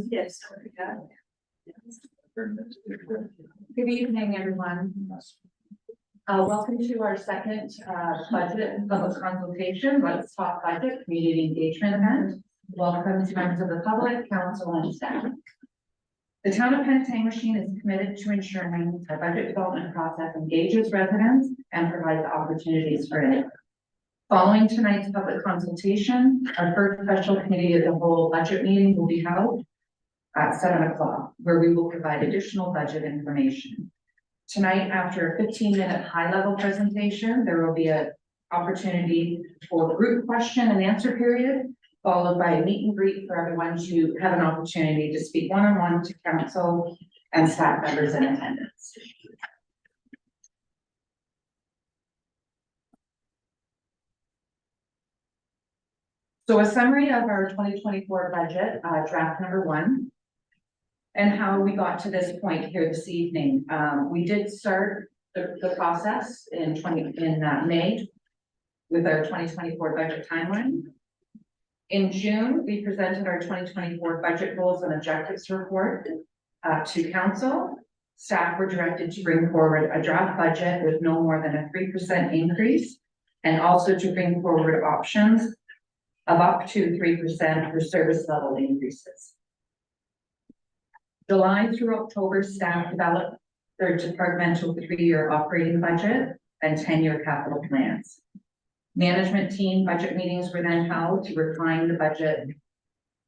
Yes. Good evening, everyone. Welcome to our second budget public consultation. Let's talk budget community engagement event. Welcome to members of the public, council, and staff. The town of Penetanguishene is committed to ensuring the budget development process engages residents and provides opportunities for input. Following tonight's public consultation, our first special committee of the whole budget meeting will be held at 7 o'clock, where we will provide additional budget information. Tonight, after a 15-minute high-level presentation, there will be an opportunity for group question and answer period, followed by a meet and greet for everyone to have an opportunity to speak one-on-one to council and staff members in attendance. So a summary of our 2024 budget, draft number 1, and how we got to this point here this evening. We did start the process in May with our 2024 budget timeline. In June, we presented our 2024 budget goals and objectives report to council. Staff were directed to bring forward a draft budget with no more than a 3% increase, and also to bring forward options of up to 3% for service level increases. July through October, staff developed their departmental 3-year operating budget and 10-year capital plans. Management team budget meetings were then held to refine the budget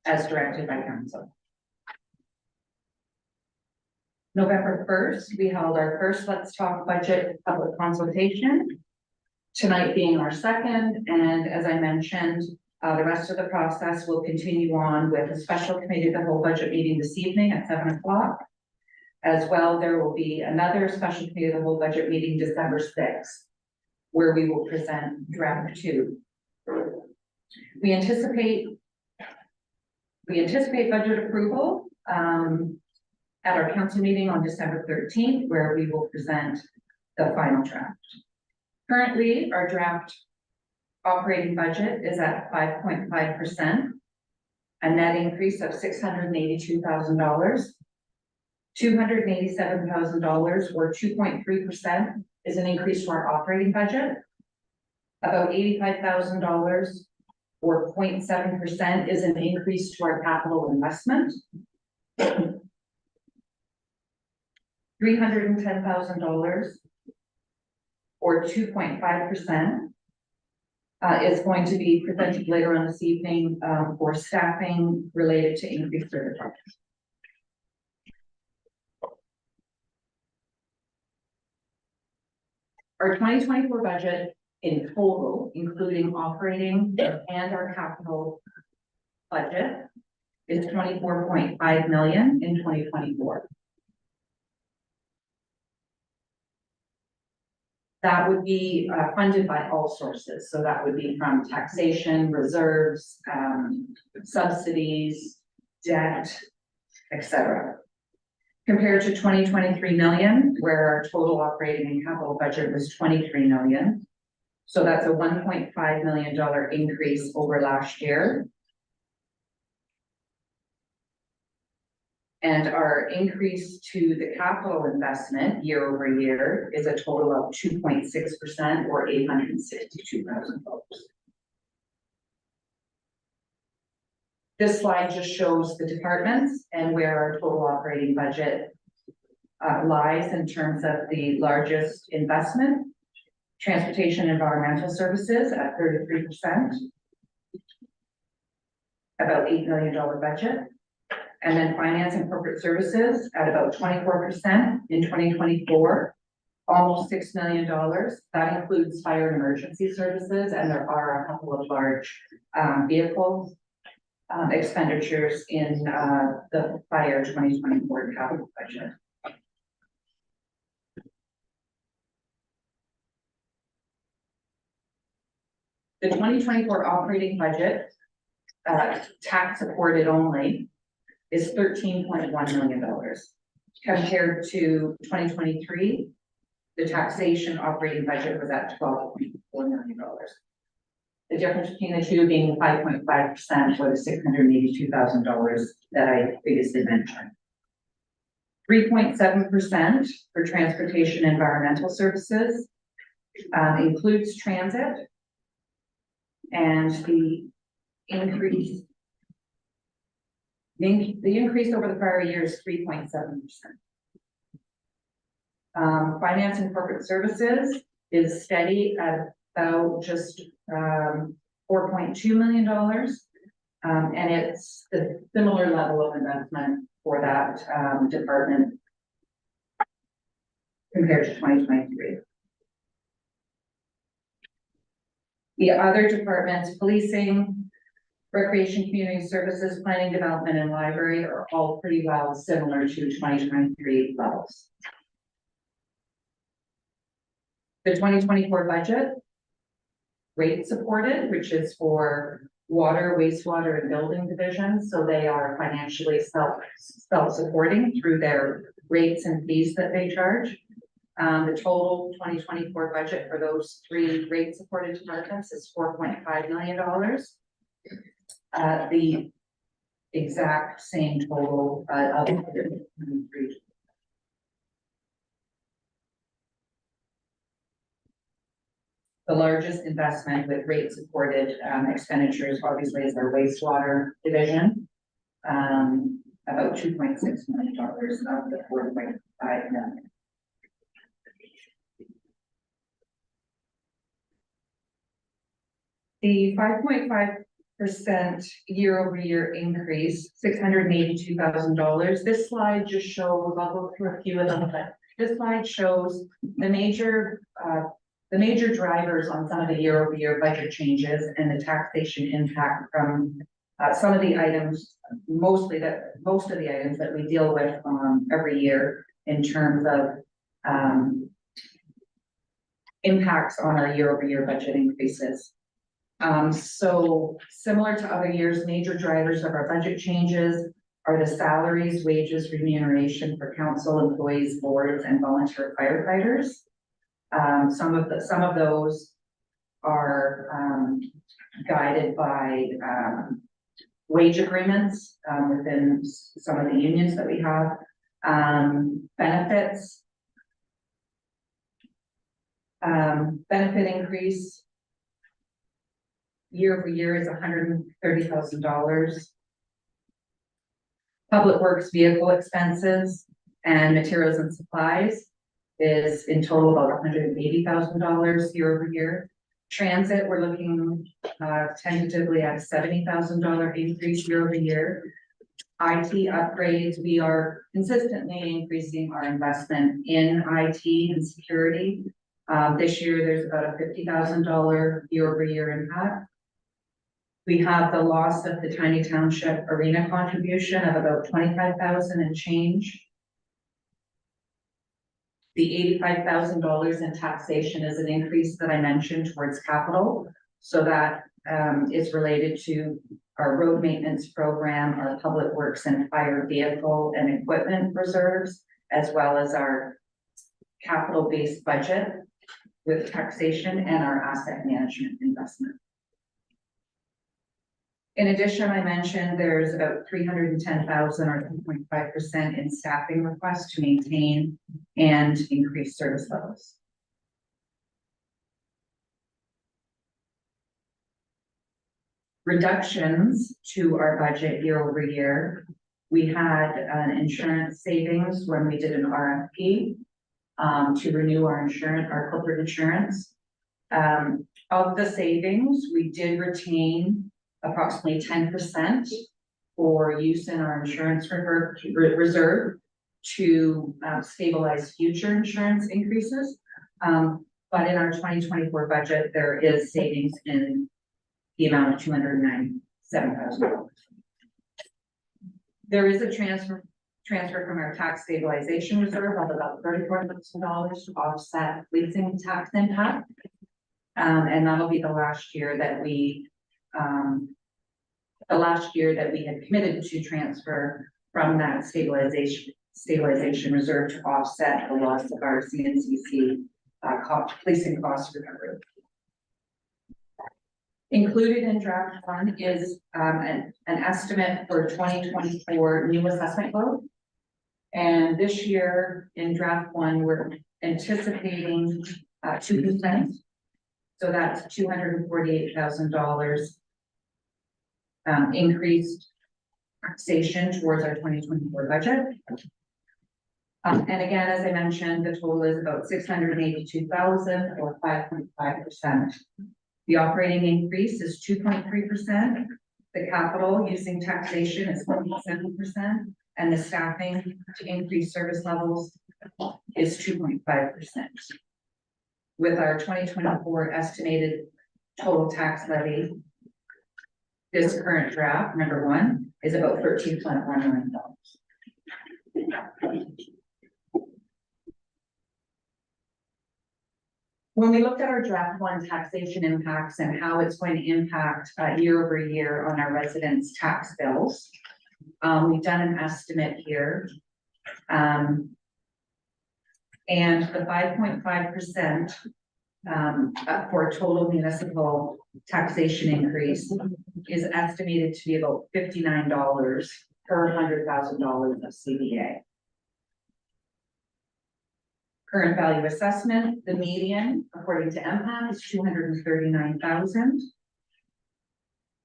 as directed by council. November 1st, we held our first Let's Talk Budget public consultation, tonight being our second, and as I mentioned, the rest of the process will continue on with a special committee of the whole budget meeting this evening at 7 o'clock. As well, there will be another special committee of the whole budget meeting December 6th, where we will present draft 2. We anticipate budget approval at our council meeting on December 13th, where we will present the final draft. Currently, our draft operating budget is at 5.5%, a net increase of $682,000. $287,000 or 2.3% is an increase to our operating budget. About $85,000 or 0.7% is an increase to our capital investment. $310,000 or 2.5% is going to be presented later on this evening for staffing related to increased service. Our 2024 budget in total, including operating and our capital budget, is $24.5 million in 2024. That would be funded by all sources. So that would be from taxation, reserves, subsidies, debt, etc. Compared to 2023 million, where our total operating and capital budget was 23 million. So that's a $1.5 million increase over last year. And our increase to the capital investment year over year is a total of 2.6% or $862,000. This slide just shows the departments and where our total operating budget lies in terms of the largest investment. Transportation and environmental services at 33%, about $8 million budget. And then finance and corporate services at about 24% in 2024, almost $6 million. That includes fire and emergency services, and there are a couple of large vehicle expenditures in the fire 2024 capital budget. The 2024 operating budget, tax supported only, is $13.1 million. Compared to 2023, the taxation operating budget was at $12.4 million. The difference between the two being 5.5% for the $682,000 that I previously mentioned. 3.7% for transportation and environmental services, includes transit, and the increase over the prior year is 3.7%. Finance and corporate services is steady at about just $4.2 million, and it's the similar level of investment for that department compared to 2023. The other departments, policing, recreation, community services, planning, development, and library, are all pretty well similar to 2023 levels. The 2024 budget, rate supported, which is for water, wastewater, and building divisions. So they are financially self-supporting through their rates and fees that they charge. The total 2024 budget for those three rate supported departments is $4.5 million. The exact same total of 2023. The largest investment with rate supported expenditures obviously is our wastewater division, about $2.6 million of the $4.5 million. The 5.5% year-over-year increase, $682,000. This slide just shows, I'll go through a few of them, but this slide shows the major drivers on some of the year-over-year budget changes and the taxation impact from some of the items, most of the items that we deal with every year in terms of impacts on our year-over-year budget increases. So similar to other years, major drivers of our budget changes are the salaries, wages, remuneration for council employees, boards, and volunteer firefighters. Some of those are guided by wage agreements within some of the unions that we have. Benefits, benefit increase year over year is $130,000. Public works vehicle expenses and materials and supplies is in total about $180,000 year over year. Transit, we're looking tentatively at a $70,000 increase year over year. IT upgrades, we are consistently increasing our investment in IT and security. This year, there's about a $50,000 year over year impact. We have the loss of the Tiny Township Arena contribution of about $25,000 and change. The $85,000 in taxation is an increase that I mentioned towards capital. So that is related to our road maintenance program, our public works and fire vehicle and equipment reserves, as well as our capital-based budget with taxation and our asset management investment. In addition, I mentioned there's about $310,000 or 2.5% in staffing requests to maintain and increase service levels. Reductions to our budget year over year. We had an insurance savings when we did an RFP to renew our insurance, our corporate insurance. Of the savings, we did retain approximately 10% for use in our insurance reserve to stabilize future insurance increases. But in our 2024 budget, there is savings in the amount of $297,000. There is a transfer from our tax stabilization reserve of about $34,000 to offset leasing tax impact. And that'll be the last year that we had committed to transfer from that stabilization reserve to offset the loss of our CNCC policing cost recovery. Included in draft one is an estimate for 2024 new assessment growth. And this year in draft one, we're anticipating 2%. So that's $248,000 increased taxation towards our 2024 budget. And again, as I mentioned, the total is about 682,000 or 5.5%. The operating increase is 2.3%. The capital using taxation is 0.7%, and the staffing to increase service levels is 2.5%. With our 2024 estimated total tax levy, this current draft, number one, is about $13.1 million. When we looked at our draft one taxation impacts and how it's going to impact year over year on our residents' tax bills, we've done an estimate here. And the 5.5% for total municipal taxation increase is estimated to be about $59 per $100,000 of CVA. Current value assessment, the median, according to MPAC, is $239,000.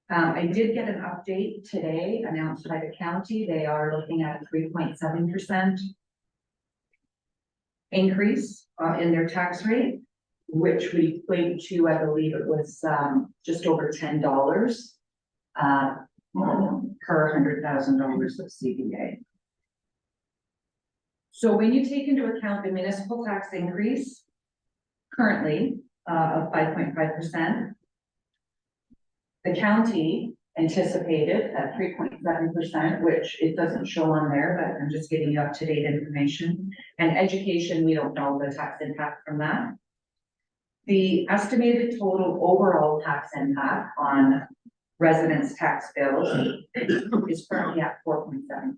I did get an update today announced by the county. They are looking at a 3.7% increase in their tax rate, which would equate to, I believe it was just over $10 per $100,000 of CVA. So when you take into account the municipal tax increase currently of 5.5%, the county anticipated at 3.7%, which it doesn't show on there, but I'm just giving you up-to-date information. And education, we don't know the tax impact from that. The estimated total overall tax impact on residents' tax bills is currently at 4.7%.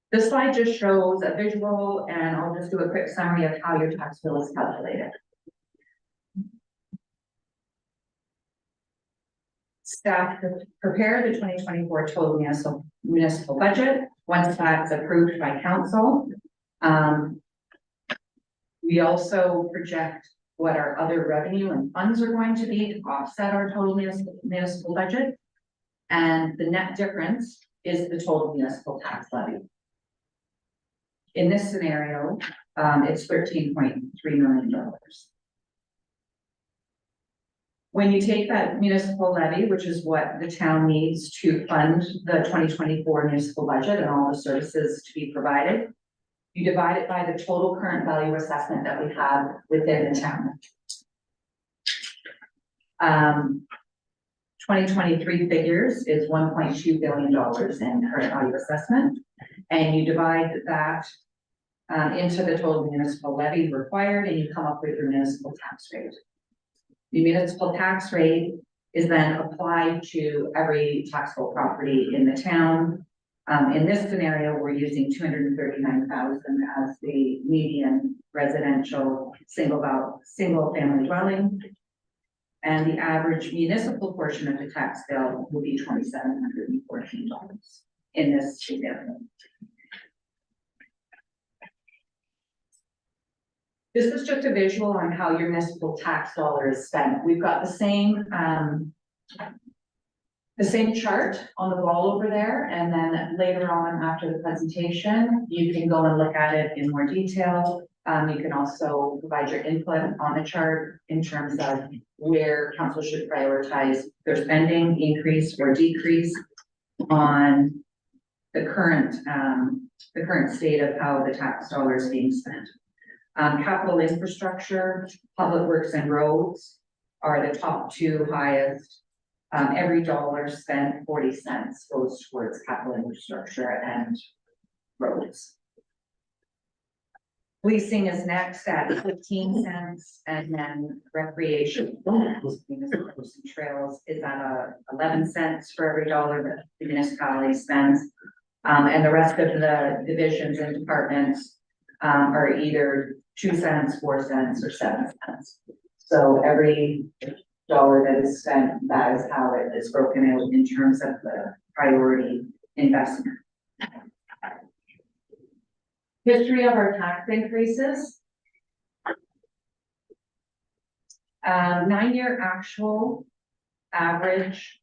This slide just shows a visual, and I'll just do a quick summary of how your tax bill is calculated. Staff prepare the 2024 total municipal budget. Once that's approved by council, we also project what our other revenue and funds are going to be to offset our total municipal budget. And the net difference is the total municipal tax levy. In this scenario, it's $13.3 million. When you take that municipal levy, which is what the town needs to fund the 2024 municipal budget and all the services to be provided, you divide it by the total current value assessment that we have within the town. 2023 figures is $1.2 billion in current value assessment, and you divide that into the total municipal levy required, and you come up with your municipal tax rate. The municipal tax rate is then applied to every taxable property in the town. In this scenario, we're using 239,000 as the median residential single family dwelling. And the average municipal portion of the tax bill will be $2,714 in this scenario. This is just a visual on how your municipal tax dollar is spent. We've got the same chart on the wall over there, and then later on after the presentation, you can go and look at it in more detail. You can also provide your input on the chart in terms of where council should prioritize their spending, increase or decrease on the current state of how the tax dollar is being spent. Capital infrastructure, public works and roads are the top two highest. Every dollar spent, 40 cents goes towards capital infrastructure and roads. Leasing is next at 15 cents, and then recreation, trails is at 11 cents for every dollar that the municipality spends. And the rest of the divisions and departments are either 2 cents, 4 cents, or 7 cents. So every dollar that is spent, that is how it is broken out in terms of the priority investment. History of our tax increases. 9-year actual average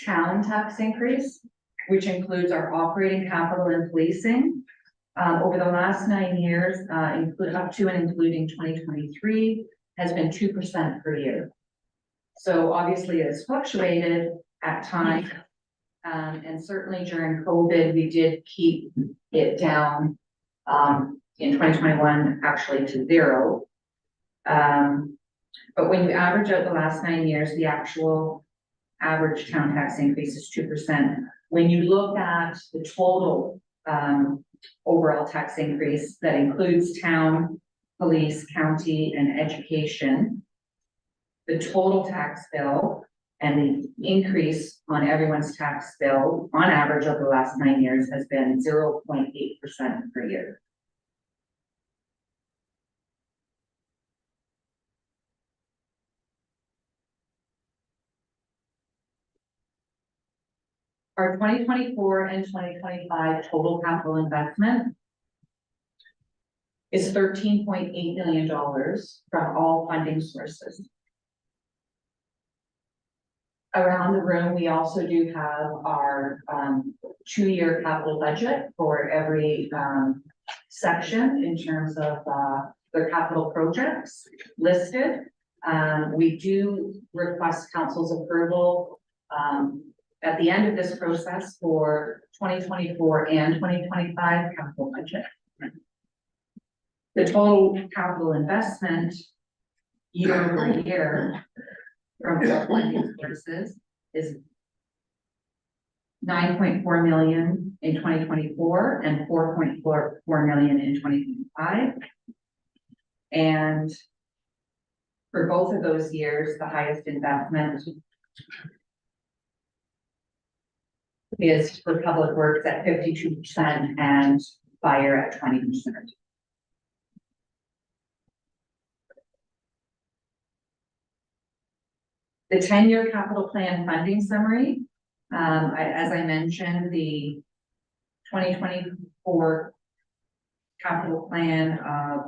town tax increase, which includes our operating capital and policing. Over the last 9 years, include up to and including 2023, has been 2% per year. So obviously it's fluctuated at times. And certainly during COVID, we did keep it down in 2021, actually to 0. But when you average out the last 9 years, the actual average town tax increase is 2%. When you look at the total overall tax increase that includes town, police, county, and education, the total tax bill and the increase on everyone's tax bill on average over the last 9 years has been 0.8% per year. Our 2024 and 2025 total capital investment is $13.8 million from all funding sources. Around the room, we also do have our 2-year capital budget for every section in terms of their capital projects listed. We do request council's approval at the end of this process for 2024 and 2025 capital budget. The total capital investment year over year from funding sources is $9.4 million in 2024 and $4.44 million in 2025. And for both of those years, the highest investment is for public works at 52% and fire at 20%. The 10-year capital plan funding summary, as I mentioned, the 2024 capital plan of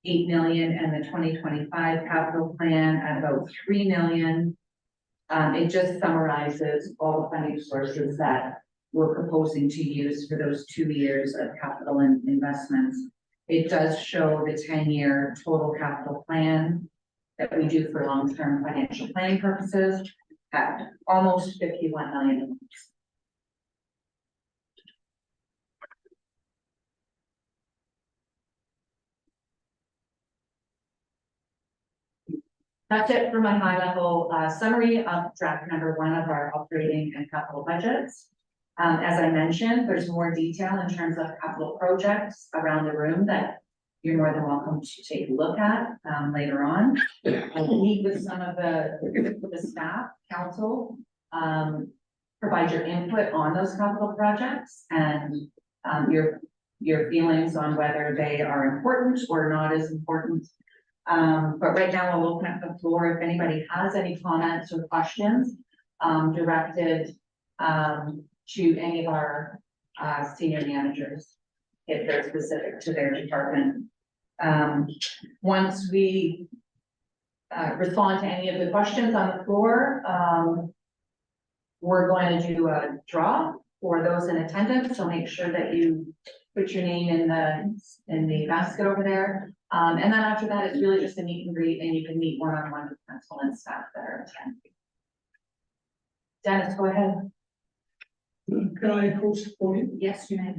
$8 million and the 2025 capital plan at about $3 million. It just summarizes all the funding sources that we're proposing to use for those 2 years of capital and investments. It does show the 10-year total capital plan that we do for long-term financial planning purposes at almost $51 million. That's it for my high-level summary of draft number 1 of our operating and capital budgets. As I mentioned, there's more detail in terms of capital projects around the room that you're more than welcome to take a look at later on. Meet with some of the staff, council, provide your input on those capital projects and your feelings on whether they are important or not as important. But right now we'll open up the floor if anybody has any comments or questions directed to any of our senior managers if they're specific to their department. Once we respond to any of the questions on the floor, we're going to do a draw for those in attendance. So make sure that you put your name in the basket over there. And then after that, it's really just a meet and greet, and you can meet one-on-one with council and staff that are attending. Dennis, go ahead. Can I approach the podium? Yes, you may.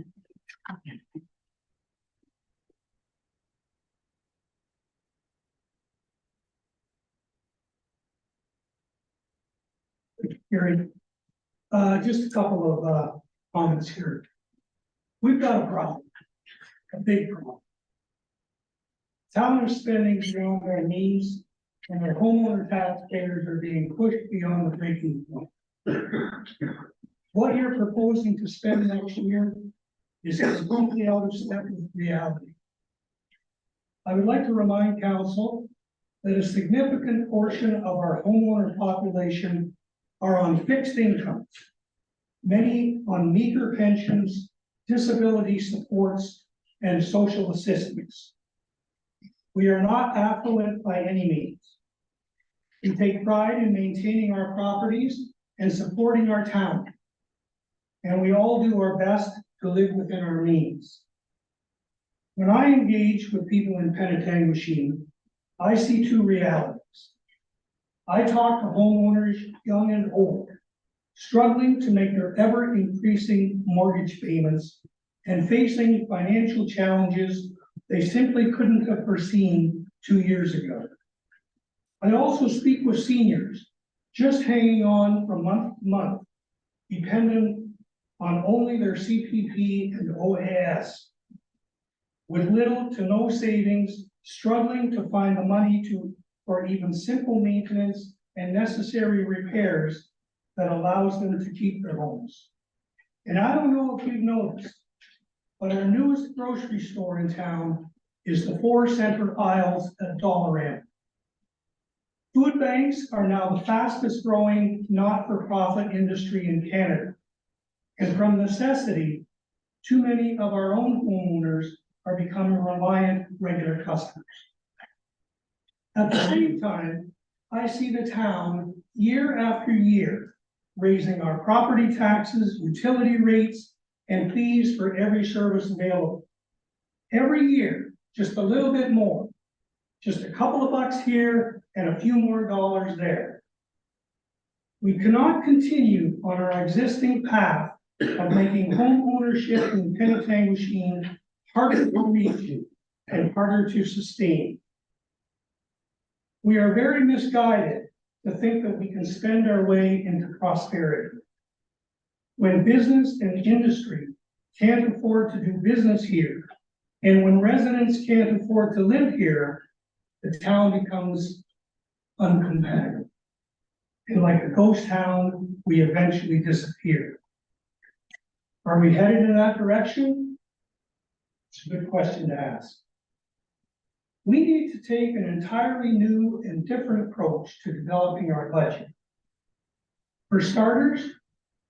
Gary, just a couple of comments here. We've got a problem, a big problem. Town is spending beyond their needs, and their homeowner taxpayers are being pushed beyond the breaking point. What you're proposing to spend next year is completely out of step with reality. I would like to remind council that a significant portion of our homeowner population are on fixed incomes, many on meager pensions, disability supports, and social assistance. We are not affluent by any means. We take pride in maintaining our properties and supporting our town. And we all do our best to live within our means. When I engage with people in Penetanguishene, I see two realities. I talk to homeowners, young and old, struggling to make their ever-increasing mortgage payments and facing financial challenges they simply couldn't have foreseen 2 years ago. I also speak with seniors just hanging on from month to month, dependent on only their CPP and OAS, with little to no savings, struggling to find the money for even simple maintenance and necessary repairs that allows them to keep their homes. And I don't know if you've noticed, but our newest grocery store in town is the 4 center aisles at Dollarama. Food banks are now the fastest growing not-for-profit industry in Canada. And from necessity, too many of our own homeowners are becoming reliant regular customers. At the same time, I see the town year after year raising our property taxes, utility rates, and fees for every service available. Every year, just a little bit more, just a couple of bucks here and a few more dollars there. We cannot continue on our existing path of making home ownership in Penetanguishene harder to reach and harder to sustain. We are very misguided to think that we can spend our way into prosperity. When business and industry can't afford to do business here, and when residents can't afford to live here, the town becomes uncompetitive. And like a ghost town, we eventually disappear. Are we headed in that direction? It's a good question to ask. We need to take an entirely new and different approach to developing our budget. For starters,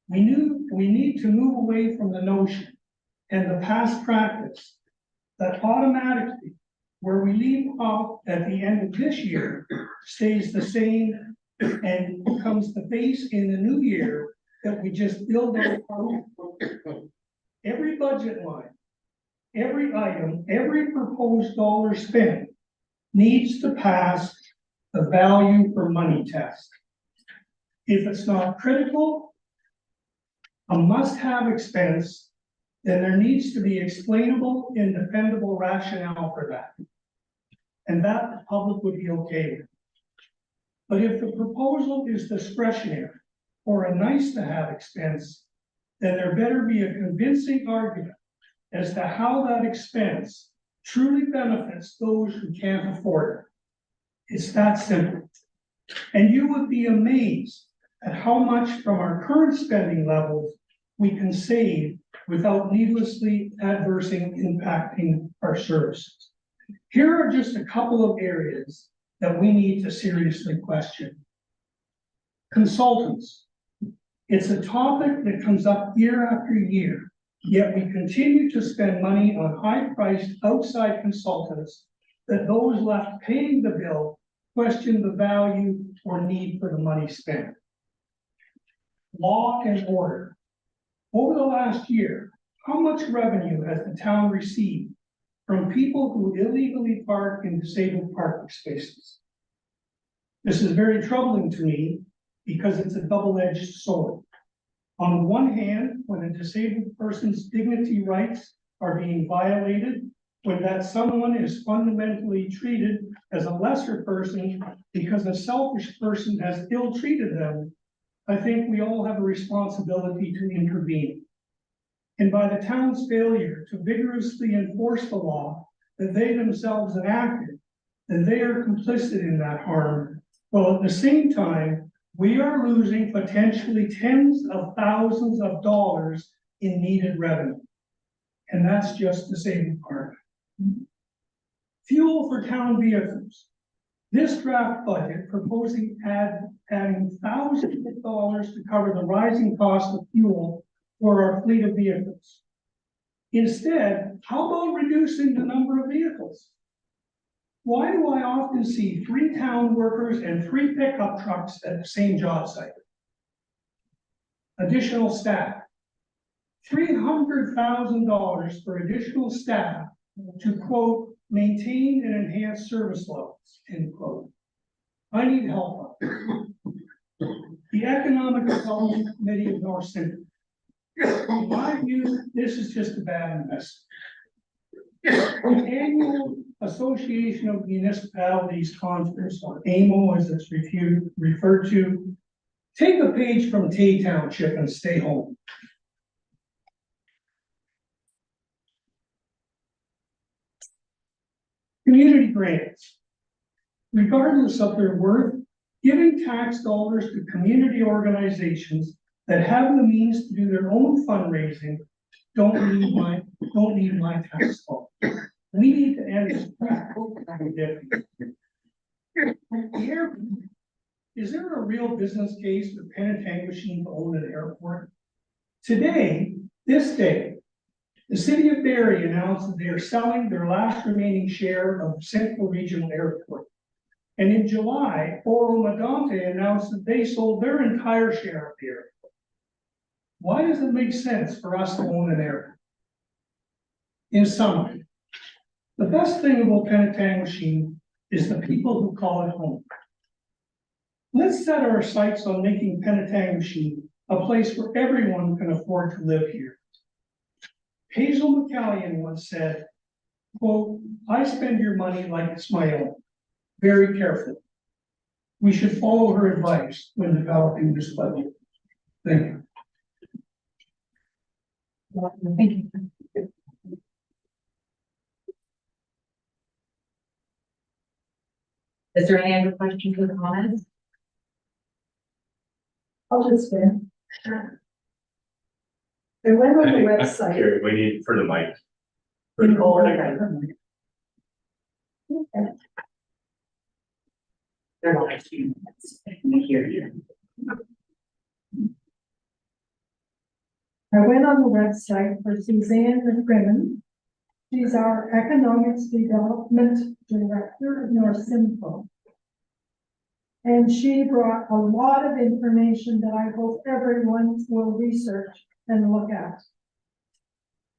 we need to move away from the notion and the past practice that automatically, where we leave off at the end of this year, stays the same and becomes the base in the new year that we just build on. Every budget line, every item, every proposed dollar spent needs to pass the value for money test. If it's not critical, a must-have expense, then there needs to be explainable and defendable rationale for that. And that the public would be okay with. But if the proposal is discretionary or a nice-to-have expense, then there better be a convincing argument as to how that expense truly benefits those who can't afford it. It's that simple. And you would be amazed at how much from our current spending levels we can save without needlessly adversely impacting our services. Here are just a couple of areas that we need to seriously question. Consultants. It's a topic that comes up year after year, yet we continue to spend money on high-priced outside consultants that those left paying the bill question the value or need for the money spent. Law and order. Over the last year, how much revenue has the town received from people who illegally park in disabled parking spaces? This is very troubling to me because it's a double-edged sword. On the one hand, when a disabled person's dignity rights are being violated, when that someone is fundamentally treated as a lesser person because a selfish person has ill-treated them, I think we all have a responsibility to intervene. And by the town's failure to vigorously enforce the law that they themselves enacted, then they are complicit in that harm. While at the same time, we are losing potentially tens of thousands of dollars in needed revenue. And that's just the saving part. Fuel for town vehicles. This draft budget proposing adding thousands of dollars to cover the rising cost of fuel for our fleet of vehicles. Instead, how about reducing the number of vehicles? Why do I often see 3 town workers and 3 pickup trucks at the same job site? Additional staff. $300,000 for additional staff to quote, maintain and enhance service levels, end quote. I need help. The Economic Development Committee of North Central. In my view, this is just a bad investment. The annual Association of Municipalities Conference, or AMO as it's referred to, take a page from Tay Township and stay home. Community grants. Regardless of their worth, giving tax dollars to community organizations that have the means to do their own fundraising don't need my tax dollars. We need to end this practice. Is there a real business case for Penetanguishene to own an airport? This day, the city of Barrie announced that they are selling their last remaining share of the Central Regional Airport. And in July, Oro Medonte announced that they sold their entire share of the airport. Why does it make sense for us to own an airport? In summary, the best thing about Penetanguishene is the people who call it home. Let's set our sights on making Penetanguishene a place where everyone can afford to live here. Hazel McCallion once said, quote, I spend your money like it's my own. Very carefully. We should follow her advice when developing this budget. Thank you. Thank you. Is there any other questions or comments? I'll just spin. I went on the website. Here, we need for the mic. Okay. They're like 2 minutes. We hear you. I went on the website for Suzanne McCrimmon. She's our Economics Development Director of North Simcoe. And she brought a lot of information that I hope everyone will research and look at.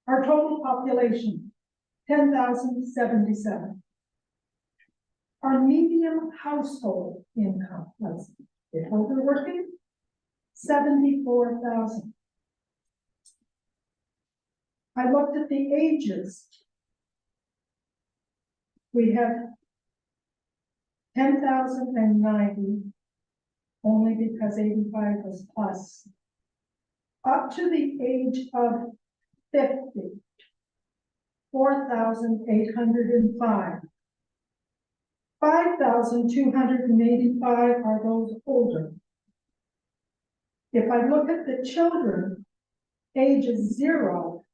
Our total population, 10,077. Our median household income, that's if we're working, 74,000. I looked at the ages. We have 10,090, only because 85 was plus. Up to the age of 50, 4,805. 5,285 are those older. If I look at the children, ages 0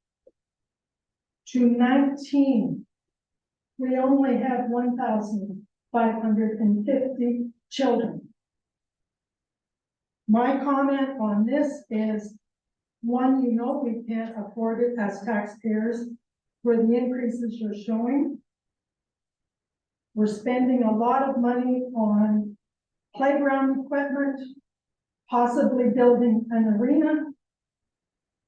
to 19, we only have 1,550 children. My comment on this is, one, we can't afford it as taxpayers for the increases you're showing. We're spending a lot of money on playground equipment, possibly building an arena.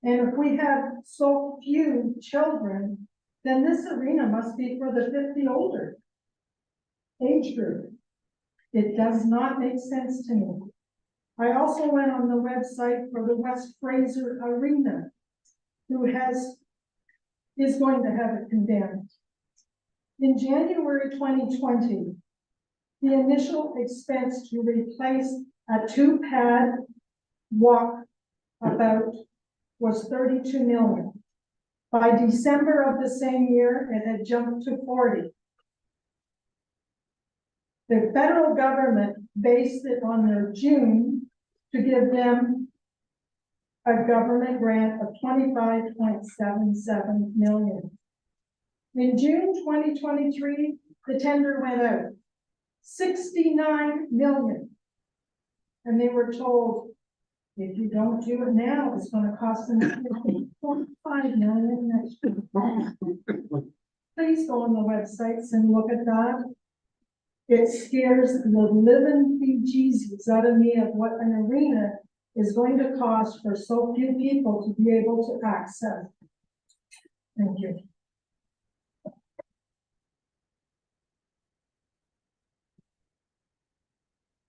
And if we have so few children, then this arena must be for the 50 older age group. It does not make sense to me. I also went on the website for the West Fraser Arena, who is going to have it condemned. In January 2020, the initial expense to replace a 2-pad walkabout was $32 million. By December of the same year, it had jumped to 40. The federal government based it on their June to give them a government grant of $25.77 million. In June 2023, the tender went out. 69 million. And they were told, if you don't do it now, it's gonna cost them 45 million next year. Please go on the websites and look at that. It scares the living bejesus out of me of what an arena is going to cost for so few people to be able to access. Thank you.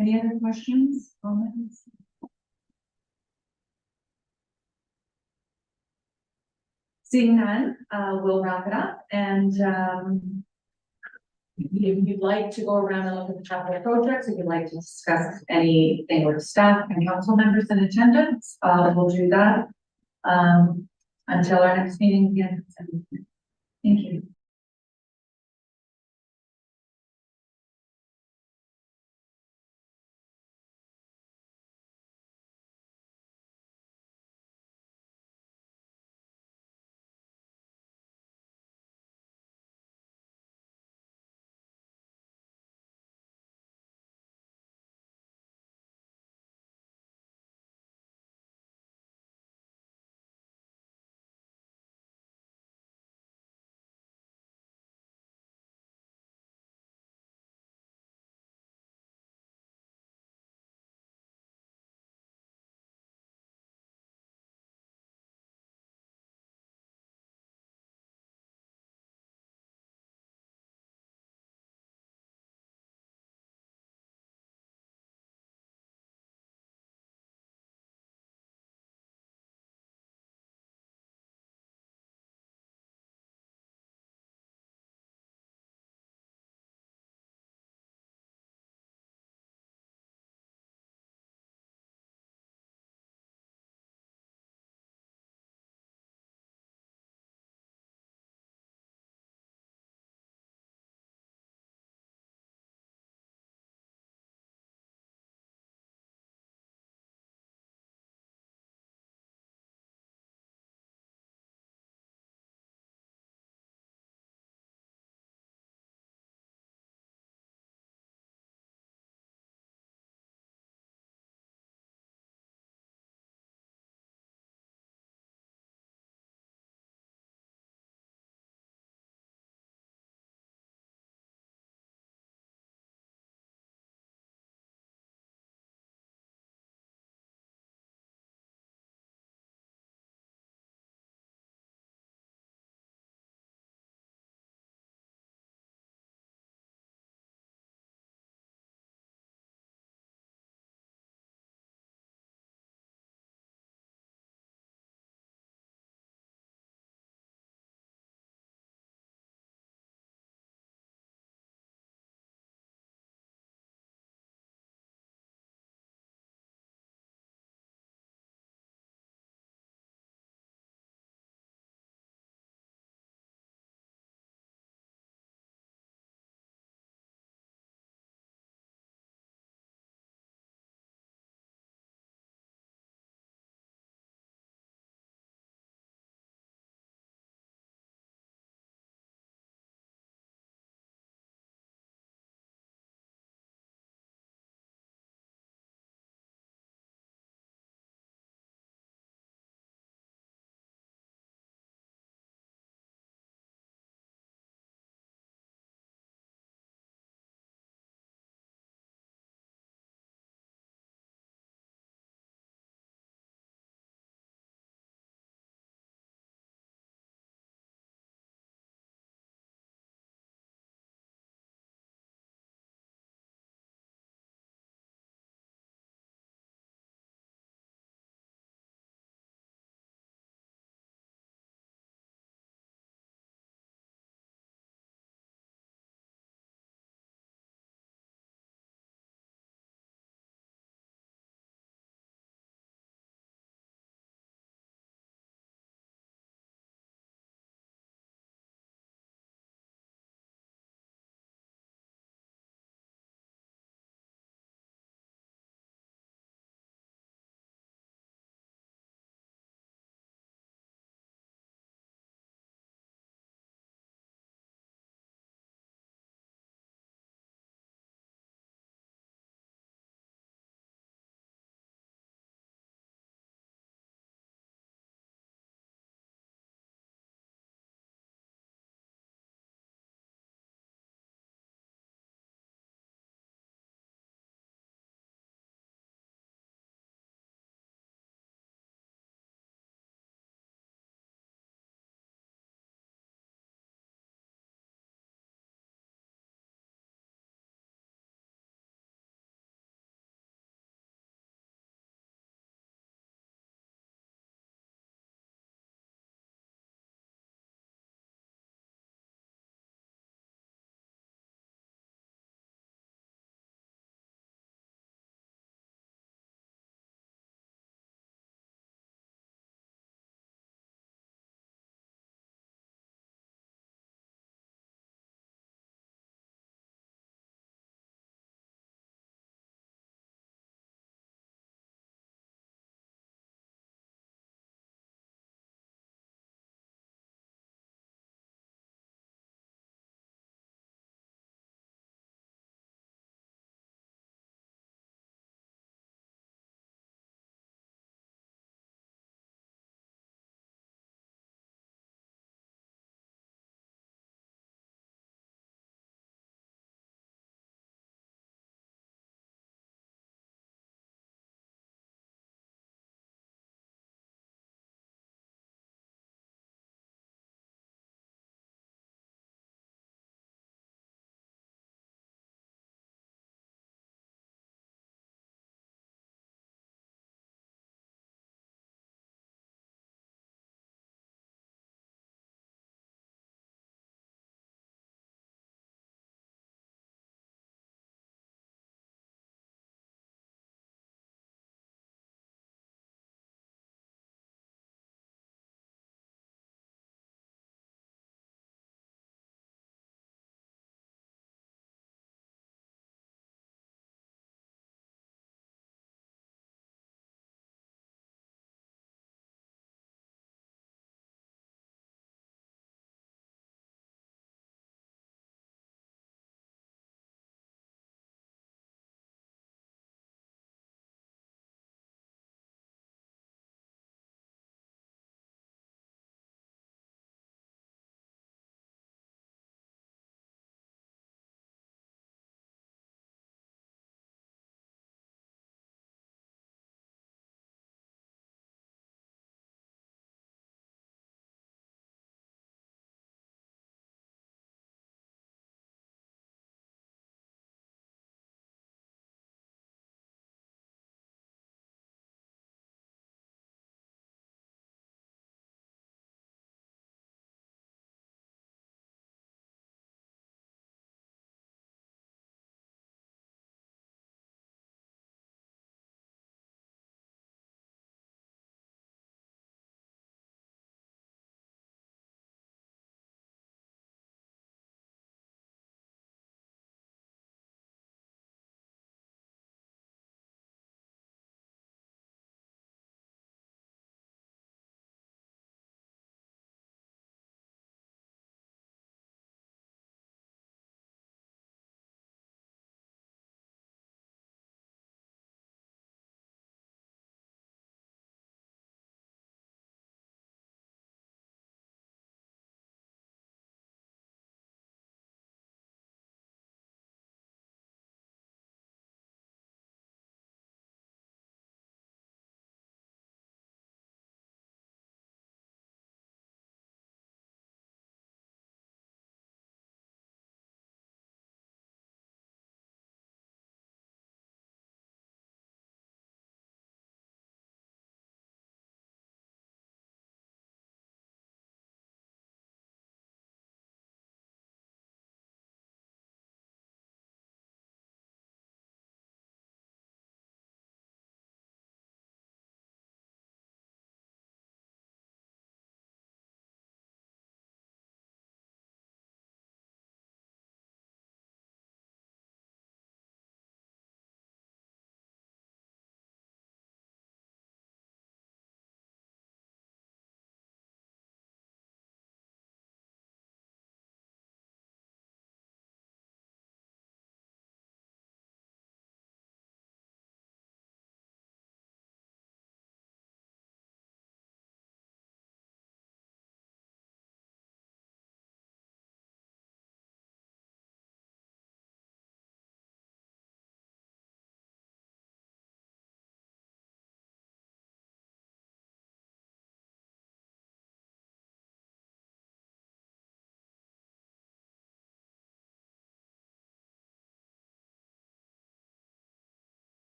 Any other questions, comments? Seeing none, we'll wrap it up and, if you'd like to go around and look at the capital projects, if you'd like to discuss anything with staff and council members in attendance, we'll do that. Until our next meeting again. Thank you.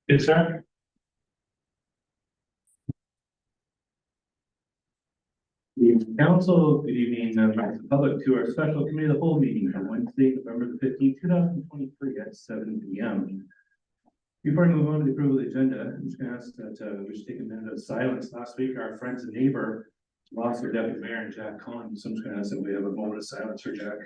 Yes, sir. Council, good evening, members of the public, to our special committee of the whole meeting on Wednesday, November the 15th, 2023 at 7 p.m. Before I move on to the approval of the agenda, I'm just going to ask that we should take a minute of silence. Last week, our friends and neighbor lost their deputy mayor and Jack Collins. So I'm just going to ask that we have a moment of silence for Jack.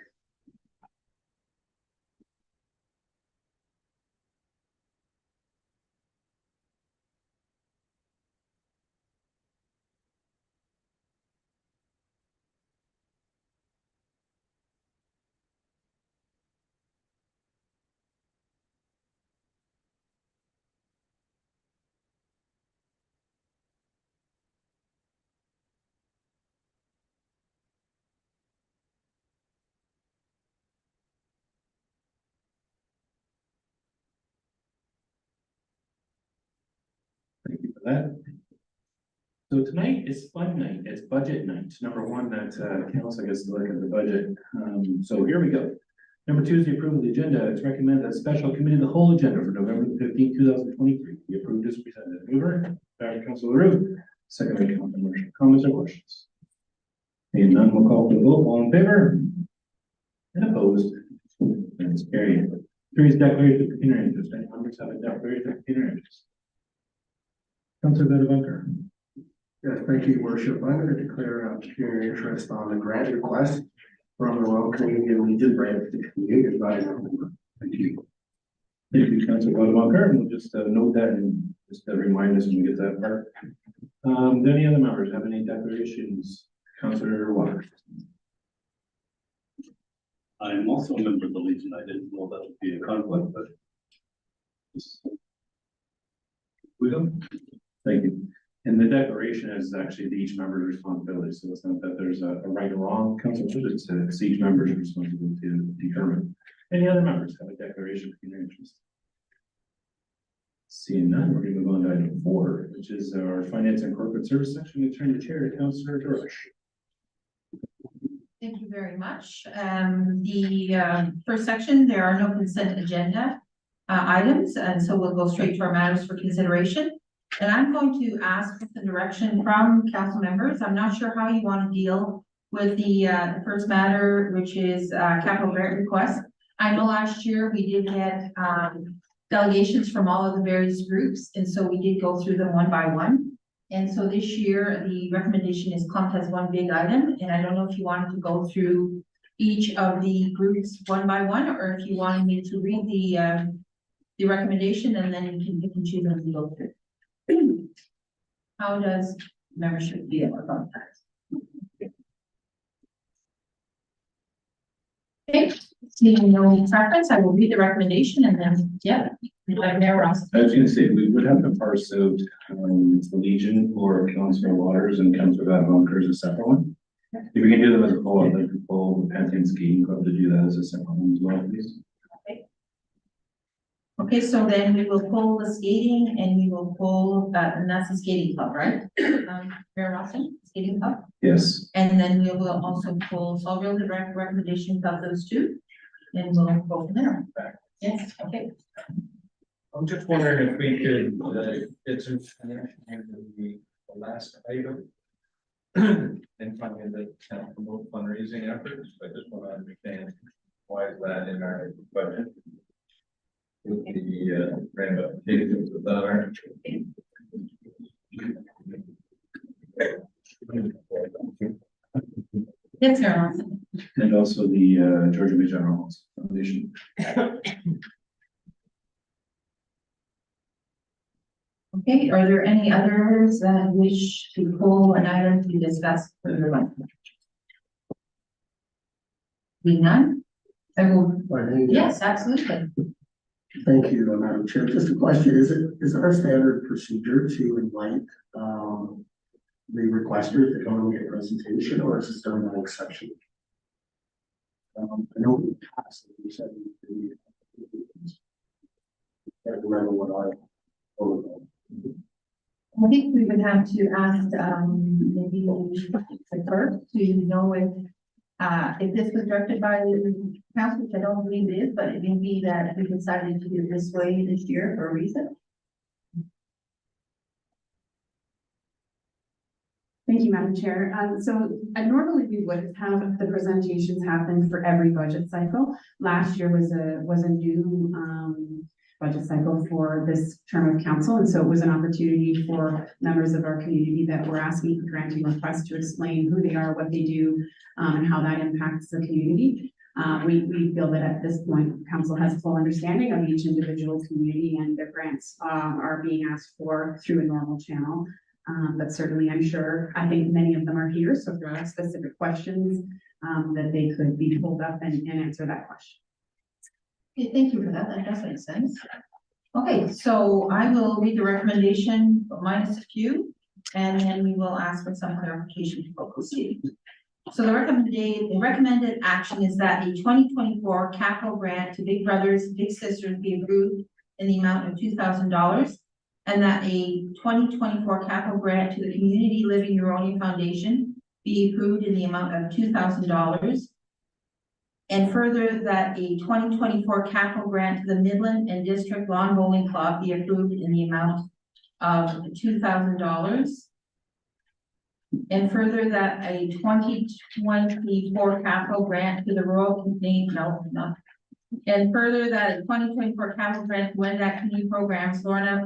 Thank you for that. So tonight is fun night, it's budget night. Number one, that council gets to look at the budget. So here we go. Number two is the approval of the agenda. It's recommended that special committee of the whole agenda for November 15th, 2023 be approved as presented. Mover, Councilor LaRue, second by Councilor Marshall. Comments or questions? Seeing none, we'll call for the vote. All in favor? And opposed? And it's carried. Three is declaration of pecuniary interest. Any members have a declaration of pecuniary interest? Councilor Bettenbacher. Yes, thank you, Worship. I'm going to declare a pecuniary interest on the grant request from the Royal Canadian Legion Branch to Community Advisory. Thank you. Thank you, Councilor Bettenbacher. And we'll just note that and just remind us when we get that part. Do any other members have any declarations? Councilor Waters. I'm also a member of the Legion. I didn't know that would be a conflict, but. We don't. Thank you. And the declaration is actually each member's responsibility. So it's not that there's a right or wrong, Councilor, it's each member's responsibility to determine. Any other members have a declaration of pecuniary interest? Seeing none, we're going to move on to item 4, which is our finance and corporate service section. We turn the chair to Councilor George. Thank you very much. The first section, there are no consent agenda items, and so we'll go straight to our matters for consideration. And I'm going to ask for the direction from council members. I'm not sure how you want to deal with the first matter, which is capital grant request. I know last year we did get delegations from all of the various groups, and so we did go through them one by one. And so this year, the recommendation is clumped as one big item, and I don't know if you wanted to go through each of the groups one by one, or if you wanted me to read the recommendation, and then you can pick and choose as you go through. How does membership feel about that? Okay, seeing no preference, I will read the recommendation and then, yeah. Mayor Ross. I was going to say, we would have to parse out the Legion or Councilor Waters and Councilor Bettenbacher as a separate one. If we can do them as a whole, I'd like to pull the Pantheon Skiing Club to do that as a separate one as well, please. Okay, so then we will pull the skating and we will pull, and that's the skating club, right? Mayor Rawson, skating club. Yes. And then we will also pull, so I'll read the recommendations of those two. And we'll go from there. Yes, okay. I'm just wondering if we could, it's in the last item. And funding that kind of promote fundraising efforts, I just want to understand why is that in our budget? With the ramifications of that. Yes, Mayor Rawson. And also the Georgia Bay General House Foundation. Okay, are there any others that wish to pull an item to discuss further? Being none? I will, yes, absolutely. Thank you, Madam Chair. Just a question, is it our standard procedure to invite the requester to come and make a presentation, or is this done by exception? I know we passed, we said. I can't remember what I. I think we would have to ask, maybe the clerk to know if this was directed by the council, which I don't believe it is, but it may be that we decided to do it this way this year for a reason. Thank you, Madam Chair. Normally we would have the presentations happen for every budget cycle. Last year was a new, budget cycle for this term of council. And so it was an opportunity for members of our community that were asking for granting requests to explain who they are, what they do, and how that impacts the community. We feel that at this point, council has full understanding of each individual community, and their grants are being asked for through a normal channel. But certainly I think many of them are here, so if there are specific questions, that they could be pulled up and answer that question. Okay, thank you for that. That does make sense. Okay, so I will read the recommendation minus a few, and then we will ask for some clarification before proceeding. So the recommended action is that a 2024 capital grant to Big Brothers Big Sisters be approved in the amount of $2,000, and that a 2024 capital grant to the Community Living Huronia Foundation be approved in the amount of $2,000. And further, that a 2024 capital grant to the Midland and District Lawn Bowling Club be approved in the amount of $2,000. And further, that a 2024 capital grant to the And further, that a 2024 capital grant to Wendat Community Programs, Lorna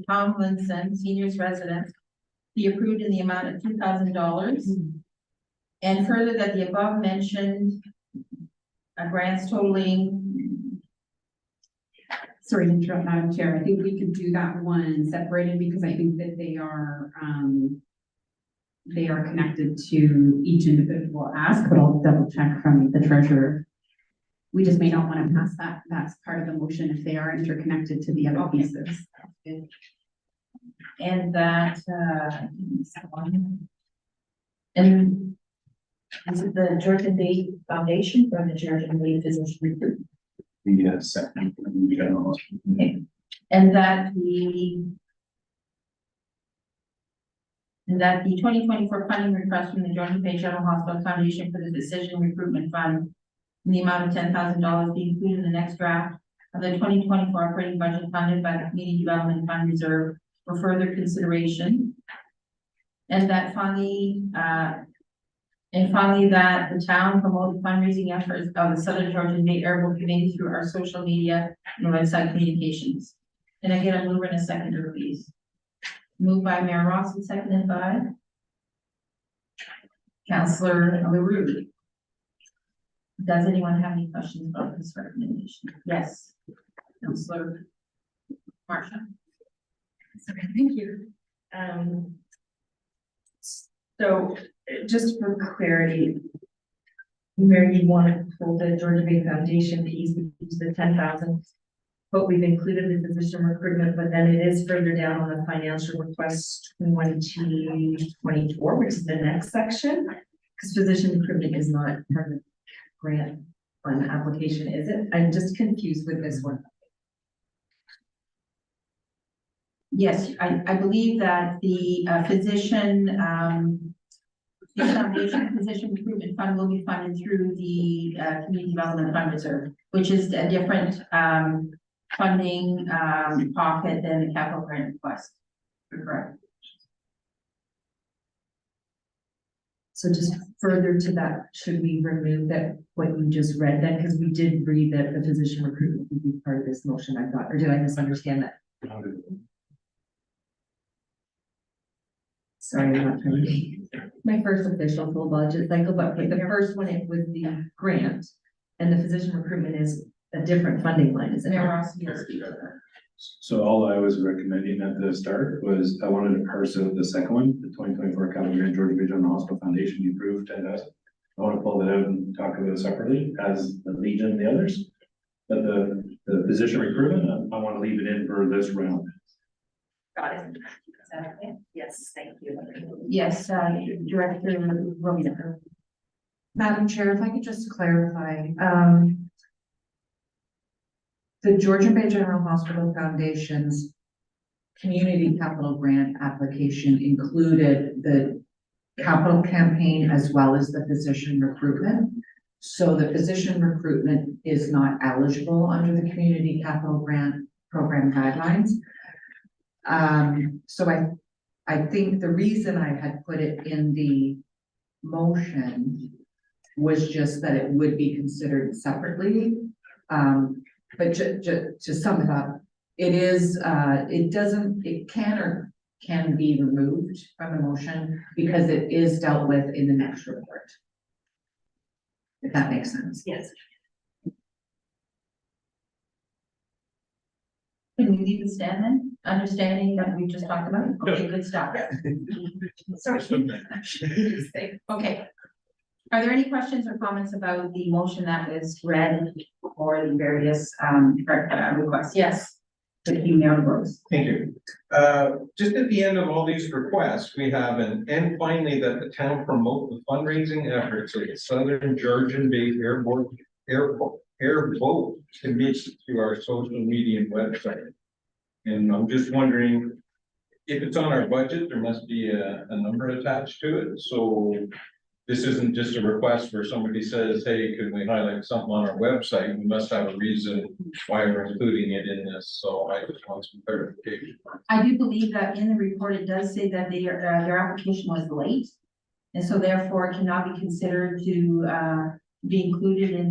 Tomlinson Seniors Residence be approved in the amount of $2,000. And further, that the above mentioned grants totaling. Sorry to interrupt, Madam Chair. I think we could do that one separated because I think that they are connected to each individual ask, but I'll double check from the treasurer. We just may not want to pass that. That's part of the motion if they are interconnected to the other pieces. And that, and is it the Georgian Bay Foundation or the Georgian Bay Physician Recruit? The second, general. Okay. And that the 2024 funding request from the Georgian Bay General Hospital Foundation for the Decision Recruitment Fund in the amount of $10,000 be included in the next draft of the 2024 operating budget funded by the Community Development Fund Reserve for further consideration. And that finally, that the town promote the fundraising efforts of the Southern Georgian Bay Herbal Committee through our social media and website communications. And I get a mover and a seconder, please. Moved by Mayor Ross and seconded by Councillor LaRue. Does anyone have any questions about this recommendation? Yes. Councillor Marsha. Okay, thank you. So just for clarity, Mary, you want to pull the Georgia Bay Foundation piece to the 10,000, but we've included the physician recruitment, but then it is further down on the financial request 2224, which is the next section, because physician recruitment is not part of the grant fund application, is it? I'm just confused with this one. Yes, I believe that the foundation physician recruitment fund will be funded through the Community Development Fund Reserve, which is a different funding pocket than the capital grant request. You're correct. So just further to that, should we remove that, what you just read then? Because we did read that the physician recruitment would be part of this motion, I thought, or did I misunderstand that? Sorry, I'm not trying to. My first official full budget cycle, but the first one, it was the grant, and the physician recruitment is a different funding line, is it? Mayor Ross, you will speak to that. So all I was recommending at the start was I wanted to parse out the second one, the 2024 capital grant Georgia Bay General Hospital Foundation you approved, and I want to pull that out and talk about it separately as the Legion and the others. But the physician recruitment, I want to leave it in for this round. Got it. that okay? Yes, thank you. Yes, Director Romeo. Madam Chair, if I could just clarify, the Georgian Bay General Hospital Foundation's community capital grant application included the capital campaign as well as the physician recruitment. So the physician recruitment is not eligible under the community capital grant program guidelines. So I think the reason I had put it in the motion was just that it would be considered separately. But to sum it up, it is, it can be removed from the motion because it is dealt with in the next report. If that makes sense. Yes. Can we leave it stand then, understanding that we just talked about? Okay, good stuff. Sorry. Okay. Are there any questions or comments about the motion that was read for the various requests? Yes. The email Rose. Thank you. Just at the end of all these requests, we have and finally that the town promote the fundraising efforts of the Southern Georgian Bay Airboat Committee through our social media website. And I'm just wondering, if it's on our budget, there must be a number attached to it, so this isn't just a request where somebody says, hey, could we highlight something on our website? We must have a reason why we're including it in this, so I just want some clarification. I do believe that in the report, it does say that their application was late. And so therefore it cannot be considered to be included in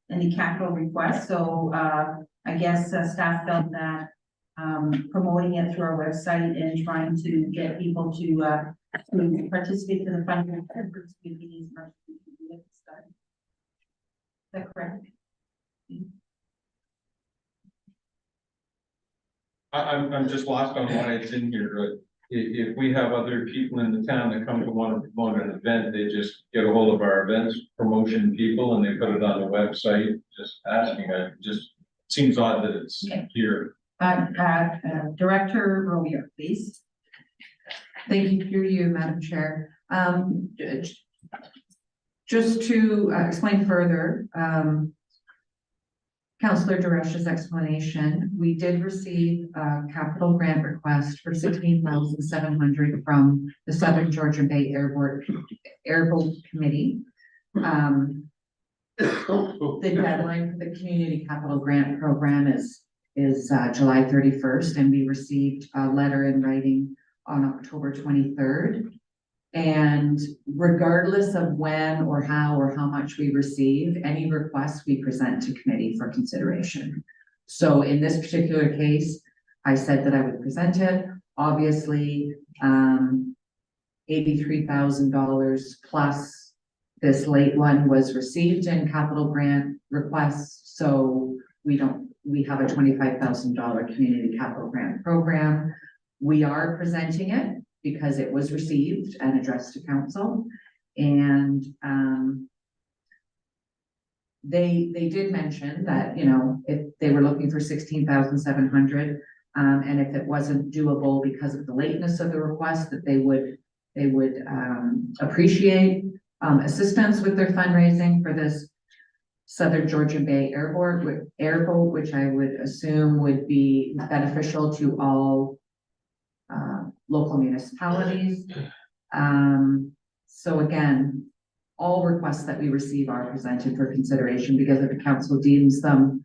the capital request. So I guess staff felt that promoting it through our website and trying to get people to participate in the fundraising efforts would be as much as we can do at this time. Is that correct? I'm just lost on why it's in here, but if we have other people in the town that come to want to promote an event, they just get a hold of our events promotion people and they put it on the website, just asking, it just seems odd that it's here. Director Romeo, please. Thank you through you, Madam Chair. Just to explain further, Councillor Duresh's explanation, we did receive a capital grant request for $16,700 from the Southern Georgian Bay Airboat Committee. The deadline for the community capital grant program is July 31st, and we received a letter in writing on October 23rd. And regardless of when or how much we receive, any requests we present to committee for consideration. So in this particular case, I said that I would present it. Obviously, $83,000 plus this late one was received in capital grant requests. So we have a $25,000 community capital grant program. We are presenting it because it was received and addressed to council. And they did mention that, you know, if they were looking for $16,700, and if it wasn't doable because of the lateness of the request, that they would appreciate assistance with their fundraising for this Southern Georgian Bay Airboat, which I would assume would be beneficial to all local municipalities. So again, all requests that we receive are presented for consideration because if the council deems them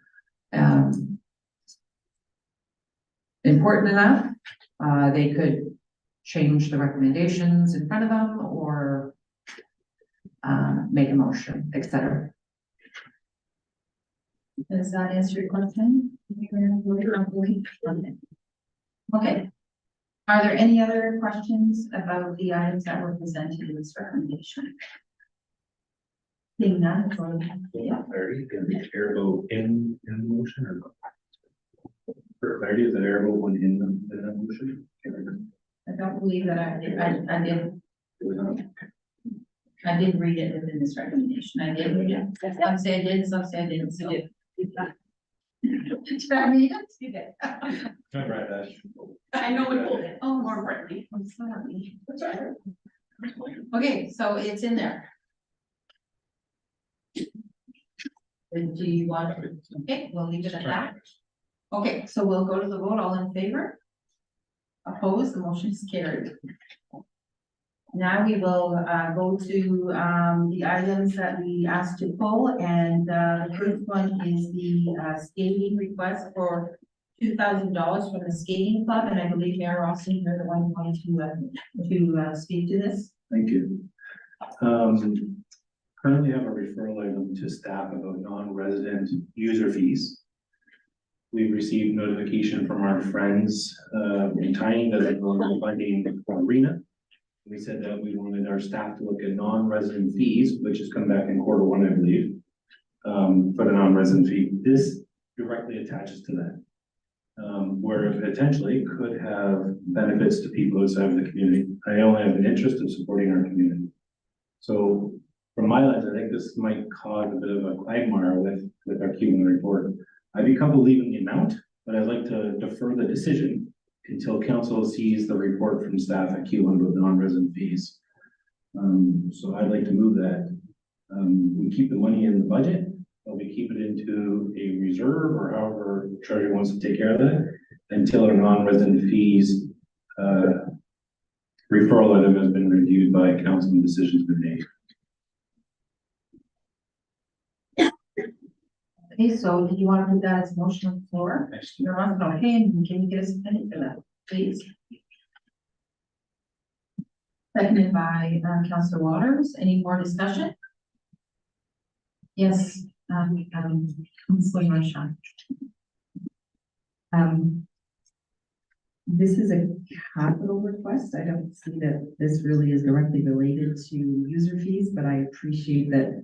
important enough, they could change the recommendations in front of them or make a motion, etc. Does that answer your question? Okay. Are there any other questions about the items that were presented in this recommendation? Seeing none, yeah. Clarity, can the airboat in the motion or not? For clarity, is the airboat one in the motion? I don't believe that I did read it within this recommendation. I did read it. Some say I did, some say I didn't. So did I read it? You did. I read that. I know we pulled it, oh, more importantly, I'm sorry. Okay, so it's in there. And do you want, okay, we'll leave it at that. Okay, so we'll go to the vote, all in favor? Opposed, the motion is carried. Now we will go to the items that we asked to pull, and the first one is the skating request for $2,000 from the skating club, and I believe Mayor Rossi, you're the one going to speak to this. Thank you. Currently have a referral item to staff about non-resident user fees. We've received notification from our friends in Tyne that they're going to funding arena. We said that we wanted our staff to look at non-resident fees, which is come back in Q1, I believe, for the non-resident fee. This directly attaches to that. Where it potentially could have benefits to people outside of the community. I only have an interest in supporting our community. So from my lens, I think this might cause a bit of a quagmire with our Q1 report. I'd be comfortable leaving the amount, but I'd like to defer the decision until council sees the report from staff at Q1 with non-resident fees. So I'd like to move that. We keep the money in the budget, but we keep it into a reserve or however the treasurer wants to take care of that until our non-resident fees referral item has been reviewed by council and decisions been made. Okay, so do you want to put that as a motion on the floor? You're on, okay, and can you get us a penny for that, please? Seconded by Councillor Waters. Any more discussion? Yes, Councillor Marchand. This is a capital request. I don't see that this really is directly related to user fees, but I appreciate that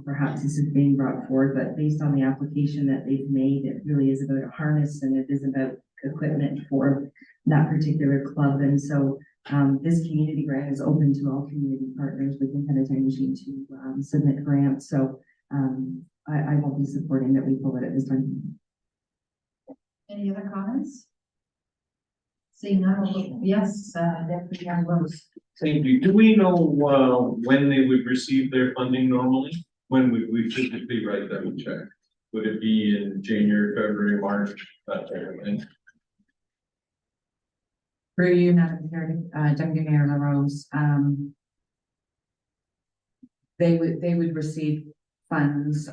perhaps this is being brought forward, but based on the application that they've made, it really is about a harness and it is about equipment for that particular club. And so this community grant is open to all community partners within Penetanguishene to submit grants. So I will be supporting that we pull it at this time. Any other comments? Seeing none, yes, Deputy Mayor Rose. Thank you. Do we know when they would receive their funding normally? When would we physically write them a check? Would it be in January, February, March, that type of thing? Through you, Madam Chair, Deputy Mayor LaRose, they would receive funds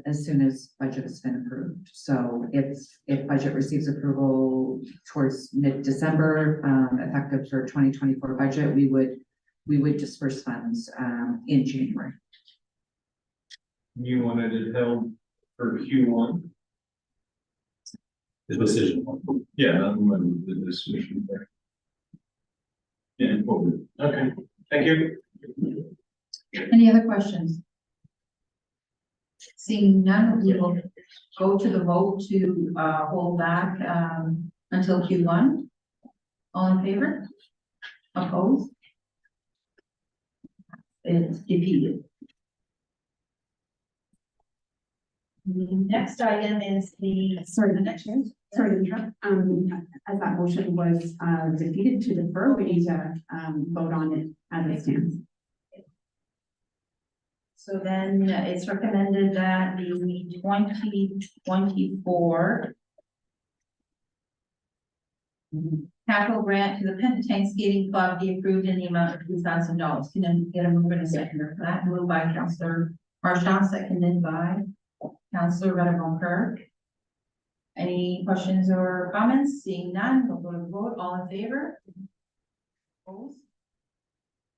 as soon as budget has been approved. So if budget receives approval towards mid-December, effective for 2024 budget, we would disperse funds in January. You wanted it held for Q1? The decision. Yeah, I'm going with the decision there. Yeah, forward. Okay, thank you. Any other questions? Seeing none, we will go to the vote to hold back until Q1. All in favor? Opposed? It's defeated. The next item is the Sorry to interrupt. As that motion was defeated to defer, we need to vote on it as it stands. So then it's recommended that the 2024 capital grant to the Pentatang Skating Club be approved in the amount of $2,000. Can I get a mover and a seconder for that? Moved by Councillor Marchand, seconded by Councillor Redevon-Kirk. Any questions or comments? Seeing none, we'll go to the vote. All in favor? Opposed?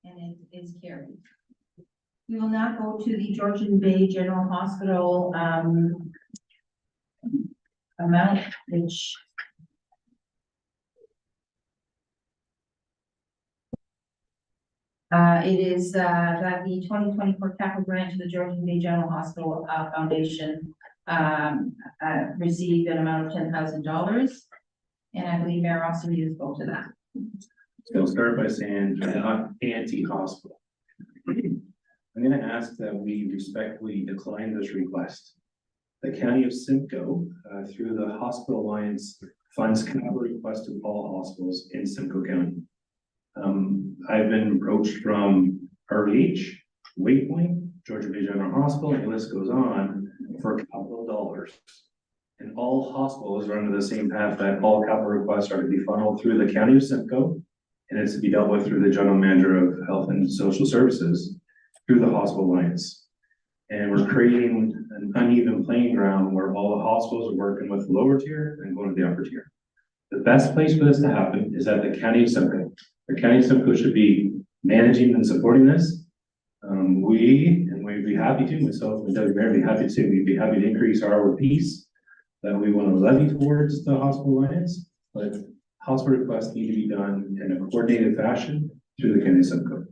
And it is carried. We will now go to the Georgian Bay General Hospital amount, which it is that the 2024 capital grant to the Georgian Bay General Hospital Foundation received an amount of $10,000. And I believe Mayor Rossi has spoke to that. So I'll start by saying not anti-hospital. I'm going to ask that we respectfully decline this request. The County of Simcoe, through the Hospital Alliance funds capital request to all hospitals in Simcoe County. I've been approached from RVH, Waypoint, Georgia Bay General Hospital, and the list goes on for capital dollars. And all hospitals are under the same path that all capital requests are to be funneled through the county of Simcoe. And it's to be dealt with through the general manager of health and social services through the hospital alliance. And we're creating an uneven playing ground where all the hospitals are working with the lower tier and going to the upper tier. The best place for this to happen is at the county of Simcoe. The county of Simcoe should be managing and supporting this. We'd be happy to, myself and Doug Mayor, be happy to, we'd be happy to increase our piece that we want to levy towards the hospital alliance, but hospital requests need to be done in a coordinated fashion through the county of Simcoe.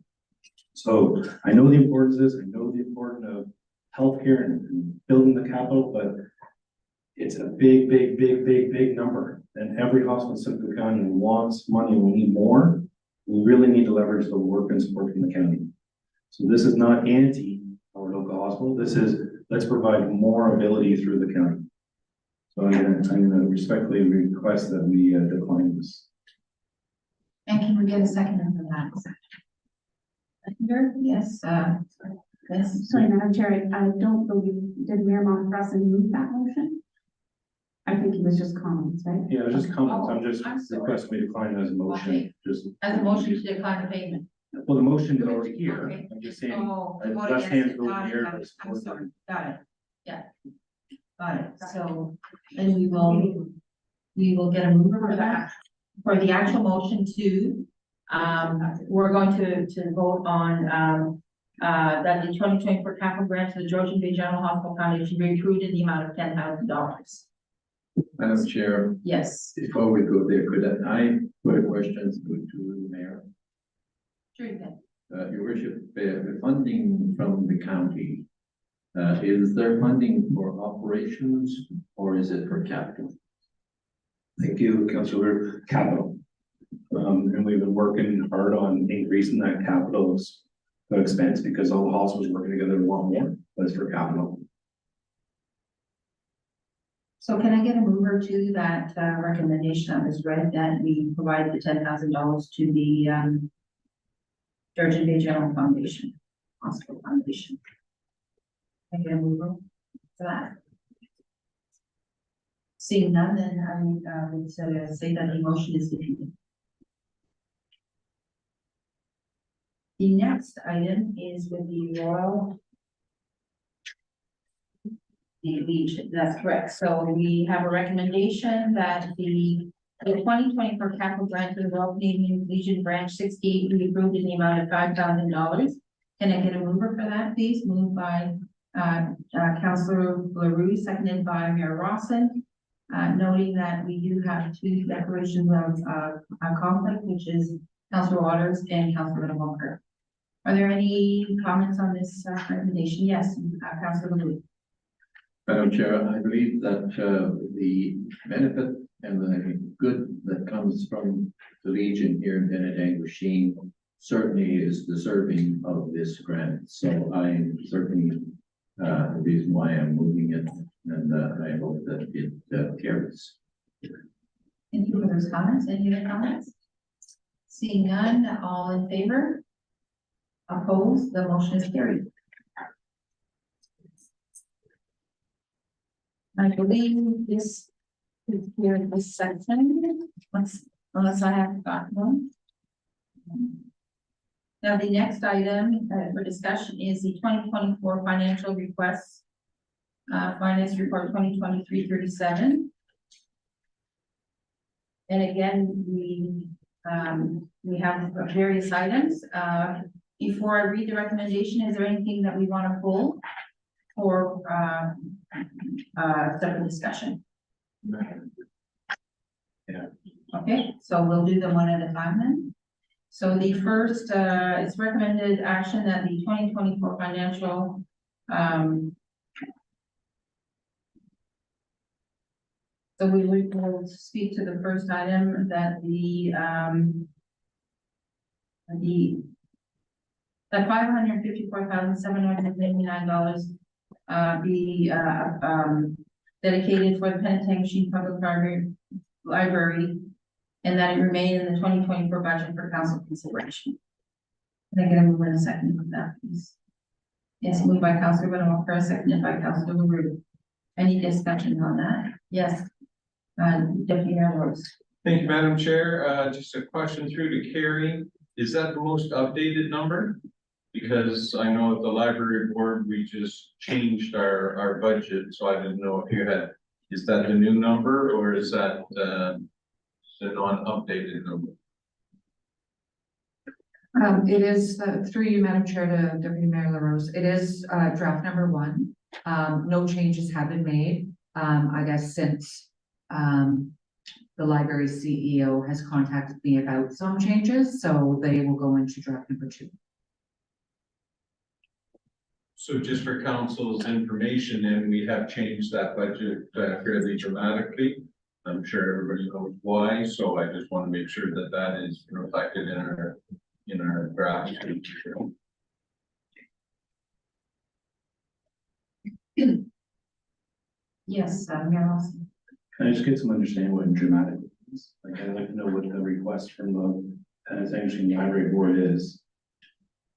So I know the importance of this, I know the importance of healthcare and building the capital, but it's a big number. And every hospital in Simcoe County wants money, we need more. We really need to leverage the work and support from the county. So this is not anti our local hospital, this is, let's provide more ability through the county. So I'm gonna respectfully request that we decline this. And can we get a second for that? Seconder? Yes, yes. Sorry, Madam Chair, I don't believe, did Mayor Montfrosson move that motion? I think it was just comments, right? Yeah, it's just comments, I'm just I'm sorry. requesting we decline as a motion, Okay. just, As a motion to decline the payment. well, the motion is already here, Okay. I'm just saying. Oh, to vote Left against hand it. vote Got it, here, got it. let's I'm vote. sorry, got it, yeah. Got it, so then we will get a mover for that, for the actual motion to, we're going to vote on, that the 2024 capital grant to the Georgian Bay General Hospital Foundation should be approved in the amount of $10,000. Madam Chair, Yes. before we go there, could I put a question to the mayor? Sure you can. Your worship, the funding from the county, is there funding for operations or is it for capital? Thank you, Councilor. Capital. And we've been working hard on increasing that capital expense because all the hospitals working together want more, but it's for capital. So can I get a mover to that recommendation that was read that we provide the $10,000 to the Georgian Bay General Foundation, Hospital Foundation? Can I get a mover for that? Seeing none, then I would say that the motion is defeated. The next item is with the Royal Legion, that's correct. So we have a recommendation that the 2024 capital grant to the Royal Canadian Legion Branch 68 be approved in the amount of $5,000. Can I get a mover for that, please? Moved by Councilor LaRue, seconded by Mayor Rawson. Noting that we do have two declarations of conflict, which is Councilor Waters and Councilor Walker. Are there any comments on this recommendation? Yes, Councilor LaRue. Madam Chair, I believe that the benefit and the good that comes from the Legion here in Benedict Sheen certainly is deserving of this grant. So I certainly the reason why I'm moving it, and I hope that it carries. Thank you for those comments. Any other comments? Seeing none, all in favor? Opposed? The motion is carried. I believe this is here in this section, unless I have forgotten one. Now, the next item for discussion is the 2024 financial requests. Finance report 2023-37. And again, we have various items. Before I read the recommendation, is there anything that we want to pull for separate discussion? Yeah. Okay, so we'll do them one at a time then. So the first, it's recommended action that the 2024 financial, so we will speak to the first item that the $554,789 be dedicated for the Penetang Machine Public library, and that it remain in the 2024 budget for council consideration. Can I get a move in a second of that, please? Yes, moved by Councilor Benoit, first seconded by Councilor LaRue. Any discussion on that? Yes. Deputy Mayor Rose. Thank you, Madam Chair. Just a question through to Carrie. Is that the most updated number? Because I know at the library board, we just changed our budget, so I didn't know if you had, is that the new number or is that, the non-updated number? It is, through you, Madam Chair, to Deputy Mayor LaRose, it is, draft number 1. No changes have been made, I guess, since, the library CEO has contacted me about some changes, so they will go into draft number 2. So just for council's information, and we have changed that budget fairly dramatically. I'm sure everybody knows why, so I just want to make sure that that is reflected in our draft. Yes, Mayor Lawson. Can I just get some understanding what dramatic is? Like, I'd like to know what the request from the Pennsylvania Library Board is.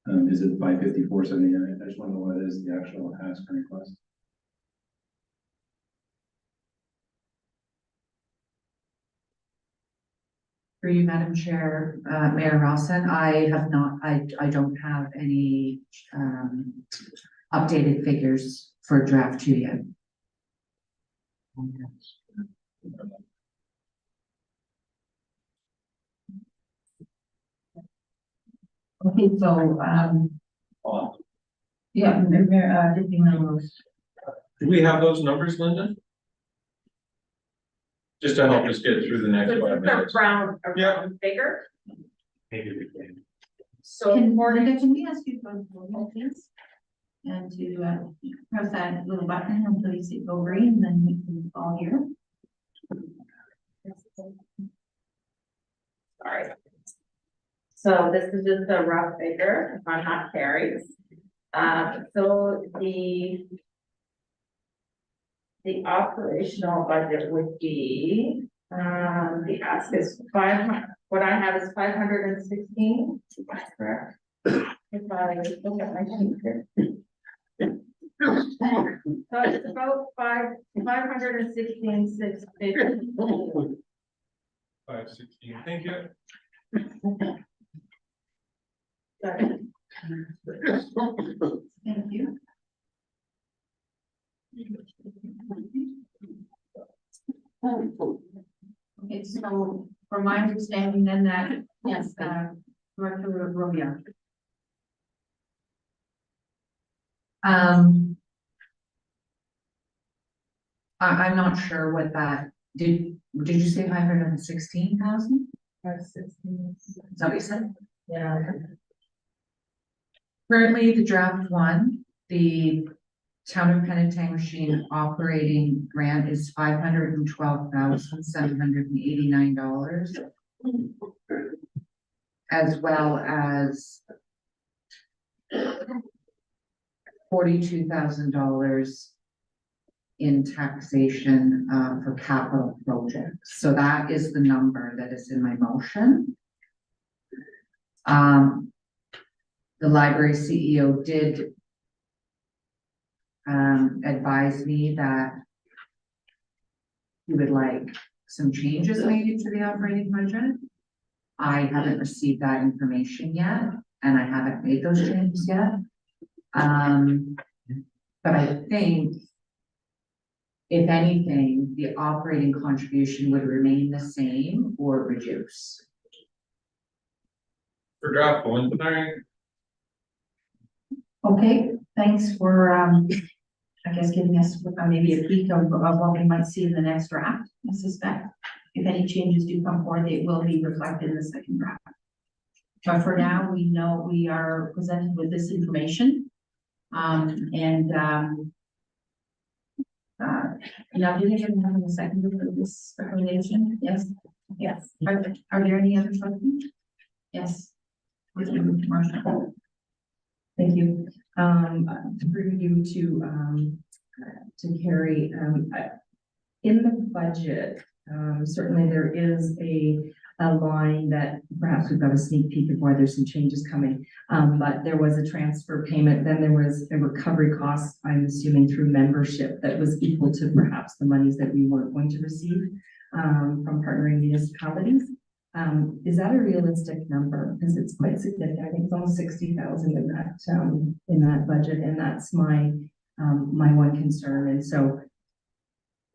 Is it 554.79? I just want to know what is the actual ask and request. For you, Madam Chair, Mayor Rawson, I don't have any, updated figures for draft 2 yet. Okay, so, yeah, Deputy Mayor Rose. Do we have those numbers, Linda? Just to help us get through the next 5 minutes. Around bigger. So Linda, can we ask you for a moment, please? And to press that little button until you see it go green, then we can all hear. sorry. So this is just a rough figure, if I'm not carried. So the operational budget would be, the ask is 500, what I have is 516. Correct. If I look at my sheet here. So it's about 516,650. 516, thank you. Sorry. Thank you. Okay, so from my understanding then that, yes, Director Romeo. I'm not sure what that, did you say 516,000? 516. Is that what you said? Yeah. Currently, the draft 1, the Town of Penetanguishene operating grant is $512,789. As well as $42,000 in taxation for capital projects. So that is the number that is in my motion. The library CEO did advise me that he would like some changes made to the operating budget. I haven't received that information yet, and I haven't made those changes yet. But I think, if anything, the operating contribution would remain the same or reduce. For draft 1 tonight. Okay, thanks for, I guess, giving us maybe a peek of what we might see in the next draft. I suspect if any changes do come forward, they will be reflected in the second draft. But for now, we know we are presented with this information. Now, did you have a second for this recommendation? Yes. Yes. Are there any other questions? Yes. Marcia. Thank you. For you to carry, in the budget, Certainly there is a line that perhaps we've got a sneak peek of why there's some changes coming. But there was a transfer payment, then there was a recovery cost, I'm assuming through membership, that was equal to perhaps the monies that we weren't going to receive from partnering municipalities. Is that a realistic number? Because it's quite significant. I think it's almost 60,000 in that budget, and that's my my one concern. And so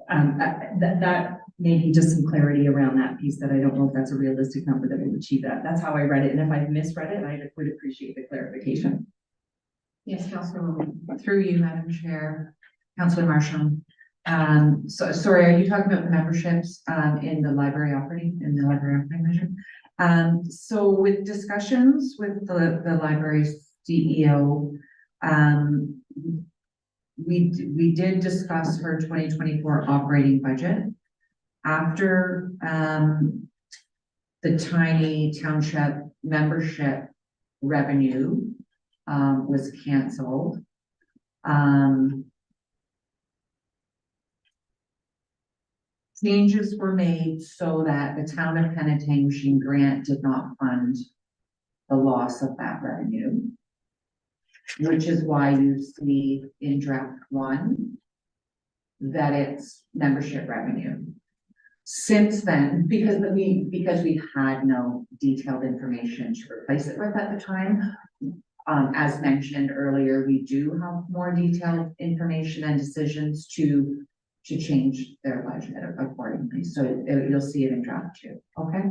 that maybe just some clarity around that piece, that I don't know if that's a realistic number that would achieve that. That's how I read it. And if I've misread it, I would appreciate the clarification. Yes, Councilor. Through you, Madam Chair, Councilor Marshall. So sorry, are you talking about the memberships in the library operating measure? So with discussions with the library CEO, we did discuss her 2024 operating budget. After the tiny township membership revenue was canceled. Changes were made so that the town of Penetanguishene grant did not fund the loss of that revenue, which is why you see in draft 1 that it's membership revenue. Since then, because we had no detailed information to replace it with at the time, as mentioned earlier, we do have more detailed information and decisions to change their budget accordingly. So you'll see it in draft 2. Okay.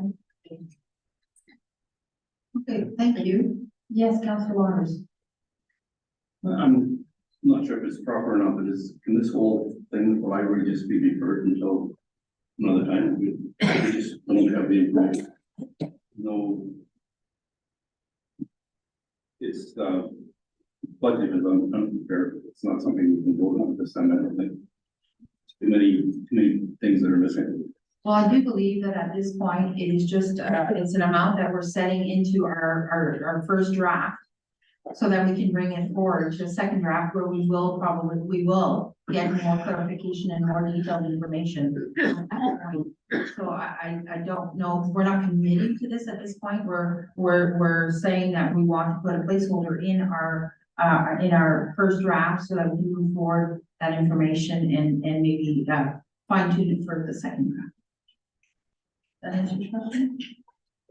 Okay, thank you. Yes, Councilor Waters. I'm not sure if it's proper or not, but can this whole thing with the library just be deferred until another time? We just don't have the information. No. It's budget is unprepared. It's not something we can vote on this time, I don't think. Too many things that are missing. Well, I do believe that at this point, it is just, it's an amount that we're setting into our first draft. So that we can bring it forward to a second draft where we will get more clarification and more detailed information. So I don't know, we're not committing to this at this point. We're saying that we want to put a placeholder in our first draft so that we can move forward that information and maybe fine tune it for the second draft. That answer your question?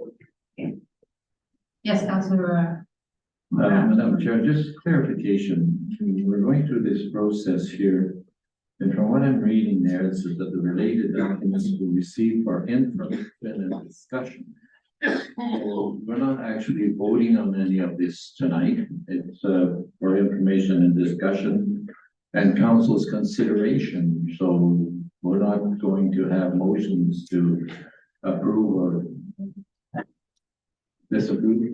Okay. Yes, Councilor. Madam Chair, just clarification, we're going through this process here. And from what I'm reading there, it says that the related documents will receive for information and discussion. So we're not actually voting on any of this tonight. It's for information and discussion and council's consideration. So we're not going to have motions to approve or disapprove.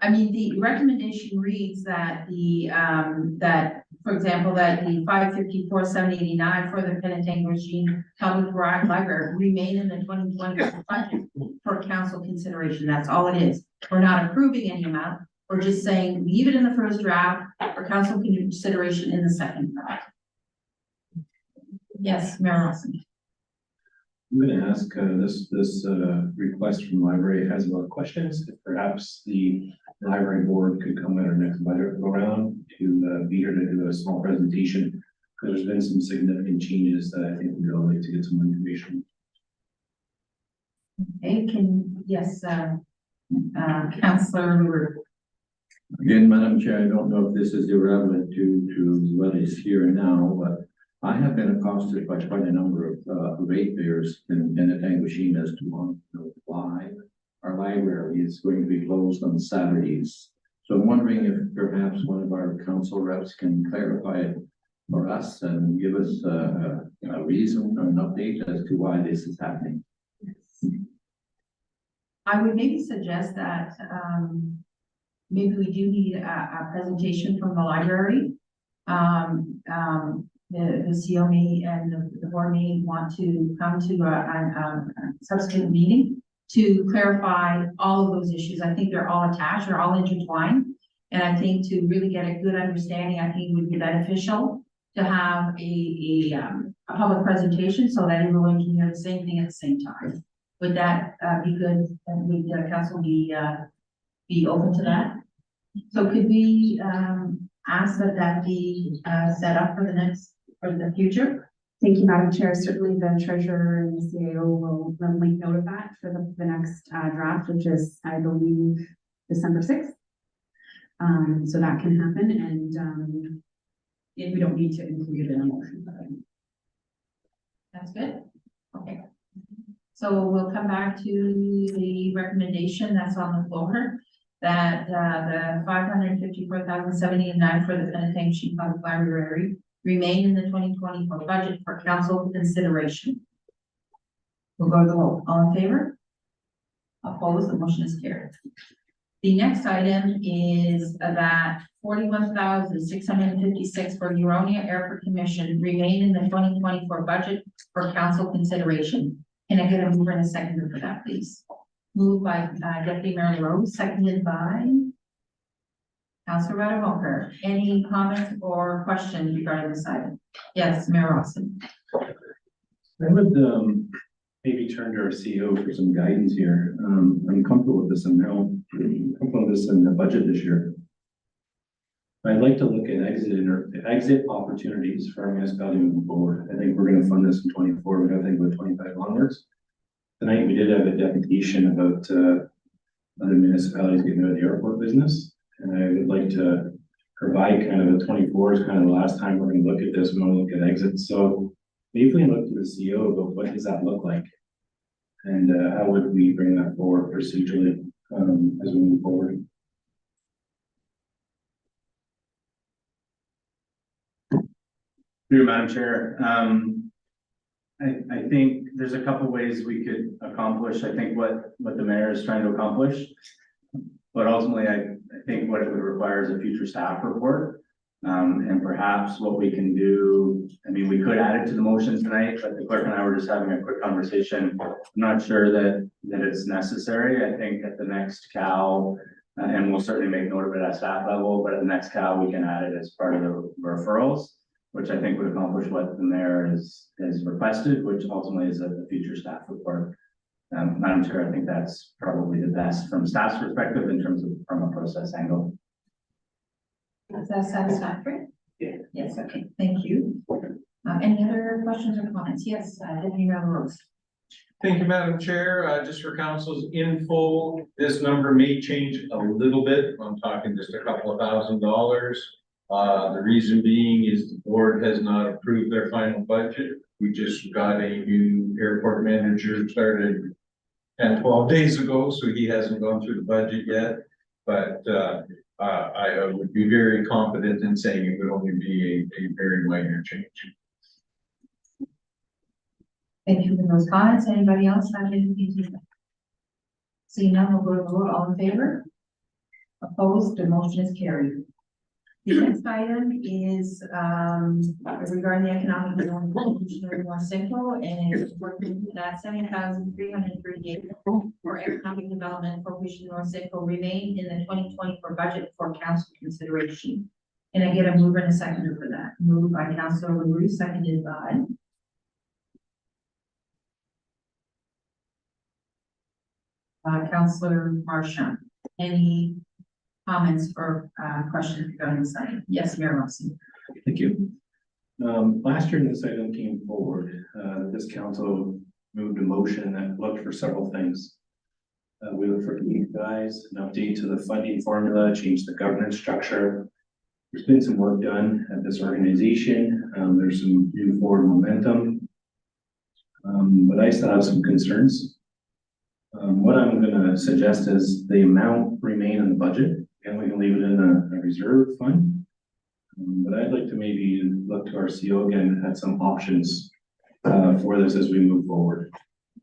I mean, the recommendation reads that for example, that the 554,789 for the Penetanguishene Public Library remain in the 2020 budget for council consideration. That's all it is. We're not approving any amount. We're just saying, leave it in the first draft for council consideration in the second draft. Yes, Mayor Lawson. I'm going to ask this request from library has a lot of questions. If perhaps the library board could come at our next budget go around to be here to do a small presentation, because there's been some significant changes that I think we'd all like to get some information. Okay, yes, Councilor Lure. Again, Madam Chair, I don't know if this is irrelevant to what is here and now, but I have been accosted by quite a number of ratepayers in Penetanguishene as to want to know why our library is going to be closed on Saturdays. So I'm wondering if perhaps one of our council reps can clarify it for us and give us a reason or an update as to why this is happening. I would maybe suggest that maybe we do need a presentation from the library. The CO may and the board may want to come to a subsequent meeting to clarify all of those issues. I think they're all attached, they're all intertwined. And I think to really get a good understanding, I think it would be beneficial to have a a public presentation so that everyone can hear the same thing at the same time. Would that, be good? And would, council be open to that? So could we, ask that be, set up for the future? Thank you, Madam Chair. Certainly the treasurer and the CAO will make note of that for the next draft, which is, I believe, December 6th. So that can happen, and if we don't need to include it in a motion. That's good. Okay. So we'll come back to the recommendation that's on the floor, that the $554,079 for the Penetanguishene Public Library remain in the 2024 budget for council consideration. We'll go to the vote. All in favor? Opposed? The motion is carried. The next item is that $41,656 for Huronia Airport Commission remain in the 2024 budget for council consideration. Can I get a mover and a seconder for that, please? Moved by Deputy Mayor LaRose, seconded by Councilor Rada. Any comments or questions regarding this item? Yes, Mayor Rawson. I would, maybe turn to our CEO for some guidance here. I'm comfortable with this amount, comfortable with this in the budget this year. I'd like to look at exit opportunities for our municipality moving forward. I think we're gonna fund this in 24, we're gonna think about 25 onwards. Tonight, we did have a deputation about, other municipalities getting out of the airport business. And I would like to provide kind of a 24 is kind of the last time we're gonna look at this, we wanna look at exits. So maybe we can look to the CEO about what does that look like? And how would we bring that forward procedurally as we move forward? Through Madam Chair, I think there's a couple ways we could accomplish, I think what the mayor is trying to accomplish. But ultimately, I think what it would require is a future staff report. And perhaps what we can do, I mean, we could add it to the motion tonight, but the clerk and I were just having a quick conversation. I'm not sure that it's necessary. I think at the next CAL, and we'll certainly make note of it at staff level, but at the next CAL, we can add it as part of the referrals, which I think would accomplish what the mayor has requested, which ultimately is a future staff report. Madam Chair, I think that's probably the best from staff's perspective in terms of from a process angle. Is that satisfactory? Yeah. Yes, okay, thank you. Any other questions or comments? Yes, Deputy Mayor LaRose. Thank you, Madam Chair. Just for council's info, this number may change a little bit. I'm talking just a couple of $1,000. The reason being is the board has not approved their final budget. We just got a new airport manager started 10, 12 days ago, so he hasn't gone through the budget yet. But I would be very confident in saying it would only be a very minor change. Thank you for those comments. Anybody else have anything to say? Seeing none, we'll go to the vote. All in favor? Opposed? The motion is carried. The next item is regarding the economic development Commissioner North Central, and it's working that $7,338 for economic development for Commissioner North Central remain in the 2024 budget for council consideration. And I get a mover and a seconder for that. Moved by Councilor LaRue, seconded by Councilor Marchand. Any comments or questions regarding this item? Yes, Mayor Rawson. Thank you. Last year, when this item came forward, this council moved a motion that looked for several things. We looked for you guys, an update to the funding formula, change the governance structure. There's been some work done at this organization. There's some new forward momentum. But I still have some concerns. What I'm gonna suggest is the amount remain in the budget, and we can leave it in a reserve fund. But I'd like to maybe look to our CEO again at some options for this as we move forward.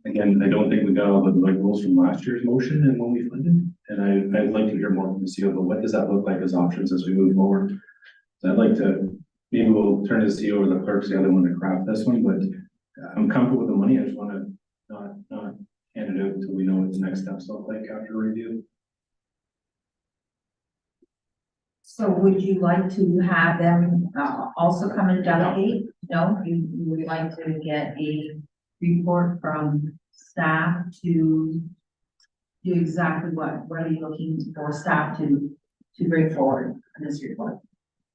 Again, I don't think we got all the rules from last year's motion and when we funded, and I'd like to hear more from the CEO, but what does that look like as options as we move forward? So I'd like to, maybe we'll turn to the CEO or the clerk's the other one to craft this one, but I'm comfortable with the money. I just want to not hand it out until we know what the next steps look like after review. So would you like to have them also come and delegate No, you would like to get a report from staff to do exactly what are you looking for staff to bring forward in this report?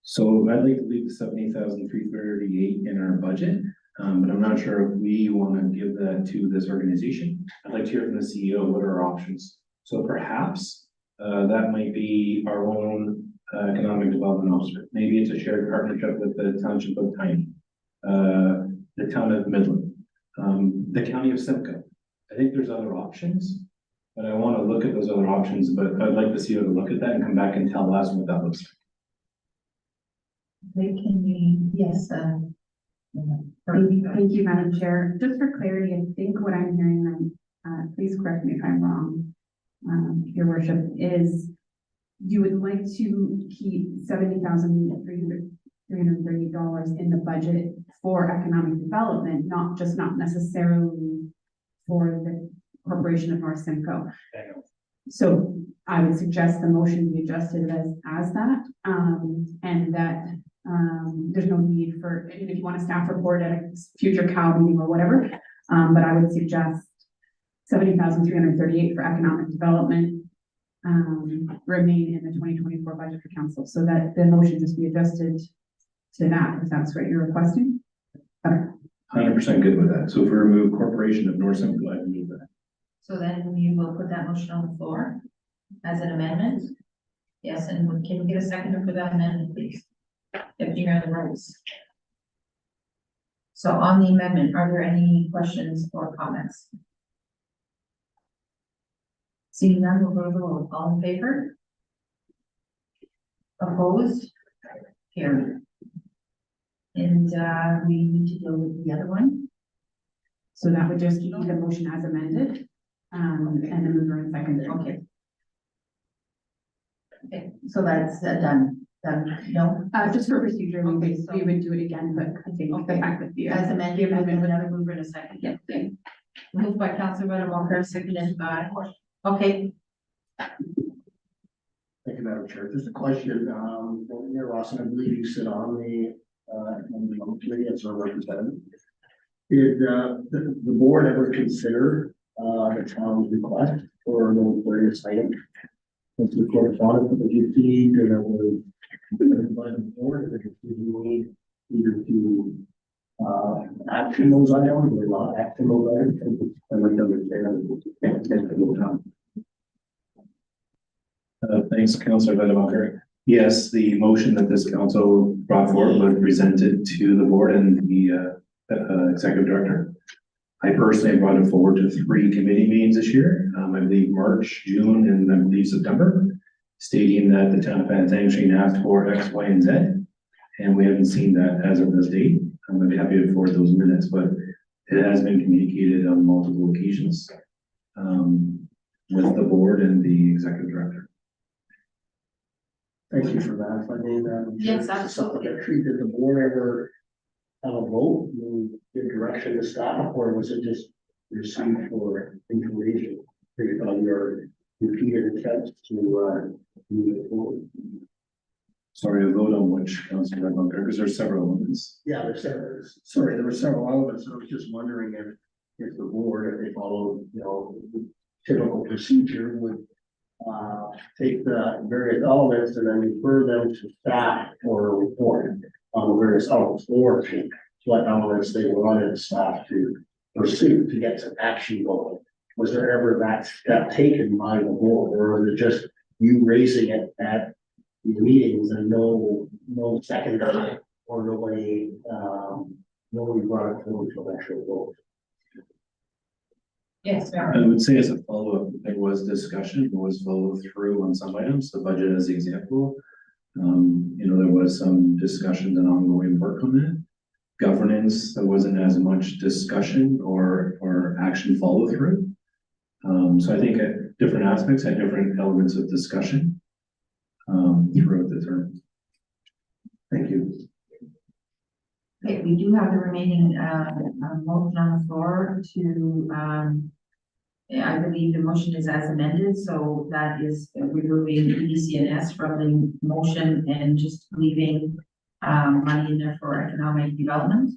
So I'd like to leave the 78,338 in our budget, but I'm not sure if we want to give that to this organization. I'd like to hear from the CEO, what are our options? So perhaps, that might be our own economic development officer. Maybe it's a shared partnership with the township of Tiny, the town of Midland, the county of Simcoe. I think there's other options, but I want to look at those other options, but I'd like the CEO to look at that and come back and tell us what that looks like. They can be, yes, Thank you, Madam Chair. Just for clarity, I think what I'm hearing, and please correct me if I'm wrong, Your Worship, is you would like to keep $70,330 in the budget for economic development, not necessarily for the Corporation of North Simcoe. So I would suggest the motion be adjusted as that, and that there's no need for, and if you want a staff report at a future COW meeting or whatever, but I would suggest 70,338 for economic development, remain in the 2024 budget for council, so that the motion just be adjusted to that, if that's what you're requesting. Okay. 100% good with that. So if we remove Corporation of North Simcoe, I can move that. so then you will put that motion on the floor as an amendment? Yes, and can we get a seconder for that amendment, please? If you're on the rules. So on the amendment, are there any questions or comments? Seeing none, we'll go to the roll. All in favor? Opposed? Carried. And we need to deal with the other one. So that would just be the motion as amended, and then mover and second. Okay. Okay, so that's done, no? Just for procedure, we Okay, would, so- we would do it again, but I think the Okay. fact that the. As amended, the I amendment have was- another mover in a second. Yeah, okay. Moved by Councilor Van Walker, seconded by, okay, Thank you, Madam Chair. Just a question, Mayor Rawson, I believe you sit on the committee as a representative. Did, the board ever consider, the town's request for those various items? Since the correspondence that you see, that it was by the board, that you need either to, action those items or not action those items? I'd like to understand. Thanks, Councilor Van. Yes, the motion that this council brought forward was presented to the board and the executive director. I personally brought it forward to 3 committee meetings this year, I believe March, June, and I believe September, stating that the town of Pantangine asked for X, Y, and Z, and we haven't seen that as of this date. I'm gonna be happy to forward those minutes, but it has been communicated on multiple occasions with the board and the executive director. Thank you for that. I mean, Yes, absolutely. Supplementary, did the board ever have a vote, give direction to staff, or was it just received for information based on your repeated attempts to move it forward? Sorry, a vote on which Councilor Van, because there's several elements. Yeah, there were several elements. I was just wondering if the board, if they followed, the typical procedure would take the various elements and then refer them to staff for a report on the various elements, or what elements they wanted staff to pursue to get some action going. Was there ever that step taken by the board, or was it just you raising it at the meetings and no secondary or nobody brought it forward to an actual vote? yes, I would say as a follow-up, there was discussion, there was follow through on some items, the budget as the example. There was some discussion and ongoing work on that. Governance, there wasn't as much discussion or action follow through. So I think at different aspects had different elements of discussion throughout the term. Thank you. okay, we do have the remaining, motion on the floor to, I believe the motion is as amended, so that is removing EDC and S from the motion and just leaving money in there for economic development.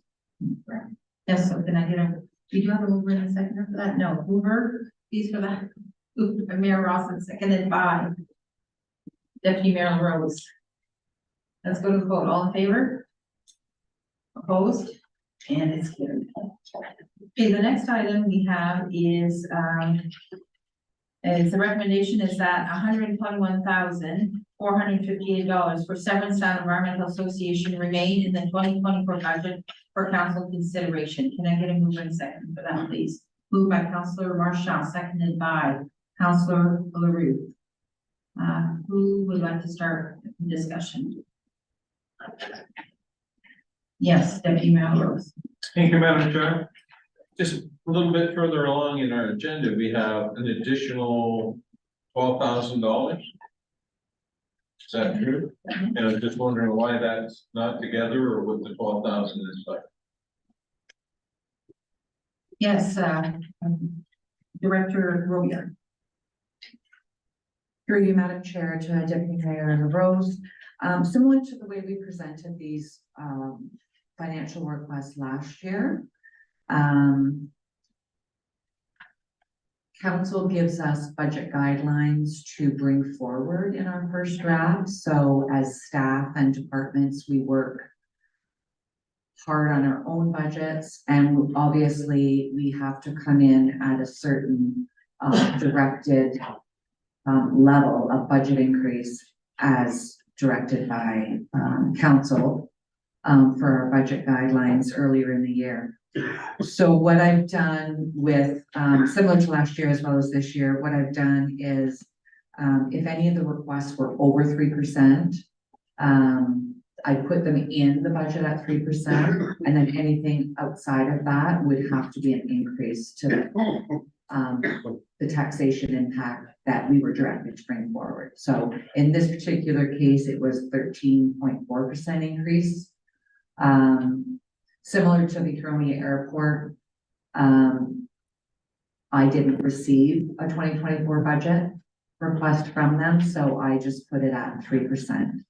Yes, so can I get a, do you have a mover and a seconder for that? No, mover, please for that. Mayor Ross, seconded by Deputy Mayor LaRose. Let's go to the vote. All in favor? Opposed? And it's carried. Okay, the next item we have is the recommendation is that $121,458 for Severance Sound Environmental Association remain in the 2024 budget for council consideration. Can I get a mover and second for that, please? Moved by Councillor Marchand, seconded by Councillor LaRue. Who would like to start the discussion? Yes, Deputy Mayor LaRose. Thank you, Madam Chair. Just a little bit further along in our agenda, we have an additional $12,000. Is that true? And I was just wondering why that's not together or what the 12,000 is like. Yes, Director Royer. Through you, Madam Chair, to Deputy Mayor LaRose. Similar to the way we presented these financial requests last year. Council gives us budget guidelines to bring forward in our first draft. So as staff and departments, we work hard on our own budgets, and obviously we have to come in at a certain directed level of budget increase as directed by council for our budget guidelines earlier in the year. So what I've done with, similar to last year as well as this year, what I've done is if any of the requests were over 3%, I put them in the budget at 3%, and then anything outside of that would have to be an increase to the taxation impact that we were directed to bring forward. So in this particular case, it was 13.4% increase. Similar to the Victoria Airport, I didn't receive a 2024 budget request from them, so I just put it at 3%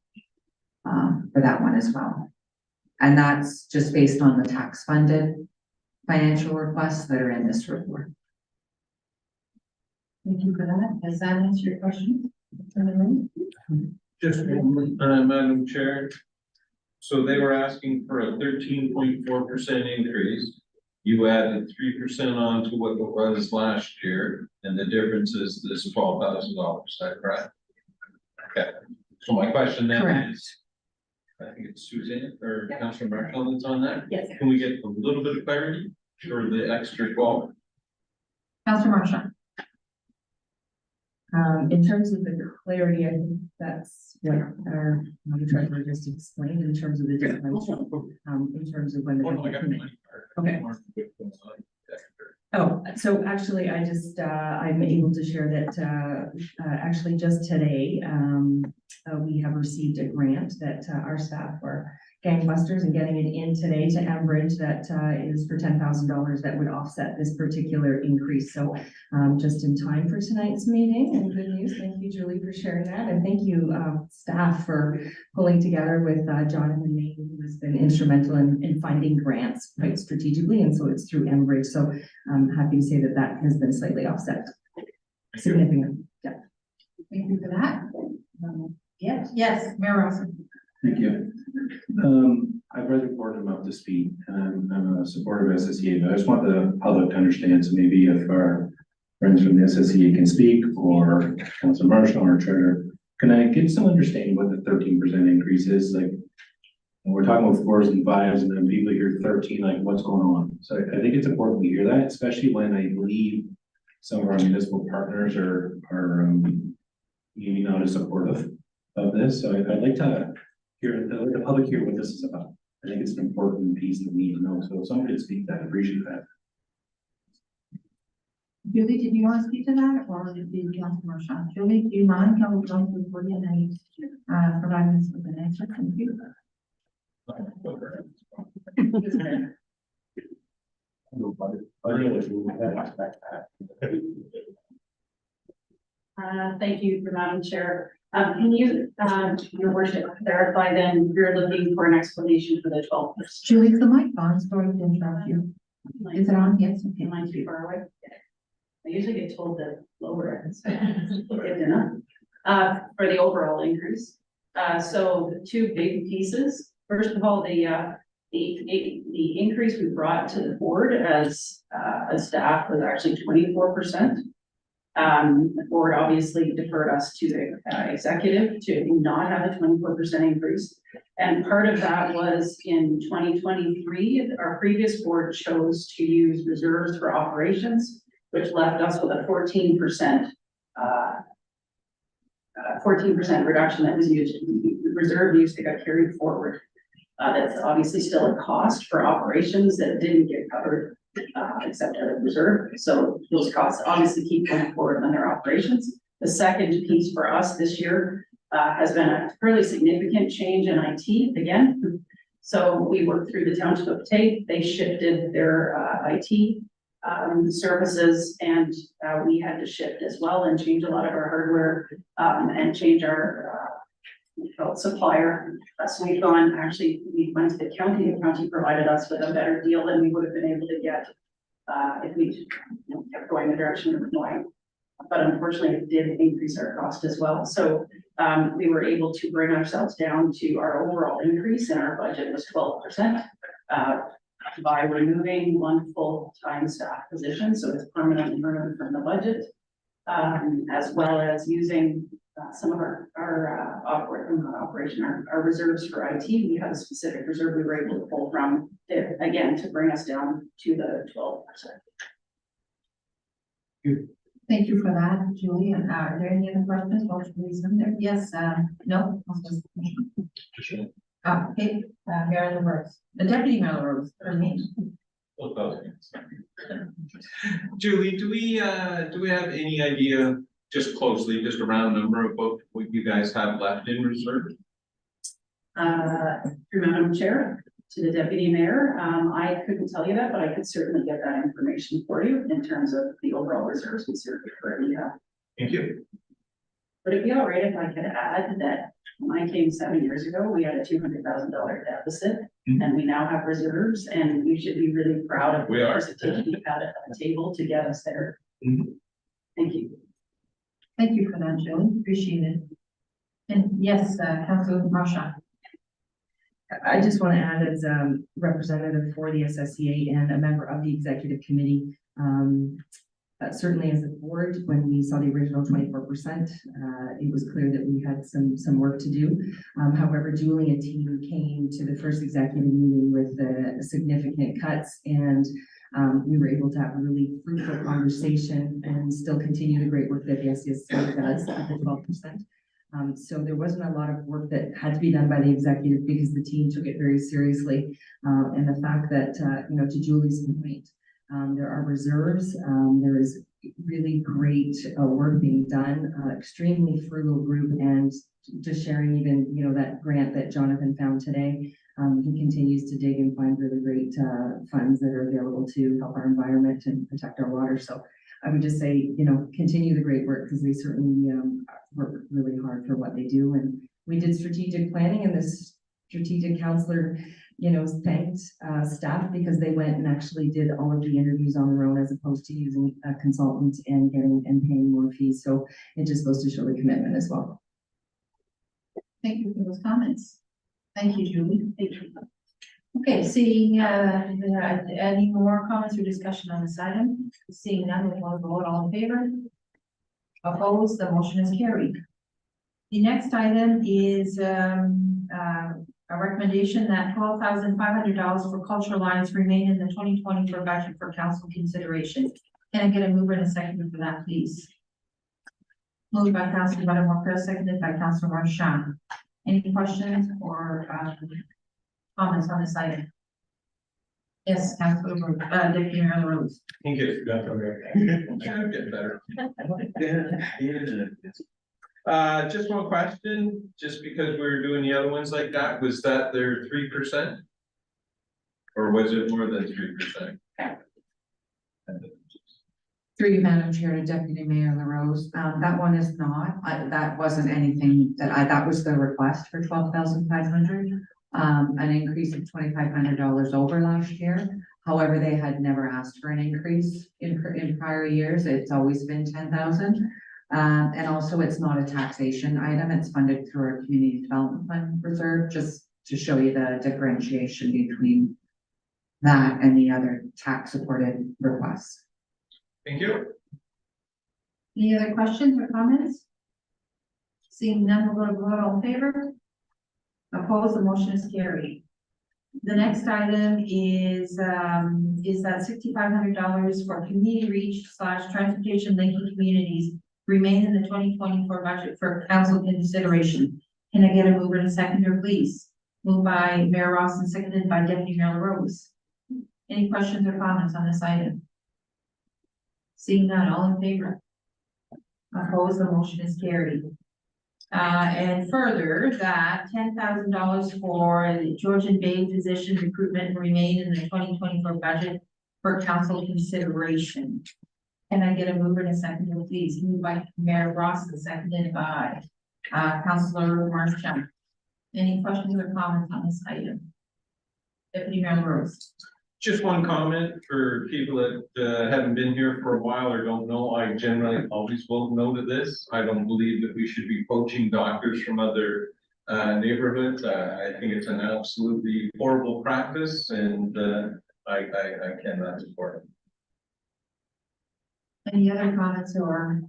for that one as well. And that's just based on the tax funded financial requests that are in this report. Thank you for that. Does that answer your question? Just one, Madam Chair. So they were asking for a 13.4% increase. You added 3% on to what it was last year, and the difference is this $12,000. Is that correct? Okay. So my question then is, I think it's Suzanne or Councilor Marshall that's on that. Yes. Can we get a little bit of clarity for the extra 12? Councillor Marchand. In terms of the clarity, I think that's what our treasurer just explained in terms of the differential, in terms of when the. Okay. Oh, so actually, I just, I'm able to share that, actually just today, we have received a grant that, our staff were gangbusters and getting it in today to Enbridge that, is for $10,000 that would offset this particular increase. So, just in time for tonight's meeting, and good news. Thank you, Julie, for sharing that. And thank you, staff, for pulling together with, Jonathan May, who has been instrumental in finding grants quite strategically. And so it's through Enbridge. So I'm happy to say that that has been slightly offset significantly. Yeah. Thank you for that. Yes, Mayor Ross. Thank you. I've read the report, I'm up to speed, and I'm a supporter of SSEA, but I just want the public to understand, so maybe if our friends from the SSEA can speak, or Councilor Marshall or Treasurer, can I get some understanding what the 13% increase is? Like, when we're talking about 4s and 5s, and then people hear 13, like what's going on? So I think it's important to hear that, especially when I believe some of our municipal partners are maybe not as supportive of this. So I'd like to hear the public hear what this is about. I think it's an important piece that we need to know. So if someone could speak that, I appreciate that. Julie, did you want to speak to that, or did Councilor Marchand? Julie, do you mind going to the podium and providing us with an answer? Thank you. Thank you, Madam Chair. Can you, your worship, clarify then, you're looking for an explanation for the 12%? Julie, is the mic on? Sorry to interrupt you. Is it on? Yes, okay. Mine's too far away. I usually get told to lower it. Good enough. For the overall increase. So the two big pieces. First of all, the increase we brought to the board as a staff was actually 24%. The board obviously deferred us to the executive to not have a 24% increase. And part of that was in 2023, our previous board chose to use reserves for operations, which left us with a 14% reduction that was used, reserve use that got carried forward. That's obviously still a cost for operations that didn't get covered, except out of reserve. So those costs obviously keep going forward on their operations. The second piece for us this year has been a fairly significant change in IT again. So we worked through the township of Tate. They shifted their IT services, and we had to shift as well and change a lot of our hardware and change our supplier. So we went to the county provided us with a better deal than we would have been able to get if we kept going the direction we were going. But unfortunately, it did increase our cost as well. So we were able to bring ourselves down to our overall increase, and our budget was 12%. By removing one full-time staff position, so it's permanently removed from the budget, as well as using some of our reserves for IT. We have a specific reserve we were able to pull from, again, to bring us down to the 12%. Thank you for that, Julie. And are there any other questions? Yes, no? Okay, Marilyn Rose, the deputy Marilyn Rose, her name. Julie, do we have any idea, just closely, just a round number of what you guys have left in reserve? Through Madam Chair, to the deputy mayor, I couldn't tell you that, but I could certainly get that information for you in terms of the overall reserves we currently have. Thank you. Would it be all right if I could add that when I came 7 years ago, we had a $200,000 deficit, and we now have reserves, and we should be really proud of the presentation we've had at the table to get us there. Thank you. Thank you for that, Julie. Appreciate it. And yes, Councilor Marsha. I just want to add as a representative for the SSCA and a member of the executive committee, certainly as a board, when we saw the original 24%, it was clear that we had some work to do. However, Julie and team came to the first executive meeting with significant cuts, and we were able to have a really fruitful conversation and still continue the great work that the SSCA does at the 12%. So there wasn't a lot of work that had to be done by the executive because the team took it very seriously. And the fact that, to Julie's point, there are reserves, there is really great work being done, extremely frugal group, and just sharing even, that grant that Jonathan found today. He continues to dig and find really great funds that are available to help our environment and protect our water. So I would just say, continue the great work, because they certainly work really hard for what they do. And we did strategic planning, and this strategic counselor, thanked staff because they went and actually did all of the interviews on their own, as opposed to using a consultant and paying more fees. So it just goes to show the commitment as well. Thank you for those comments. Thank you, Julie. Thank you. Okay, seeing any more comments or discussion on this item? Seeing none, we want to vote. All in favor? Opposed? The motion is carried. The next item is a recommendation that $12,500 for Cultural Alliance remain in the 2024 budget for council consideration. Can I get a mover and a seconder for that, please? Moved by Councilor Buttermore, seconded by Councilor Marchand. Any questions or comments on this item? Yes, Councilor Deputy Mayor Rose. Thank you. Get better. Just one question, just because we were doing the other ones like that, was that their 3%? Or was it more than 3%? Through you, Madam Chair, to Deputy Mayor LaRose, that one is not, that wasn't anything that was the request for 12,500. An increase of $2,500 over last year. However, they had never asked for an increase in prior years. It's always been 10,000. And also it's not a taxation item. It's funded through our Community Development Fund Reserve, just to show you the differentiation between that and the other tax supported requests. Thank you. Any other questions or comments? Seeing none, we'll go to vote. All in favor? Opposed, the motion is carried. The next item is that $6,500 for community reach / transportation linking communities remain in the 2024 budget for council consideration. Can I get a mover and a seconder, please? Moved by Mayor Ross and seconded by Deputy Mayor LaRose. Any questions or comments on this item? Seeing none, all in favor? Opposed, the motion is carried. And further, that $10,000 for the Georgian Bay physician recruitment remain in the 2024 budget for council consideration. Can I get a mover and a seconder, please? Moved by Mayor Ross and seconded by Councilor Marchant. Any questions or comments on this item? Deputy Mayor LaRose. Just one comment for people that haven't been here for a while or don't know, I generally always vote no to this. I don't believe that we should be poaching doctors from other neighborhoods. I think it's an absolutely horrible practice and I cannot support it. Any other comments or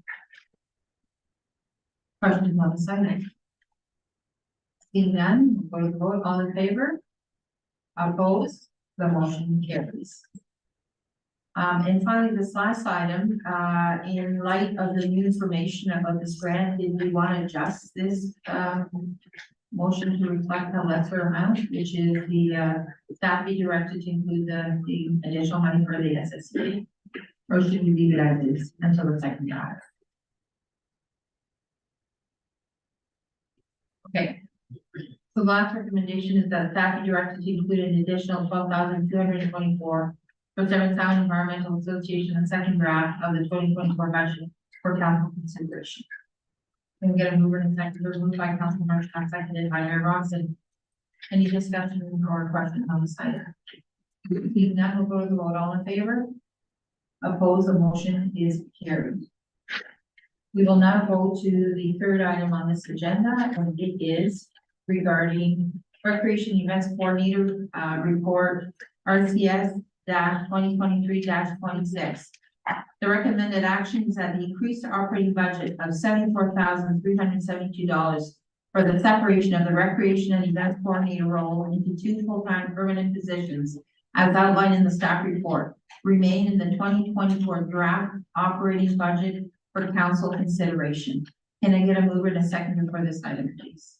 questions on this item? Seeing none, we'll go to vote. All in favor? Opposed? The motion carries. And finally, this last item, in light of the new information about this grant, did we want to adjust this motion to reflect a lesser amount, which is the staff be directed to include the additional money for the SSD? Or should we leave it as is until the second draft? Okay. The last recommendation is that staff be directed to include an additional $12,224 for Seven Sound Environmental Association, the second draft of the 2024 budget for council consideration. Can we get a mover and a seconder? Moved by Councilor Marchant, seconded by Mayor Roxon. Any discussion or questions on this item? Seeing none, we'll go to the vote. All in favor? Opposed, the motion is carried. We will now go to the third item on this agenda, and it is regarding Recreation Events Coordinator report RCS 2023-26. The recommended action is that the increased operating budget of $74,372 for the separation of the Recreation and Events Coordinator role into 2 full-time permanent positions, as outlined in the staff report, remain in the 2024 draft operating budget for council consideration. Can I get a mover and a seconder for this item, please?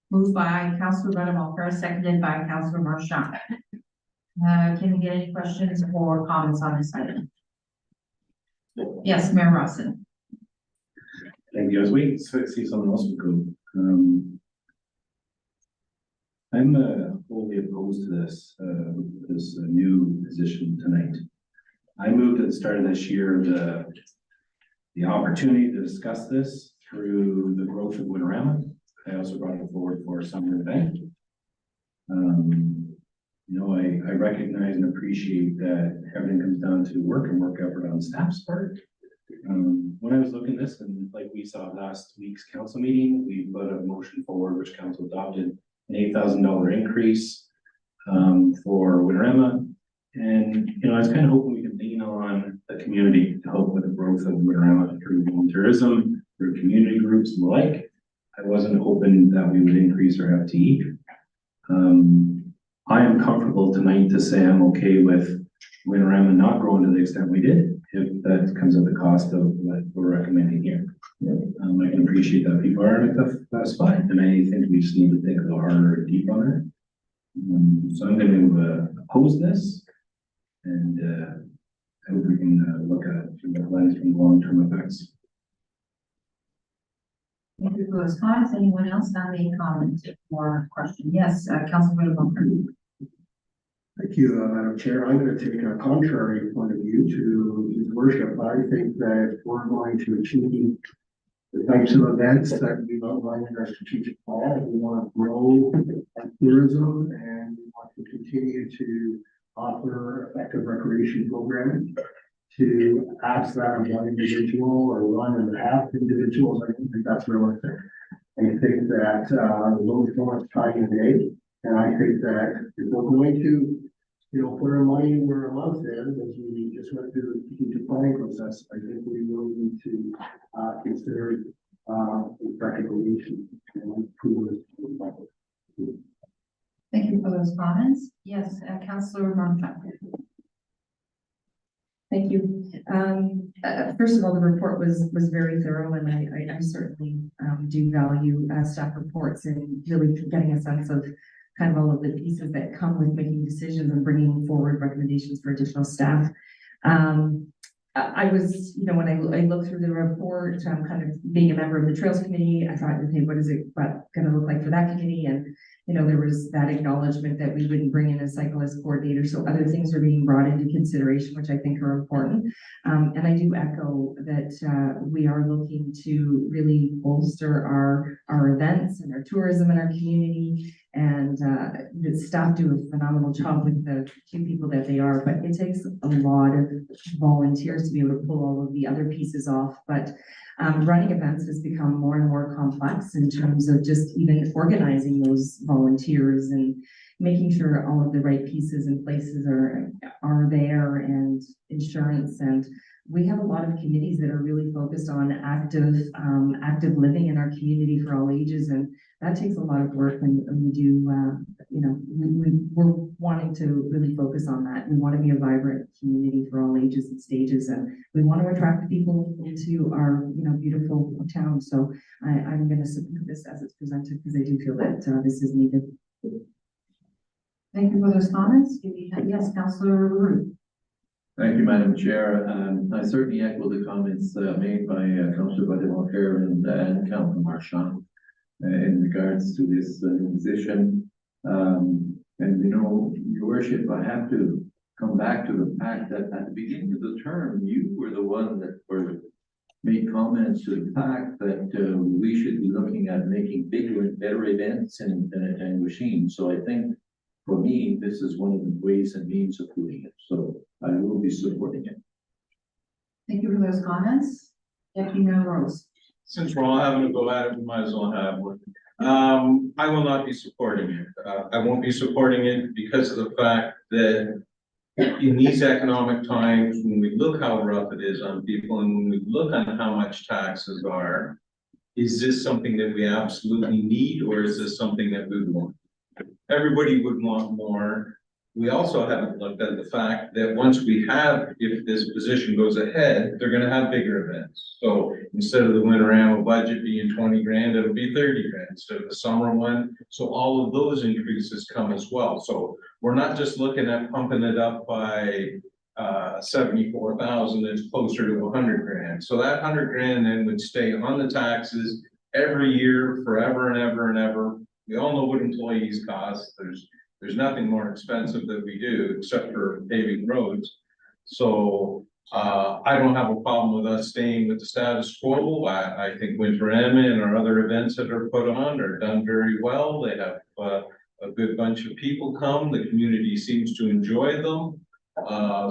Moved by Councilor Buttermilk, seconded by Councilor Marchant. Can we get any questions or comments on this item? Yes, Mayor Rawson. Thank you. I was waiting to see someone else would go. I'm wholly opposed to this new position tonight. I moved at the start of this year the opportunity to discuss this through the growth of Winterama. I also brought it forward for a summer event. I recognize and appreciate that everything comes down to work and work effort on staff's part. When I was looking at this, and like we saw last week's council meeting, we put a motion forward, which council adopted an $8,000 increase for Winterama. And, I was kind of hoping we could lean on the community to help with the growth of Winterama through volunteerism, through community groups and the like. I wasn't hoping that we would increase our FTE. I am comfortable tonight to say I'm okay with Winterama not growing to the extent we did, if that comes at the cost of what we're recommending here. I can appreciate that people are in a tough spot, and I think we just need to think a little harder and deep on it. So I'm going to oppose this, and I hope we can look at it through the lens from long-term effects. Thank you for those comments. Anyone else have a comment or question? Yes, Councilor Buttermilk. Thank you, Madam Chair. I'm going to take a contrary point of view to His Worship. I think that if we're going to achieve the types of events that we've outlined in our strategic plan, we want to grow our tourism and we want to continue to offer effective recreation programming. To ask that of one individual or one and a half individuals, I don't think that's realistic. I think that those don't time in day. And I think that if we're going to, put our money where our mouth is, as we just went through the strategic planning process, I think we will need to consider recognition and approval. Thank you for those comments. Yes, Councillor Monta. Thank you. First of all, the report was very thorough and I certainly do value staff reports and really getting a sense of kind of all of the pieces that come with making decisions and bringing forward recommendations for additional staff. I was, when I looked through the report, kind of being a member of the Trails Committee, I thought, okay, what is it going to look like for that committee? And, there was that acknowledgement that we wouldn't bring in a cyclist coordinator. So other things are being brought into consideration, which I think are important. And I do echo that we are looking to really bolster our events and our tourism in our community. And the staff do a phenomenal job with the few people that they are, but it takes a lot of volunteers to be able to pull all of the other pieces off. But running events has become more and more complex in terms of just even organizing those volunteers and making sure all of the right pieces and places are there, and insurance. And we have a lot of committees that are really focused on active living in our community for all ages, and that takes a lot of work. And we do, we're wanting to really focus on that. We want to be a vibrant community for all ages and stages, and we want to attract people into our, beautiful town. So I'm going to support this as it's presented because I do feel that this is needed. Thank you for those comments. Yes, Councillor Leroux. Thank you, Madam Chair. I certainly echo the comments made by Councillor Buddy-Walker and Councillor Marchand in regards to this position. Your Worship, I have to come back to the fact that at the beginning of the term, you were the one that made comments to the fact that we should be looking at making bigger and better events and machines. So I think for me, this is one of the ways and means of doing it. So I will be supporting it. Thank you for those comments. Deputy Mayor Rose. Since we're all having to go at it, we might as well have one. I will not be supporting it. I won't be supporting it because of the fact that in these economic times, when we look how rough it is on people and when we look on how much taxes are, is this something that we absolutely need, or is this something that we want? Everybody would want more. We also haven't looked at the fact that once we have, if this position goes ahead, they're gonna have bigger events. So instead of the winter ammo budget being 20 grand, it'll be 30 grand instead of the summer one. So all of those increases come as well. So we're not just looking at pumping it up by 74,000, it's closer to 100 grand. So that 100 grand then would stay on the taxes every year, forever and ever and ever. We all know what employees cost. There's nothing more expensive that we do except for paving roads. So I don't have a problem with us staying with the status quo. I think Winter M and our other events that are put on are done very well. They have a good bunch of people come. The community seems to enjoy them.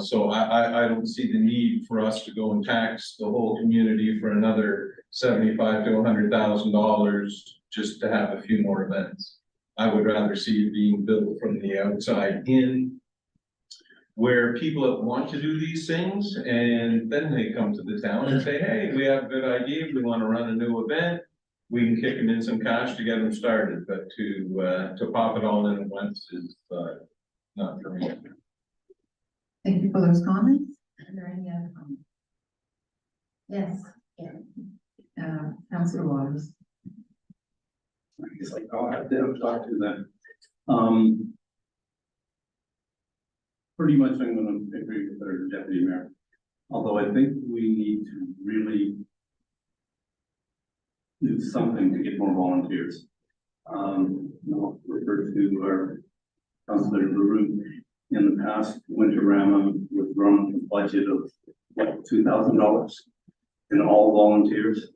So I don't see the need for us to go and tax the whole community for another $75,000 to $100,000 just to have a few more events. I would rather see it being built from the outside in, where people that want to do these things, and then they come to the town and say, hey, we have a good idea, we want to run a new event, we can kick them in some cash to get them started, but to pop it all in at once is not for me. Thank you for those comments. Are there any other comments? Yes. Councillor Waters. I guess I'll have to talk to them. Pretty much I'm gonna agree with the deputy mayor. Although I think we need to really do something to get more volunteers. Refer to our Councillor Leroux. in the past, Winterama was running a budget of like $2,000 in all volunteers.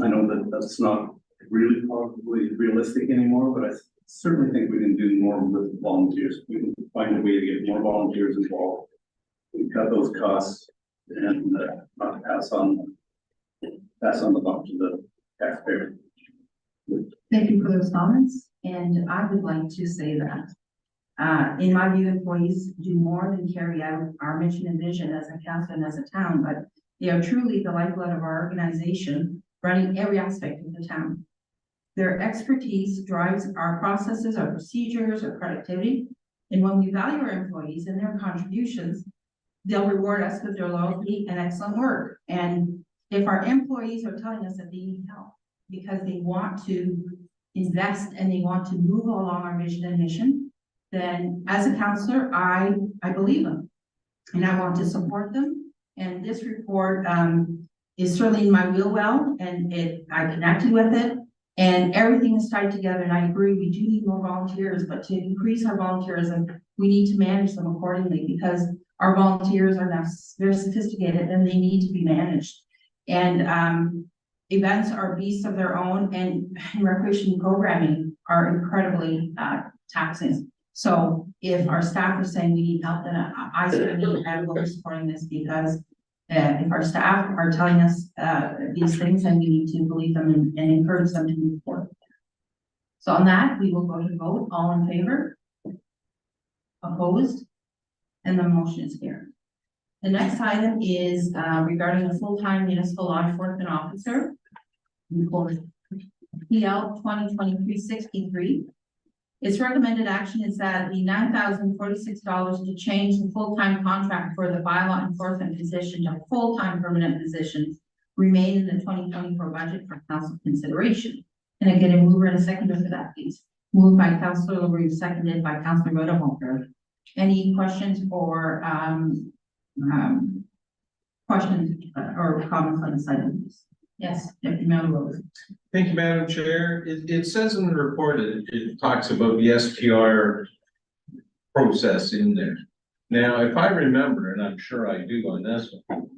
I know that that's not really probably realistic anymore, but I certainly think we can do more with volunteers. We can find a way to get more volunteers involved. We cut those costs and not pass on the bump to the taxpayer. Thank you for those comments, and I would like to say that, in my view, employees do more than carry out our mission and vision as a council and as a town, but they are truly the lifeblood of our organization, running every aspect of the town. Their expertise drives our processes, our procedures, our productivity, and when we value our employees and their contributions, they'll reward us with their loyalty and excellent work. And if our employees are telling us that they need help because they want to invest and they want to move along our vision and mission, then as a counselor, I believe them and I want to support them. And this report is certainly in my wheel well, and I connected with it, and everything is tied together. And I agree, we do need more volunteers, but to increase our volunteerism, we need to manage them accordingly because our volunteers are now very sophisticated and they need to be managed. And events are beasts of their own, and recreation programming are incredibly taxing. So if our staff is saying we need help, then I certainly will be supporting this, because if our staff are telling us these things, then we need to believe them and encourage them to move forward. So on that, we will go to vote. All in favor? Opposed? And the motion is carried. The next item is regarding a full-time municipal law enforcement officer. PL 2023-63. Its recommended action is that the $9,046 to change the full-time contract for the bylaw enforcement position to full-time permanent position remain in the 2024 budget for council consideration. Can I get a mover and a seconder for that, please? Moved by Councilor LaRue, seconded by Councilor Rhoda. Any questions or questions or comments on this item? Yes, Deputy Mayor Rose. Thank you, Madam Chair. It says in the report, it talks about the STR process in there. Now, if I remember, and I'm sure I do on this one,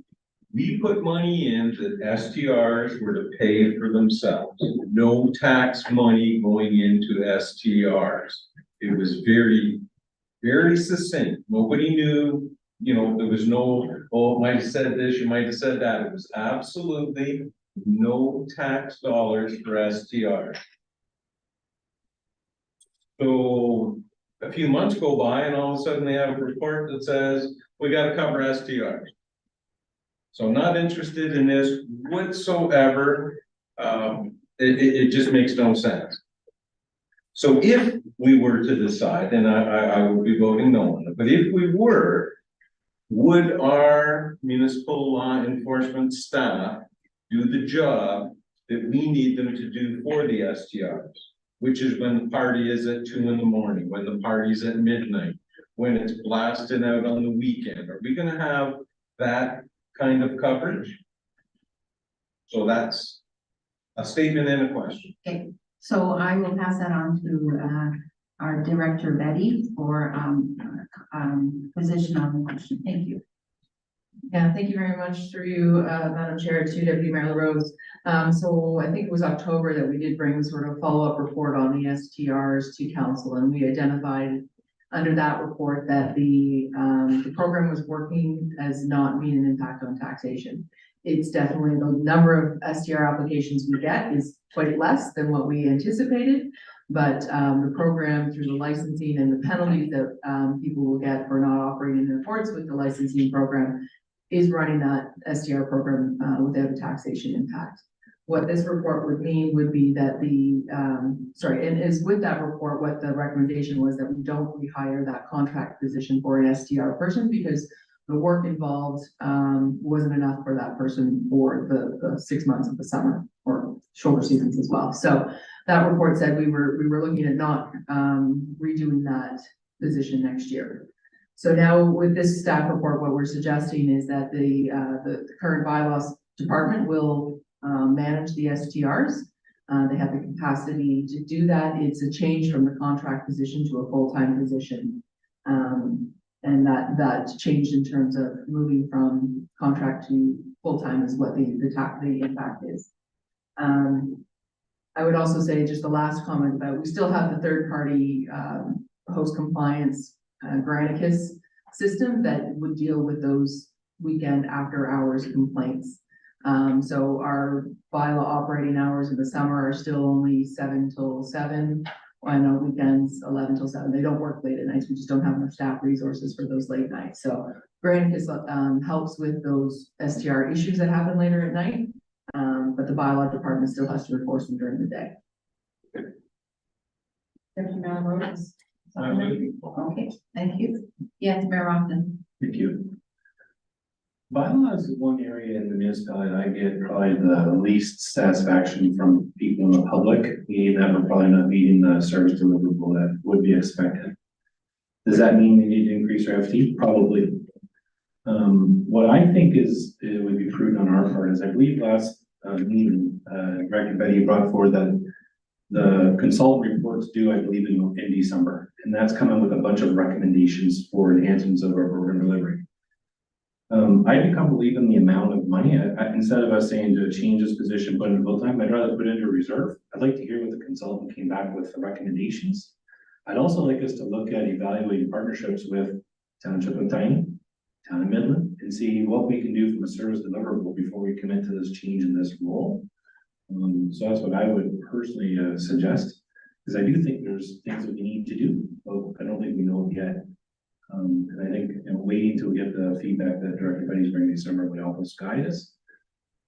we put money in that STRs were to pay for themselves. No tax money going into STRs. It was very, very succinct. Nobody knew, you know, there was no, oh, might have said this, you might have said that. It was absolutely no tax dollars for STR. So a few months go by and all of a sudden they have a report that says, we got to cover STRs. So I'm not interested in this whatsoever. It just makes no sense. So if we were to decide, and I will be voting no on it, but if we were, would our municipal law enforcement staff do the job that we need them to do for the STRs, which is when the party is at 2 in the morning, when the party's at midnight, when it's blasted out on the weekend? Are we gonna have that kind of coverage? So that's a statement and a question. Okay, so I will pass that on to our director, Betty, for position on the question. Thank you. Yeah, thank you very much through you, Madam Chair, to Deputy Mayor LaRose. So I think it was October that we did bring sort of follow-up report on the STRs to council, and we identified under that report that the program was working as not being an impact on taxation. It's definitely the number of STR applications we get is quite less than what we anticipated. But the program, through the licensing and the penalties that people will get for not operating in accordance with the licensing program, is running that STR program without a taxation impact. What this report would mean would be that and is with that report, what the recommendation was that we don't rehire that contract position for an STR person, because the work involved wasn't enough for that person for the 6 months of the summer or shoulder seasons as well. So that report said we were looking at not redoing that position next year. So now with this staff report, what we're suggesting is that the current bylaws department will manage the STRs. They have the capacity to do that. It's a change from the contract position to a full-time position. And that changed in terms of moving from contract to full-time is what the impact is. I would also say just the last comment that we still have the third-party, host compliance, Granicus system that would deal with those weekend after-hours complaints. So our bylaw operating hours in the summer are still only 7 till 7. And on weekends, 11 till 7. They don't work late at nights. We just don't have enough staff resources for those late nights. So Granicus helps with those STR issues that happen later at night. But the bylaw department still has to enforce them during the day. Deputy Mayor Rhodes? I'm moving. Okay, thank you. Yes, Mayor Rockton. Thank you. Bylaws is one area in the municipality I get probably the least satisfaction from people in the public, meaning that we're probably not meeting the service deliverable that would be expected. Does that mean we need to increase our FT? Probably. What I think is, it would be prudent on our part is I believe last meeting, Director Betty brought forward that the consultant reports due, I believe, in December, and that's coming with a bunch of recommendations for enhancements of our program delivery. I become believing the amount of money, instead of us saying to change this position, put it in full time, I'd rather put it into reserve. I'd like to hear what the consultant came back with the recommendations. I'd also like us to look at evaluating partnerships with Township of Tiny, Town of Midland, and see what we can do from a service deliverable before we commit to this change in this role. So that's what I would personally suggest, because I do think there's things that we need to do, but I don't think we know it yet. And I think, waiting till we get the feedback that Director Betty's bringing in December will help us guide us.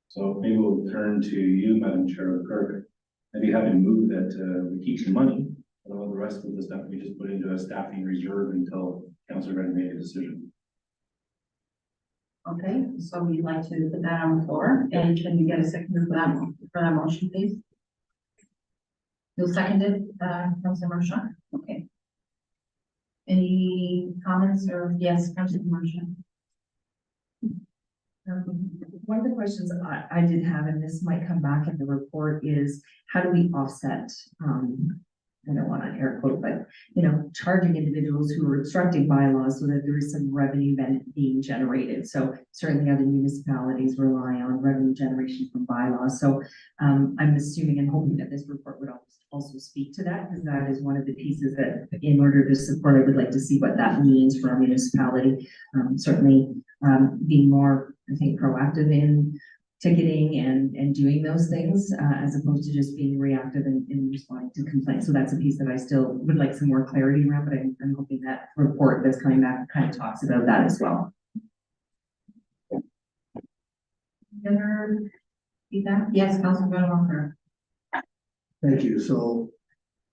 So maybe we'll turn to you, Madam Chair of the Clerk. I'd be happy to move that we keep the money, but all the rest of the stuff we just put into a staffing reserve until Councilor Reddy make a decision. Okay, so we'd like to put that on the floor, and can you get a second for that motion, please? You'll second it, Councilor Marchand? Okay. Any comments or, yes, Councilor Marchand? One of the questions I did have, and this might come back in the report, is how do we offset, I don't want to air quote, but, charging individuals who are obstructing bylaws so that there is some revenue being generated. So certainly other municipalities rely on revenue generation from bylaws. So I'm assuming and hoping that this report would also speak to that, because that is one of the pieces that in order to support, I would like to see what that means for our municipality. Certainly being more, I think, proactive in ticketing and doing those things, as opposed to just being reactive in responding to complaints. So that's a piece that I still would like some more clarity around, but I'm hoping that report that's coming back kind of talks about that as well. Other feedback? Yes, Councilor Walker. Thank you. So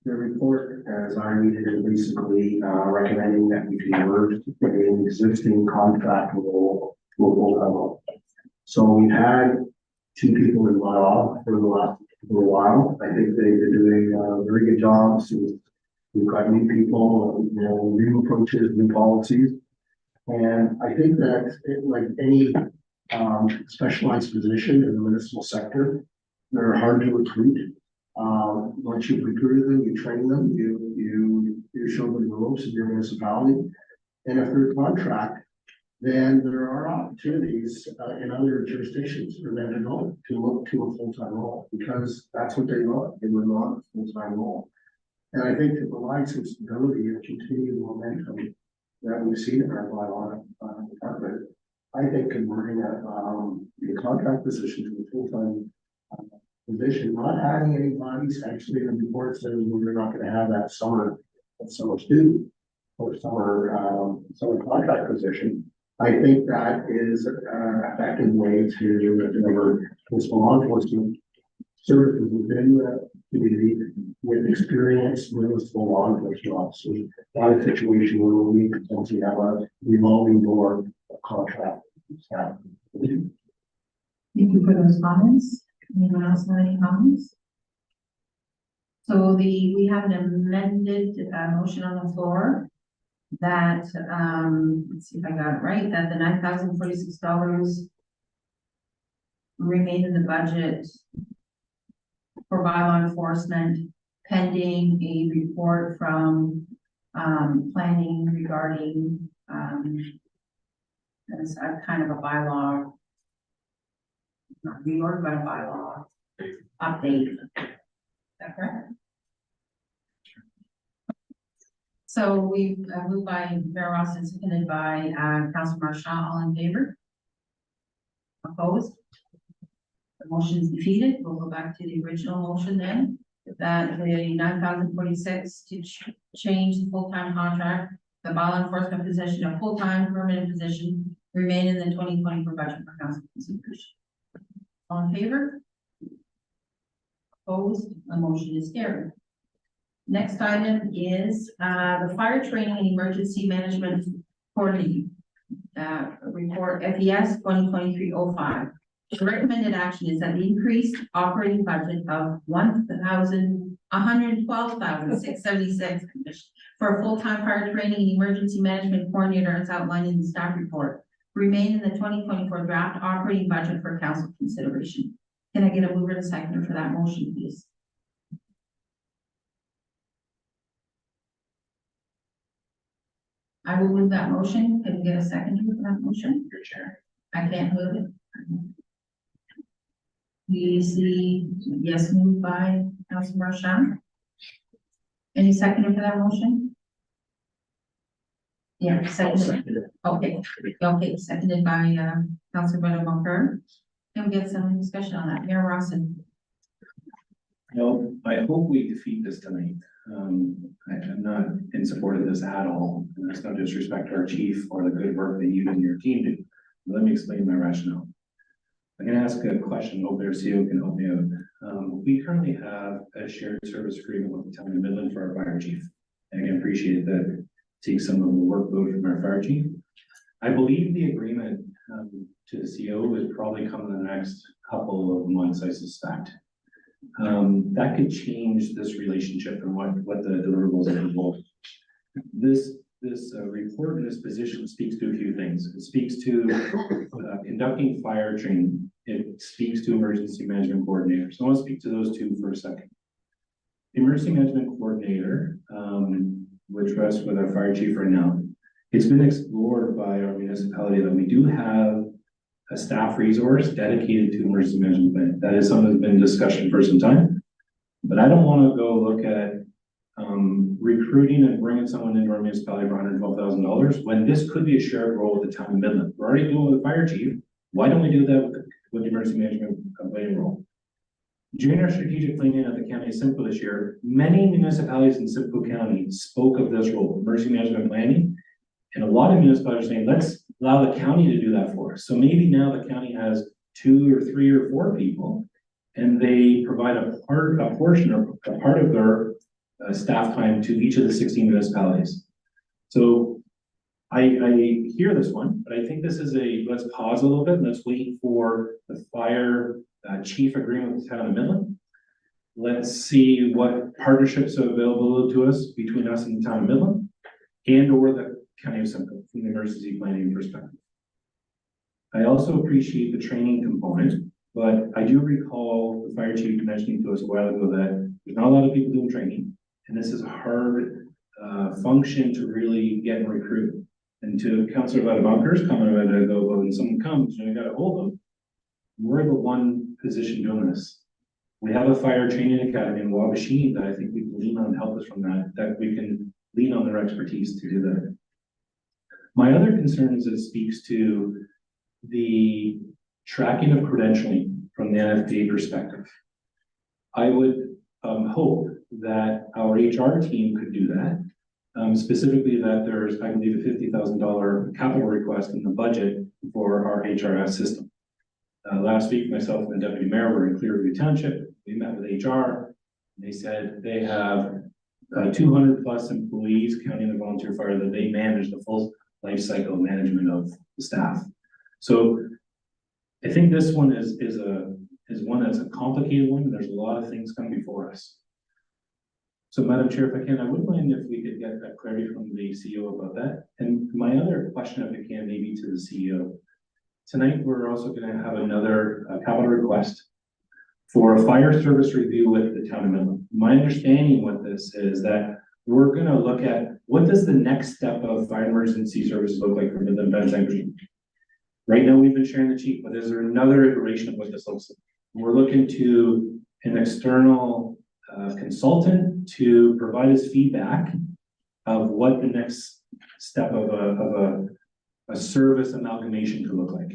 the report, as I read it, is basically recommending that we convert an existing contract role to a full-time role. So we've had 2 people in bylaw for the last little while. I think they've been doing very good jobs. We've got new people, new approaches, new policies. And I think that like any specialized position in the municipal sector, they're hard to recruit. Once you recruit them, you train them, you show them the ropes of your municipality. And if they're contract, then there are opportunities in other jurisdictions for them to go to look to a full-time role, because that's what they want. They would want a full-time role. And I think to provide some stability and continue the momentum that we've seen in our bylaw department, I think converting the contract position to a full-time position, not adding any bodies. Actually, the report says we're not going to have that summer student or summer contract position. I think that is an effective way to deliver municipal law enforcement services within the community with experienced municipal law enforcement officers. Not a situation where we potentially have a revolving door of contract staff. Thank you for those comments. Anyone else have any comments? So we have an amended motion on the floor that, let's see if I got it right, that the $9,046 remain in the budget for bylaw enforcement pending a report from planning regarding, it's a kind of a bylaw. Not reorg, but a bylaw update. Is that correct? So we moved by Mayor Ross and seconded by Councilor Marchand, all in favor? Opposed? The motion is defeated. We'll go back to the original motion then, that the 9,046 to change the full-time contract, the bylaw enforcement position, a full-time permanent position, remain in the 2024 budget for council consideration. All in favor? Opposed? The motion is carried. Next item is the fire training and emergency management coordinating report FES 2023-05. The recommended action is that the increased operating budget of $112,676 for a full-time fire training and emergency management coordinator as outlined in the staff report remain in the 2024 draft operating budget for council consideration. Can I get a mover and seconder for that motion, please? I will move that motion. Can we get a seconder for that motion? Your chair. I can't move it. We see, yes, moved by Councilor Marchand. Any seconder for that motion? Yeah, seconded. Okay, seconded by Councilor Brenda Bunker. Can we get some discussion on that? Mayor Rawson. No, I hope we defeat this tonight. I'm not in support of this at all. And that's no disrespect to our chief or the good work that you and your team do. Let me explain my rationale. I'm gonna ask a question, hope their CEO can help me out. We currently have a shared service agreement with the town of Midland for our fire chief. And I can appreciate that takes some of the workload from our fire chief. I believe the agreement to the CEO would probably come in the next couple of months, I suspect. That could change this relationship and what the deliverables are involved. This report in this position speaks to a few things. It speaks to conducting fire training. It speaks to emergency management coordinator. So I want to speak to those two for a second. The emergency management coordinator, which rests with our fire chief right now, it's been explored by our municipality that we do have a staff resource dedicated to emergency management plan. That is something that's been in discussion for some time. But I don't want to go look at recruiting and bringing someone into our municipality for $112,000 when this could be a shared role with the town of Midland. We're already doing it with the fire chief. Why don't we do that with the emergency management planning role? During our strategic planning at the County of Simcoe this year, many municipalities in Simcoe County spoke of this role, emergency management planning. And a lot of municipalities are saying, let's allow the county to do that for us. So maybe now the county has 2 or 3 or 4 people, and they provide a portion of a part of their staff time to each of the 16 municipalities. So I hear this one, but I think this is let's pause a little bit. Let's wait for the fire chief agreement with the town of Midland. Let's see what partnerships are available to us between us and the town of Midland and or the County of Simcoe from the emergency planning perspective. I also appreciate the training component, but I do recall the fire chief mentioning to us a while ago that there's not a lot of people doing training, and this is a hard function to really get and recruit. And to Councilor Vadabunkers comment a minute ago, when someone comes, you got to hold them. We're the one position doing this. We have a fire training academy in Wabasheen that I think we can lean on to help us from that we can lean on their expertise to do that. My other concern is it speaks to the tracking of credentialing from the NFPA perspective. I would hope that our HR team could do that. Specifically that there's, I believe, a $50,000 capital request in the budget for our HRS system. Last week, myself and the deputy mayor were in Clearview Township. We met with HR. They said they have 200 plus employees, counting the volunteer fire, that they manage the full life cycle management of the staff. So I think this one is one that's a complicated one. There's a lot of things coming before us. So Madam Chair, if I can, I wouldn't mind if we could get that clarity from the CEO about that. And my other question, if I can, maybe to the CEO. Tonight, we're also going to have another capital request for a fire service review with the town of Midland. My understanding with this is that we're gonna look at what does the next step of fire emergency services look like for Midland Van Zandt? Right now, we've been sharing the chief, but is there another iteration of what this looks like? We're looking to an external consultant to provide us feedback of what the next step of a service amalgamation could look like.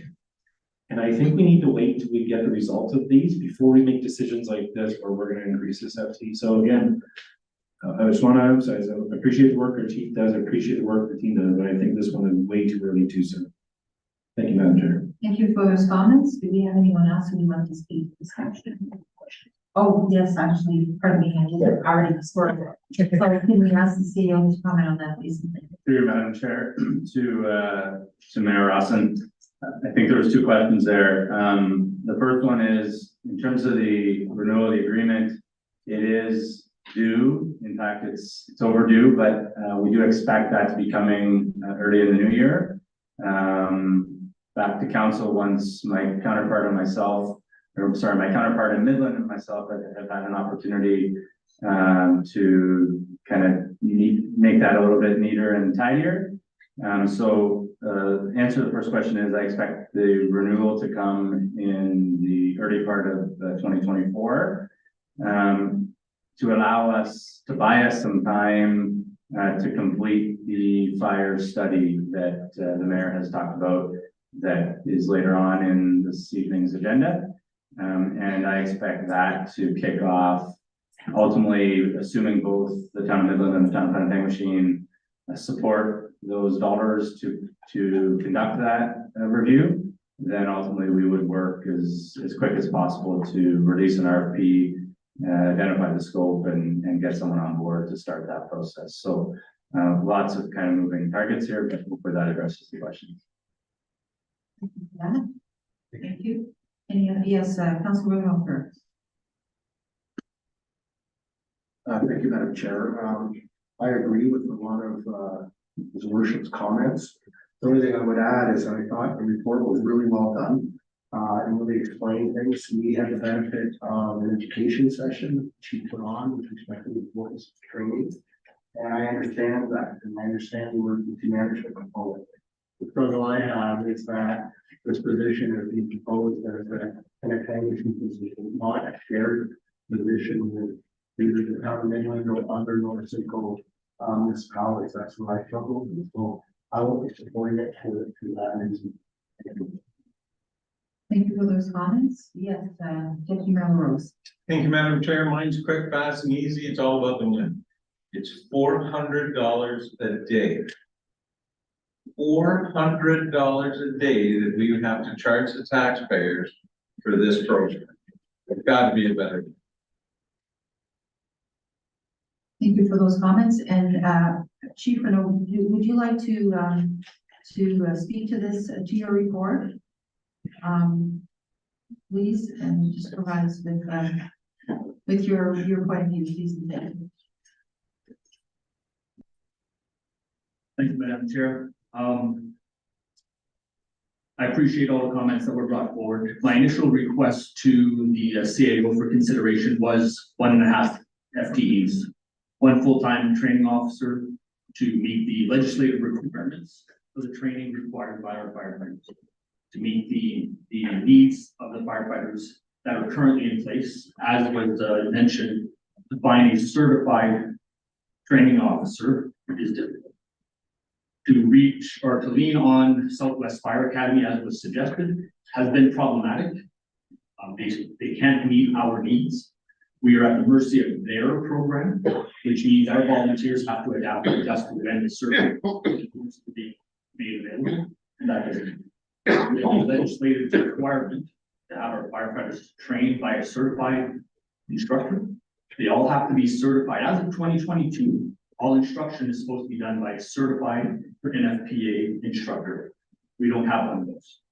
And I think we need to wait till we get the results of these before we make decisions like this, where we're gonna increase this FT. So again, I just wanna emphasize, I appreciate the work our chief does, I appreciate the work the team does, but I think this one is way too early, too soon. Thank you, Madam Chair. Thank you for those comments. Do we have anyone else who would like to speak to this question? Oh, yes, actually, pardon me, I did already scored it. So can we ask the CEO to comment on that, please? Through you, Madam Chair, to Mayor Rossin. I think there was two questions there. The first one is, in terms of the renewal of the agreement, it is due. In fact, it's overdue, but we do expect that to be coming early in the new year. Back to council once my counterpart and myself, or sorry, my counterpart in Midland and myself have had an opportunity to kind of make that a little bit neater and tidier. Answer to the first question is I expect the renewal to come in the early part of 2024 to allow us, to buy us some time to complete the fire study that the mayor has talked about that is later on in this evening's agenda. And I expect that to kick off ultimately, assuming both the town of Midland and the town of Penetanguishene support those dollars to conduct that review, then ultimately we would work as quick as possible to release an RFP, identify the scope and get someone on board to start that process. So lots of kind of moving targets here, but hopefully that addresses the question. Thank you. Any of yes, Councilor Hopper. Thank you, Madam Chair. I agree with a lot of his worship's comments. The only thing I would add is I thought the report was really well done and really explained things. We had the benefit of an education session she put on with respect to the importance of training. And I understand that, and I understand the emergency management component. The struggle I have is that this position is being proposed as an executive position, not a shared position with either the town of Midland or other North Central municipalities. That's what I struggle with. So I will be supporting it to that reason. Thank you for those comments. Yes, Deputy Mayor Rose. Thank you, Madam Chair. Mine's quick, fast, and easy. It's all about the win. It's $400 a day. $400 a day that we would have to charge the taxpayers for this program. It's got to be a better. Thank you for those comments. And Chief Renaud, would you like to speak to this, to your report? Please, and just provide us with your point of view, please. Thank you, Madam Chair. I appreciate all the comments that were brought forward. My initial request to the CAO for consideration was 1.5 FTEs, 1 full-time training officer to meet the legislative requirements for the training required by our firefighters, to meet the needs of the firefighters that are currently in place, as was mentioned. To find a certified training officer is difficult. To reach or to lean on Southwest Fire Academy, as was suggested, has been problematic. They can't meet our needs. We are at the mercy of their program, which means our volunteers have to adapt and adjust to when the service is to be made available. And that is a legislative requirement to have our firefighters trained by a certified instructor. They all have to be certified. As of 2022, all instruction is supposed to be done by a certified NFPA instructor. We don't have one of those.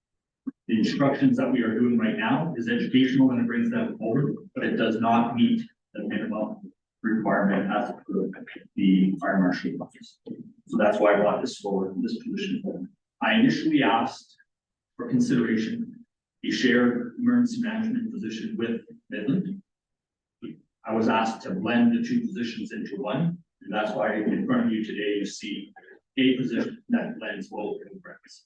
The instructions that we are doing right now is educational and it brings them forward, but it does not meet the minimum requirement as per the fire marshal's office. So that's why I brought this forward, this position forward. I initially asked for consideration a shared emergency management position with Midland. I was asked to blend the two positions into one. And that's why in front of you today, you see a position that blends both programs.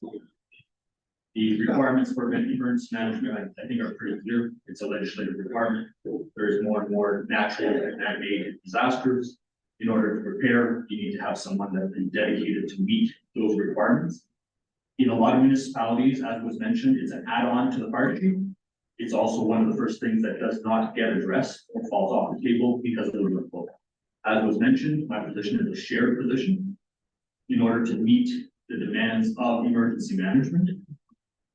The requirements for emergency management, I think are pretty clear. It's a legislative requirement. There is more and more natural and man-made disasters. In order to prepare, you need to have someone that's been dedicated to meet those requirements. In a lot of municipalities, as was mentioned, it's an add-on to the fire chief. It's also one of the first things that does not get addressed or falls off the table because of the workload. As was mentioned, my position is a shared position. In order to meet the demands of emergency management,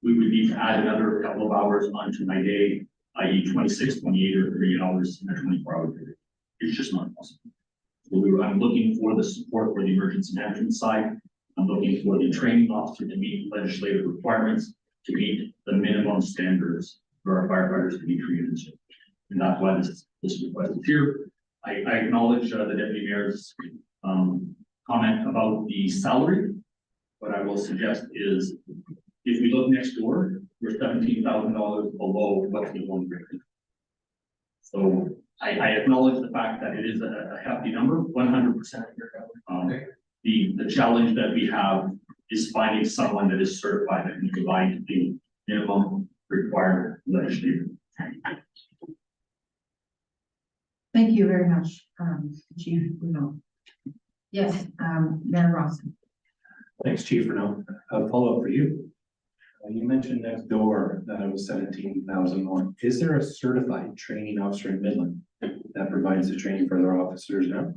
we would need to add another couple of hours onto my day, i.e. 26, 28, or 30 hours in a 24-hour period. It's just not possible. So I'm looking for the support for the emergency management side. I'm looking for the training officer to meet legislative requirements, to meet the minimum standards for our firefighters to be treated. And that's why this request is here. I acknowledge the deputy mayor's comment about the salary. What I will suggest is, if we look next door, we're $17,000 below what the one rate is. So I acknowledge the fact that it is a hefty number, 100%. The challenge that we have is finding someone that is certified and can provide the minimum required legislative. Thank you very much, Chief Bruno. Yes, Mayor Rawson. Thanks, Chief Renaud. A follow-up for you. You mentioned next door that it was 17,000 more. Is there a certified training officer in Midland that provides the training for their officers now?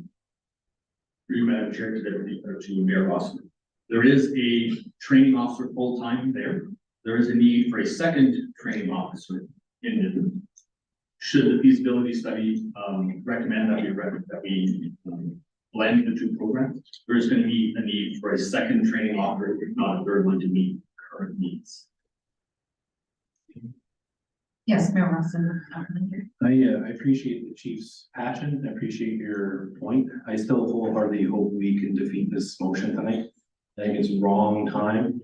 Through you, Madam Chair, to Mayor Rawson. There is a training officer full-time there. There is a need for a second training officer in Midland. Should the feasibility study recommend that we blend the two programs, there is going to be a need for a second training officer, if not a third one, to meet current needs. Yes, Mayor Rawson. I appreciate the chief's passion. I appreciate your point. I still wholeheartedly hope we can defeat this motion tonight. I think it's wrong time.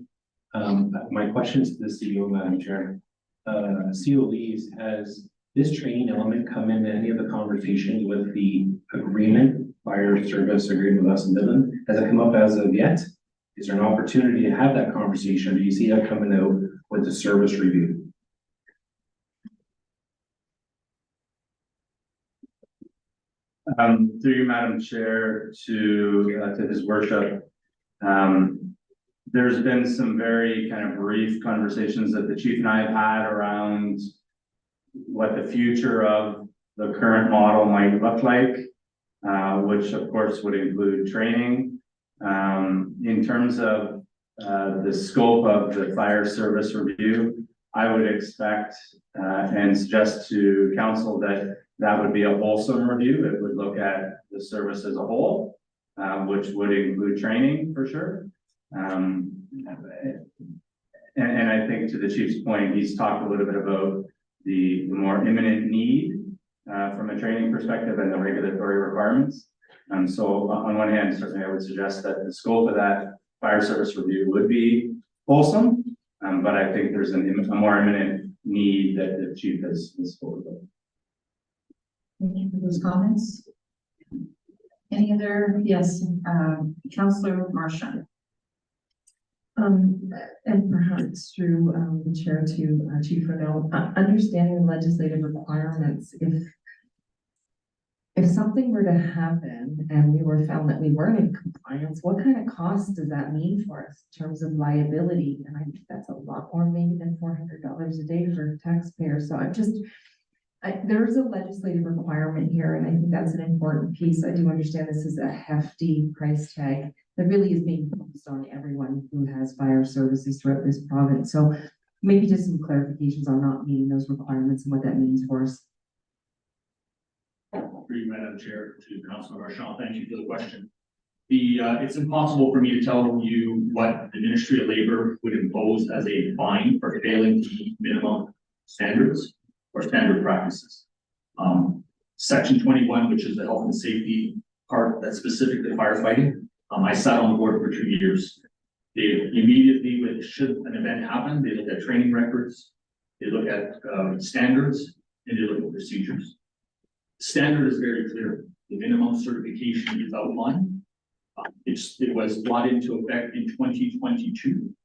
My question to the CEO, Madam Chair. COEs, has this training element come into any of the conversations with the agreement, fire service agreement with us in Midland? Has it come up as of yet? Is there an opportunity to have that conversation? Do you see that coming out with the service review? Through you, Madam Chair, to his worship. There's been some very kind of brief conversations that the chief and I have had around what the future of the current model might look like, which of course would include training. In terms of the scope of the fire service review, I would expect and suggest to council that that would be a wholesome review. It would look at the service as a whole, which would include training for sure. And I think to the chief's point, he's talked a little bit about the more imminent need from a training perspective and the regulatory requirements. So on one hand, certainly I would suggest that the scope of that fire service review would be wholesome, but I think there's a more imminent need that the chief has spoken about. Thank you for those comments. Any other? Yes, Councillor Marchand. And perhaps through the chair to Chief Renaud, understanding the legislative requirements, if something were to happen and we were found that we weren't in compliance, what kind of cost does that mean for us in terms of liability? And I think that's a lot more maybe than $400 a day for taxpayers. So there's a legislative requirement here, and I think that's an important piece. I do understand this is a hefty price tag that really is being focused on everyone who has fire services throughout this province. So maybe just some clarifications on not meeting those requirements and what that means for us. Through you, Madam Chair, to Councilor Marchand, thank you for the question. It's impossible for me to tell you what the Ministry of Labor would impose as a fine for failing to meet minimum standards or standard practices. Section 21, which is the health and safety part that's specific to firefighting. I sat on the board for 2 years. They immediately, should an event happen, they look at training records, they look at standards, and they look at procedures. Standard is very clear. The minimum certification is outlined. It was brought into effect in 2022.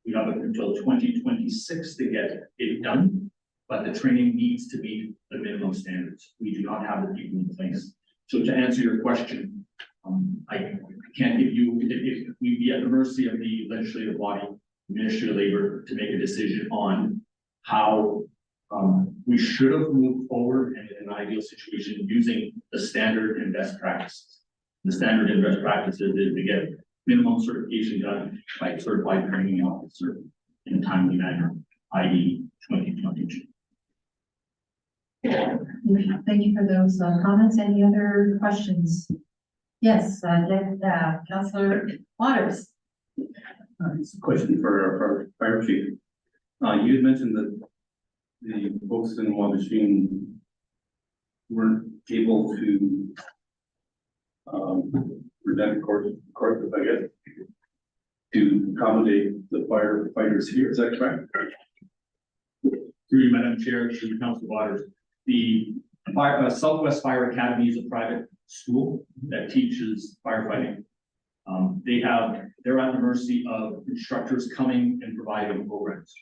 We have until 2026 to get it done, but the training needs to meet the minimum standards. We do not have the people in place. So to answer your question, I can't give you, if we'd be at the mercy of the legislative body, Ministry of Labor, to make a decision on how we should have moved forward and in an ideal situation using the standard and best practices. The standard and best practices is to get minimum certification done by a certified training officer in a timely manner, i.e. 2022. Thank you for those comments. Any other questions? Yes, Councillor Waters. It's a question for our fire chief. You had mentioned that the folks in Wabashin weren't able to present course, I guess, to accommodate the firefighters here. Is that correct? Through you, Madam Chair, to Council Waters, the Southwest Fire Academy is a private school that teaches firefighting. They're at the mercy of instructors coming and providing programs.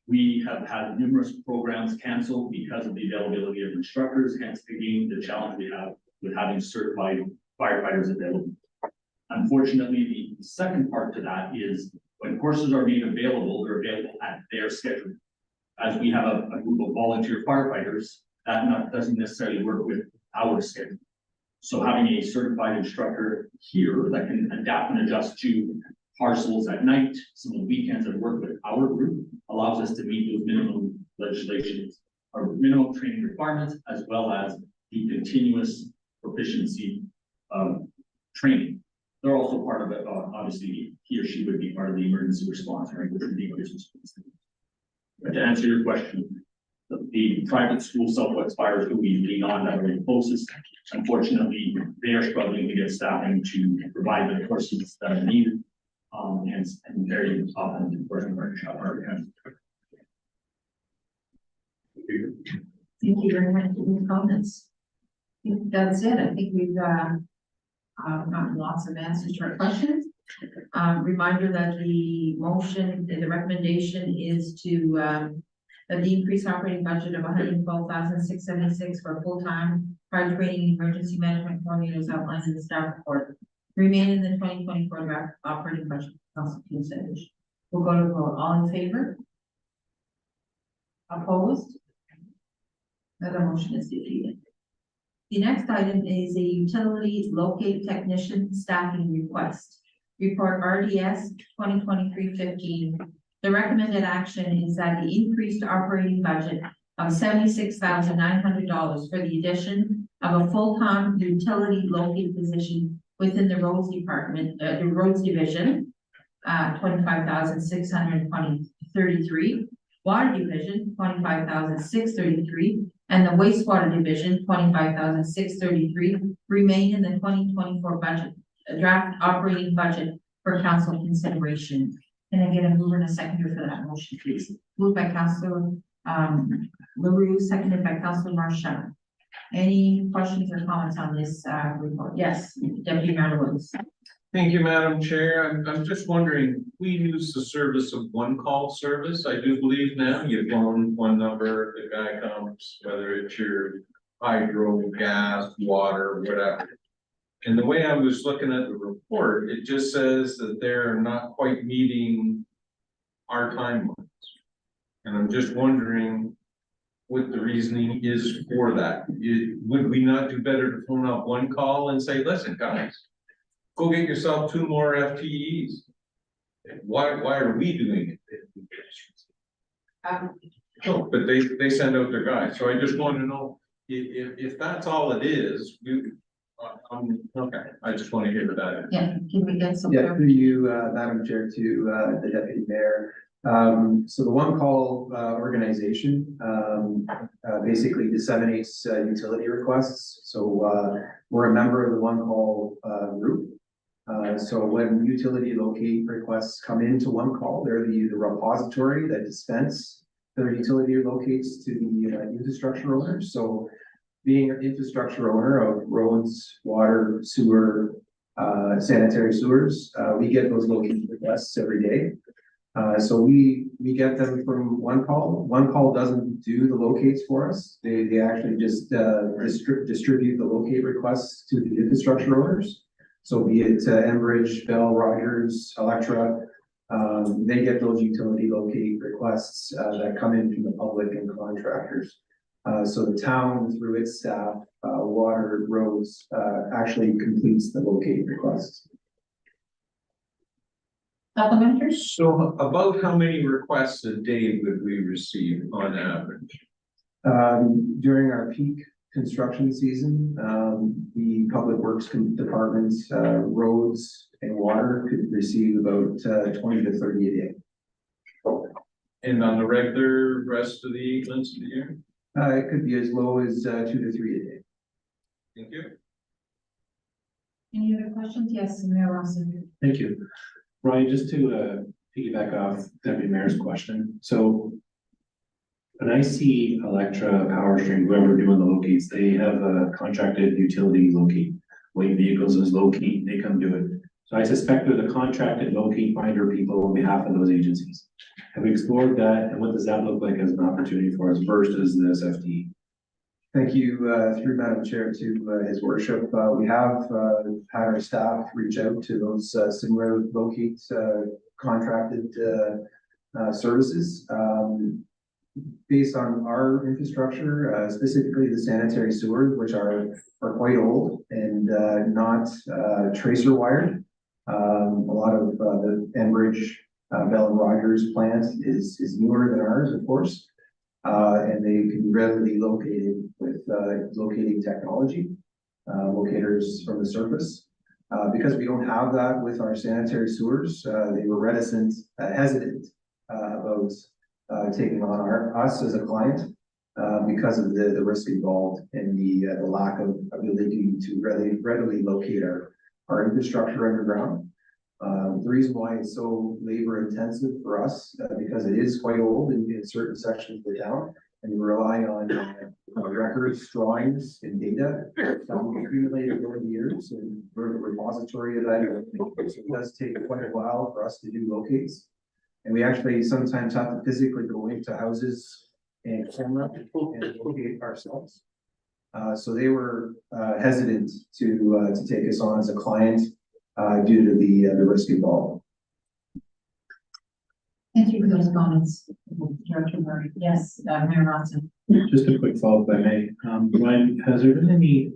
We have had numerous programs canceled because of the availability of instructors, hence again, the challenge we have with having certified firefighters available. Unfortunately, the second part to that is when courses are made available, they're available at their schedule. As we have a group of volunteer firefighters, that doesn't necessarily work with our schedule. So having a certified instructor here that can adapt and adjust to parcels at night, some of the weekends and work with our group allows us to meet those minimum legislations or minimum training requirements, as well as the continuous proficiency training. They're also part of it. Obviously, he or she would be part of the emergency response, right? Which would be but to answer your question, the private school Southwest Fires who we lean on that are the closest, unfortunately, they are struggling to get staffing to provide the courses that are needed. And very often working workshop our Thank you very much for the comments. I think that's it. I think we've gotten lots of answers to our questions. Reminder that the motion, the recommendation is to the increased operating budget of 112,676 for full-time fire training and emergency management coordinators outlined in the staff report remain in the 2024 draft operating budget. Council consideration. We'll go to vote. All in favor? Opposed? The motion is defeated. The next item is a utility locate technician staffing request. Report RDS 2023-15. The recommended action is that the increased operating budget of $76,900 for the addition of a full-time utility locate position within the roads department, the roads division, 25,633, water division, 25,633, and the wastewater division, 25,633, remain in the 2024 budget, draft operating budget for council consideration. Can I get a mover and a seconder for that motion, please? Moved by Councilor LaRue, seconded by Councilor Marchand. Any questions or comments on this report? Yes, Deputy Mayor Lewis. Thank you, Madam Chair. I'm just wondering, we use the service of one call service. I do believe now you phone one number, the guy comes, whether it's your hydro, gas, water, whatever. And the way I was looking at the report, it just says that they're not quite meeting our timelines. And I'm just wondering what the reasoning is for that. Would we not do better to phone up one call and say, listen, guys, go get yourself 2 more FTEs? Why are we doing it? No, but they send out their guys. So I just want to know if that's all it is. Okay, I just want to hear that. Yeah, can we get some? Yeah, through you, Madam Chair, to the Deputy Mayor. So the one call organization basically disseminates utility requests. So we're a member of the one call group. So when utility locate requests come into one call, they're the repository that dispense the utility locates to the infrastructure owners. So being an infrastructure owner of roads, water, sewer, sanitary sewers, we get those location requests every day. So we get them from One Call. One Call doesn't do the locates for us. They actually just distribute the locate requests to the infrastructure owners. So be it Enbridge, Bell, Rogers, Electra, they get those utility locate requests that come in from the public and contractors. So the town, through its staff, water, roads, actually completes the locate requests. Supplementary? So about how many requests a day would we receive on average? During our peak construction season, the public works departments, roads and water could receive about 20 to 30 a day. And on the regular rest of the months of the year? It could be as low as 2 to 3 a day. Thank you. Any other questions? Yes, Mayor Rossi. Thank you. Ryan, just to piggyback off Deputy Mayor's question, so when I see Electra, PowerStream, whoever doing the locates, they have a contracted utility locate. Wayne Vehicles is locate, they come do it. So I suspect they're the contracted locate finder people on behalf of those agencies. Have we explored that, and what does that look like as an opportunity for us versus this FTE? Thank you, through Madam Chair, to His Worship. We have had our staff reach out to those similar locate contracted services. Based on our infrastructure, specifically the sanitary sewers, which are quite old and not tracer wired. A lot of the Enbridge, Bell and Rogers plant is newer than ours, of course. And they can be readily located with locating technology, locators from the surface. Because we don't have that with our sanitary sewers, they were hesitant about taking on us as a client because of the risk involved and the lack of ability to readily locate our infrastructure underground. The reason why it's so labor intensive for us, because it is quite old in certain sections of the town, and we rely on records, drawings, and data that we've accumulated over the years, and we're the repository of that. So it does take quite a while for us to do locates. And we actually sometimes have to physically go into houses and camera and locate ourselves. So they were hesitant to take us on as a client due to the risk involved. Thank you for those comments, Director Murray. Yes, Mayor Rossi. Just a quick follow-up, if I may. Ryan, has there been any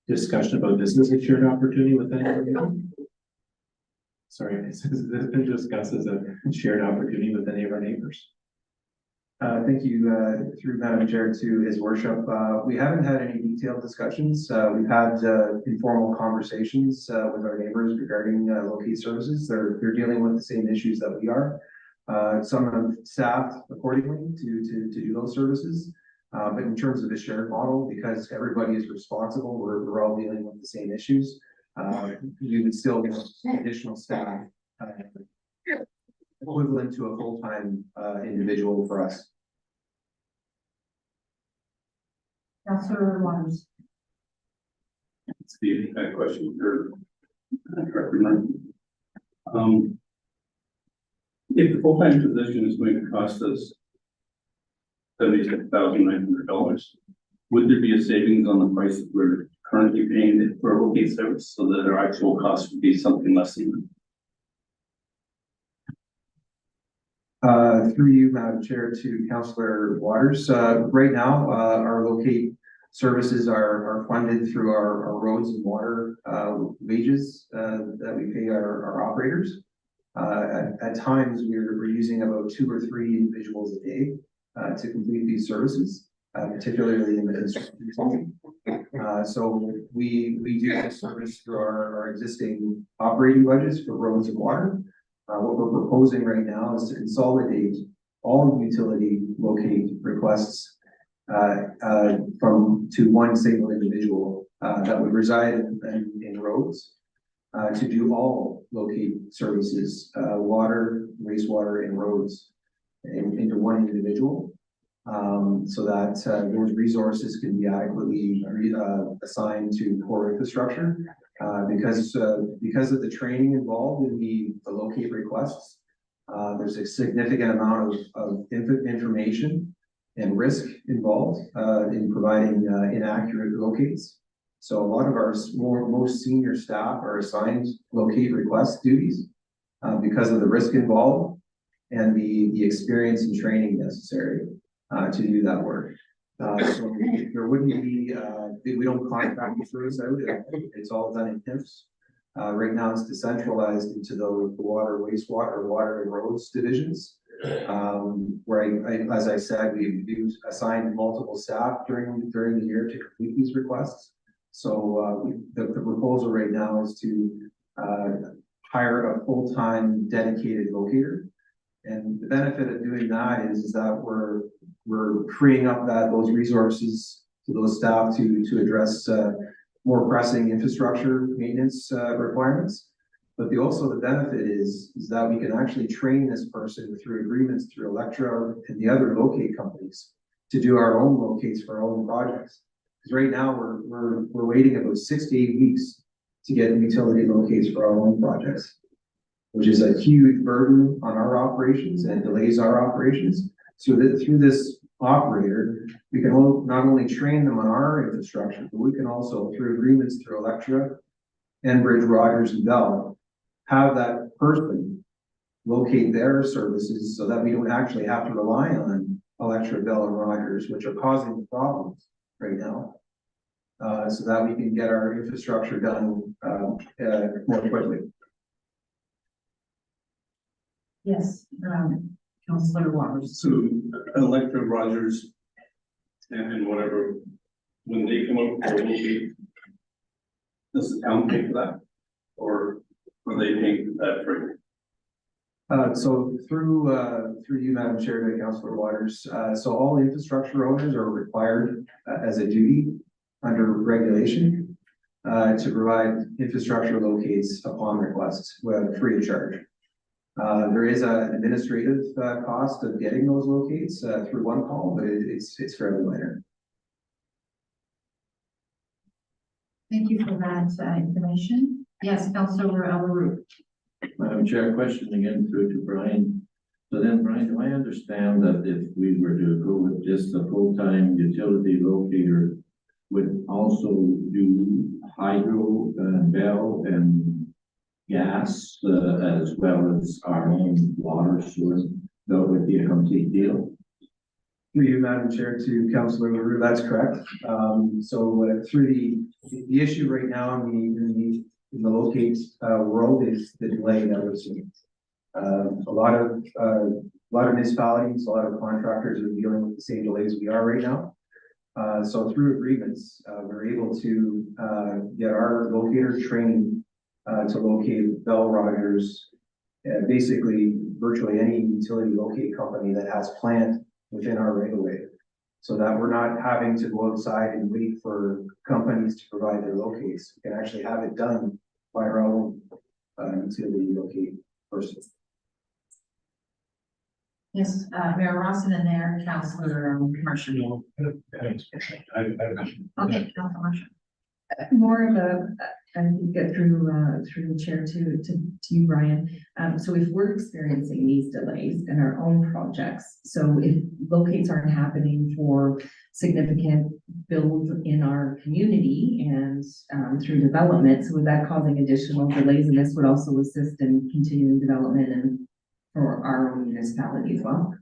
discussion about this as a shared opportunity with anyone? Sorry, has this been discussed as a shared opportunity with any of our neighbors? Thank you, through Madam Chair, to His Worship. We haven't had any detailed discussions. We've had informal conversations with our neighbors regarding locate services. They're dealing with the same issues that we are. Some have staffed accordingly to do those services. But in terms of the shared model, because everybody is responsible, we're all dealing with the same issues. You would still get additional staff equivalent to a full-time individual for us. Councilor Waters. Steve, I had a question for Director Murray. If the full-time position is going to cost us $76,900, would there be a savings on the price that we're currently paying for a locate service so that our actual cost would be something less than? Through you, Madam Chair, to Councillor Waters. Right now, our locate services are funded through our roads and water wages that we pay our operators. At times, we're using about 2 or 3 individuals a day to complete these services, particularly in the construction zone. So we do this service through our existing operating budgets for roads and water. What we're proposing right now is to consolidate all utility locate requests to one single individual that would reside in roads to do all locate services, water, wastewater, and roads into one individual. So that, those resources can be adequately, assigned to core infrastructure. Because of the training involved in the locate requests, there's a significant amount of information and risk involved, in providing, inaccurate locates. So a lot of our most senior staff are assigned locate request duties, because of the risk involved and the experience and training necessary, to do that work. So there wouldn't be, we don't contract the service out, it's all done in PIMS. Right now it's decentralized into the water, wastewater, water and roads divisions. Where as I said, we've assigned multiple staff during the year to complete these requests. So, the proposal right now is to, hire a full-time dedicated locator. And the benefit of doing that is that we're freeing up those resources to those staff to address more pressing infrastructure maintenance requirements. But also the benefit is that we can actually train this person through agreements through Electra and the other locate companies to do our own locates for our own projects. Because right now we're waiting about 6 to 8 weeks to get utility locates for our own projects, which is a huge burden on our operations and delays our operations. So that through this operator, we can not only train them on our infrastructure, but we can also, through agreements through Electra, Enbridge, Rogers, and Bell, have that person locate their services so that we don't actually have to rely on Electra, Bell, and Rogers, which are causing the problems right now. So that we can get our infrastructure done more quickly. Yes, Councilor Waters. So Electra, Rogers, and whatever, when they come up for a locate, does the town pay for that? Or are they paying that for? So through you, Madam Chair, to Councilor Waters, so all infrastructure owners are required as a duty under regulation to provide infrastructure locates upon request, free of charge. There is an administrative cost of getting those locates through one call, but it's fairly minor. Thank you for that information. Yes, Councilor Alaroot. Madam Chair, question again through to Brian. So then, Brian, do I understand that if we were to go with just a full-time utility locator, would also do hydro and Bell and gas, as well as our own water source, that would be a complete deal? Through you, Madam Chair, to Councilor LaRue, that's correct. So through the issue right now in the locate world is the delay that we're seeing. A lot of municipalities, a lot of contractors are dealing with the same delays we are right now. So through agreements, we're able to get our locator trained to locate Bell, Rogers, basically virtually any utility locate company that has plant within our right of way. So that we're not having to go outside and wait for companies to provide their locates. We can actually have it done by our own utility locate person. Yes, Mayor Rawson and there, Councilor Marshall. Okay, Councilor Marshall. More of a, I think get through the chair to you, Brian. So if we're experiencing these delays in our own projects, so if locates aren't happening for significant builds in our community and through development, so is that causing additional delays? And this would also assist in continuing development and for our own municipality as well.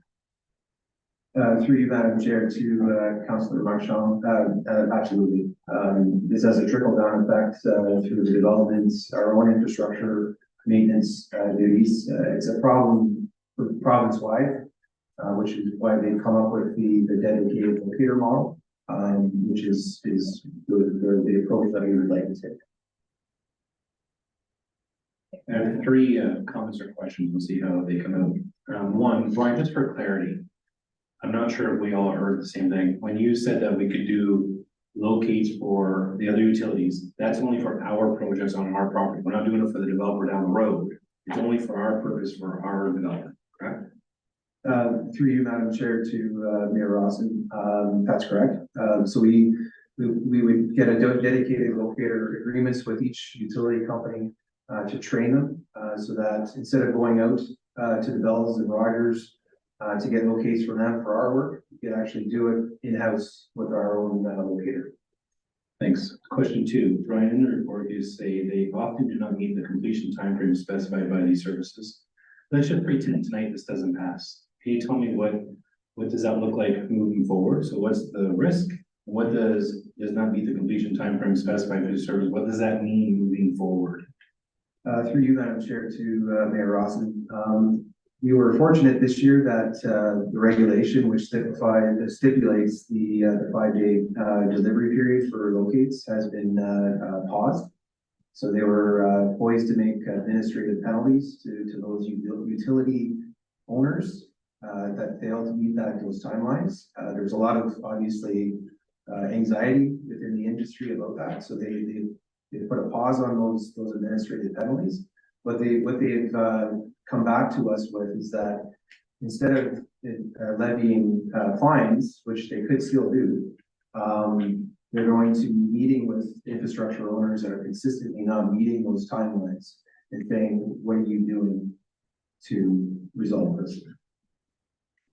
Through you, Madam Chair, to Councilor Marchand, absolutely. This has a trickle-down effect through the developments, our own infrastructure, maintenance duties. It's a problem for province-wide, which is why they've come up with the dedicated locator model, which is the approach that we would like to take. I have three comments or questions. We'll see how they come out. One, Brian, just for clarity, I'm not sure if we all heard the same thing. When you said that we could do locates for the other utilities, that's only for our projects on our property. We're not doing it for the developer down the road. It's only for our purpose, for our development, correct? Through you, Madam Chair, to Mayor Rawson, that's correct. So we would get a dedicated locator agreements with each utility company to train them, so that instead of going out to the Bells and Rogers to get locates from them for our work, we can actually do it in-house with our own locator. Thanks. Question two, Brian, in the report, you say they often do not meet the completion timeframe specified by these services. Let's just pretend tonight this doesn't pass. Can you tell me what does that look like moving forward? So what's the risk? What does not meet the completion timeframe specified by the service? What does that mean moving forward? Through you, Madam Chair, to Mayor Rawson. We were fortunate this year that the regulation which stipulates the 5-day delivery period for locates has been paused. So they were poised to make administrative penalties to those utility owners that failed to meet those timelines. There's a lot of obviously anxiety within the industry about that. So they put a pause on those administrative penalties. What they've come back to us with is that instead of levying fines, which they could still do, they're going to be meeting with infrastructure owners that are consistently not meeting those timelines and saying, what are you doing to resolve this?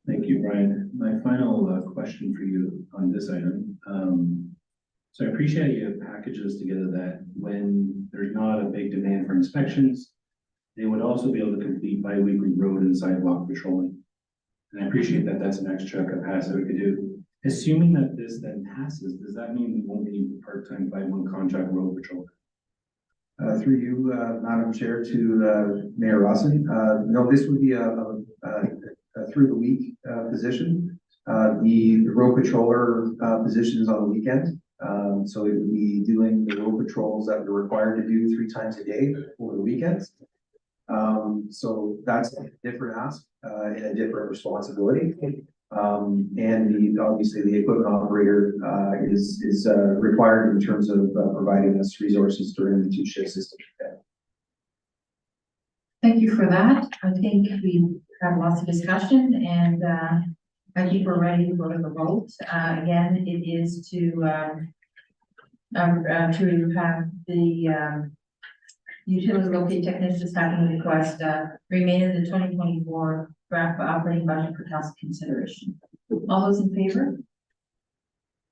Thank you, Brian. My final question for you on this item. So I appreciate you have packages together that when there's not a big demand for inspections, they would also be able to complete bi-weekly road and sidewalk patrolling. And I appreciate that that's an extra capacity we could do. Assuming that this then passes, does that mean we won't need part-time by one contract road patrol? Through you, Madam Chair, to Mayor Rawson. No, this would be a through the week position. The road patroller position is on the weekend. So it would be doing the road patrols that we're required to do 3 times a day over the weekends. So that's a different ask and a different responsibility. And obviously the equipment operator is required in terms of providing us resources during the 2 shift system. Thank you for that. I think we've had lots of discussion and I think we're ready to go to the vote. Again, it is to have the utility locate technician staffing request remain in the 2024 draft operating budget for council consideration. All those in favor?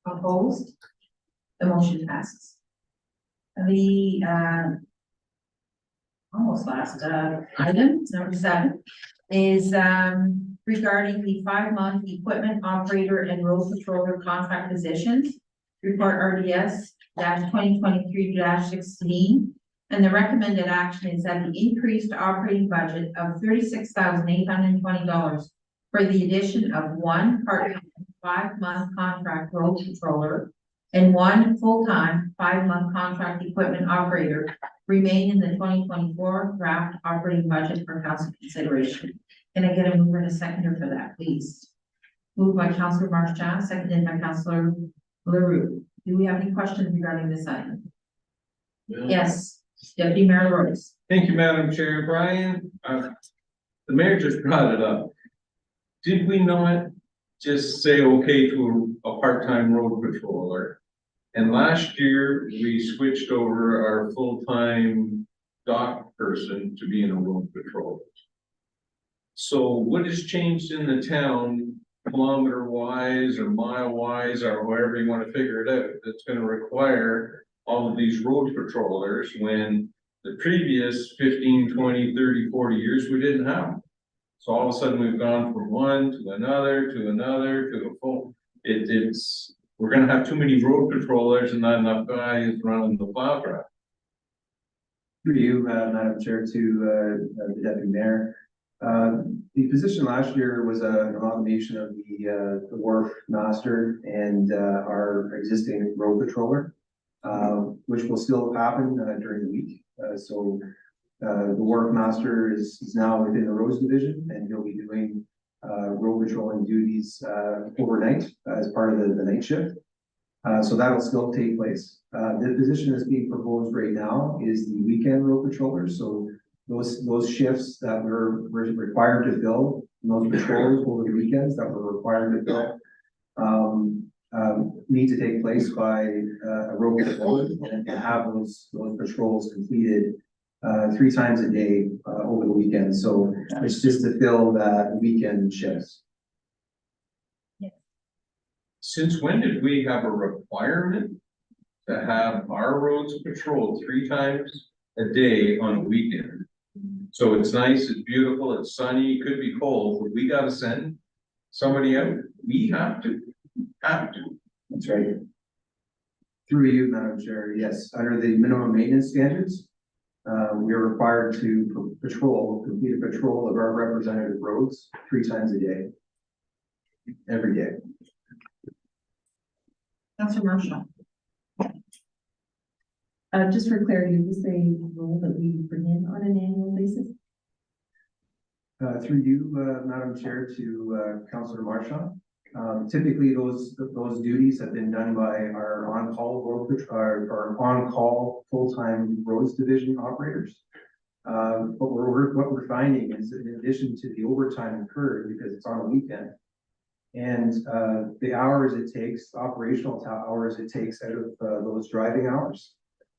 Opposed? The motion passes. The almost last item, number 7, is regarding the 5-month equipment operator and road patroller contract positions. Report RDS 2023-16. And the recommended action is that the increased operating budget of $36,820 for the addition of 1 part-time 5-month contract road controller and 1 full-time 5-month contract equipment operator remain in the 2024 draft operating budget for council consideration. Can I get a mover and a seconder for that, please? Moved by Councillor Marchand, seconded by Councillor Leroux. Do we have any questions regarding this item? Yes. Deputy Mayor Royce. Thank you, Madam Chair. Brian, the mayor just brought it up. Did we not just say okay to a part-time road patroller? And last year, we switched over our full-time dock person to being a road patroller. So what has changed in the town, kilometer-wise or mile-wise, or however you want to figure it out, that's going to require all of these road patrollers when the previous 15, 20, 30, 40 years, we didn't have them. So all of a sudden we've gone from one to another, to a full, we're gonna have too many road patrollers and not enough guys running the plow truck. Through you, Madam Chair, to the Deputy Mayor. The position last year was an amalgamation of the wharf master and our existing road patroller. Which will still happen during the week. So the wharf master is now within the roads division and he'll be doing road patrolling duties overnight as part of the night shift. So that'll still take place. The position that's being proposed right now is the weekend road patroller. So those shifts that we're required to fill those patrols over the weekends that were required to fill. Need to take place by a road patrol and have those patrols completed 3 times a day over the weekend. So it's just to fill that weekend shifts. Since when did we have a requirement to have our roads patrolled 3 times a day on a weekend? So it's nice, it's beautiful, it's sunny, it could be cold, but we gotta send somebody out. We have to. That's right. Through you, Madam Chair, yes, under the minimum maintenance standards, we are required to complete a patrol of our representative roads 3 times a day. Every day. Councilor Marshall. Just for clarity, is this a role that we bring in on an annual basis? Through you, Madam Chair, to Councilor Marchand. Typically, those duties have been done by our on-call our on-call full-time roads division operators. But what we're finding is in addition to the overtime incurred, because it's on a weekend, and the hours it takes, operational hours it takes out of those driving hours,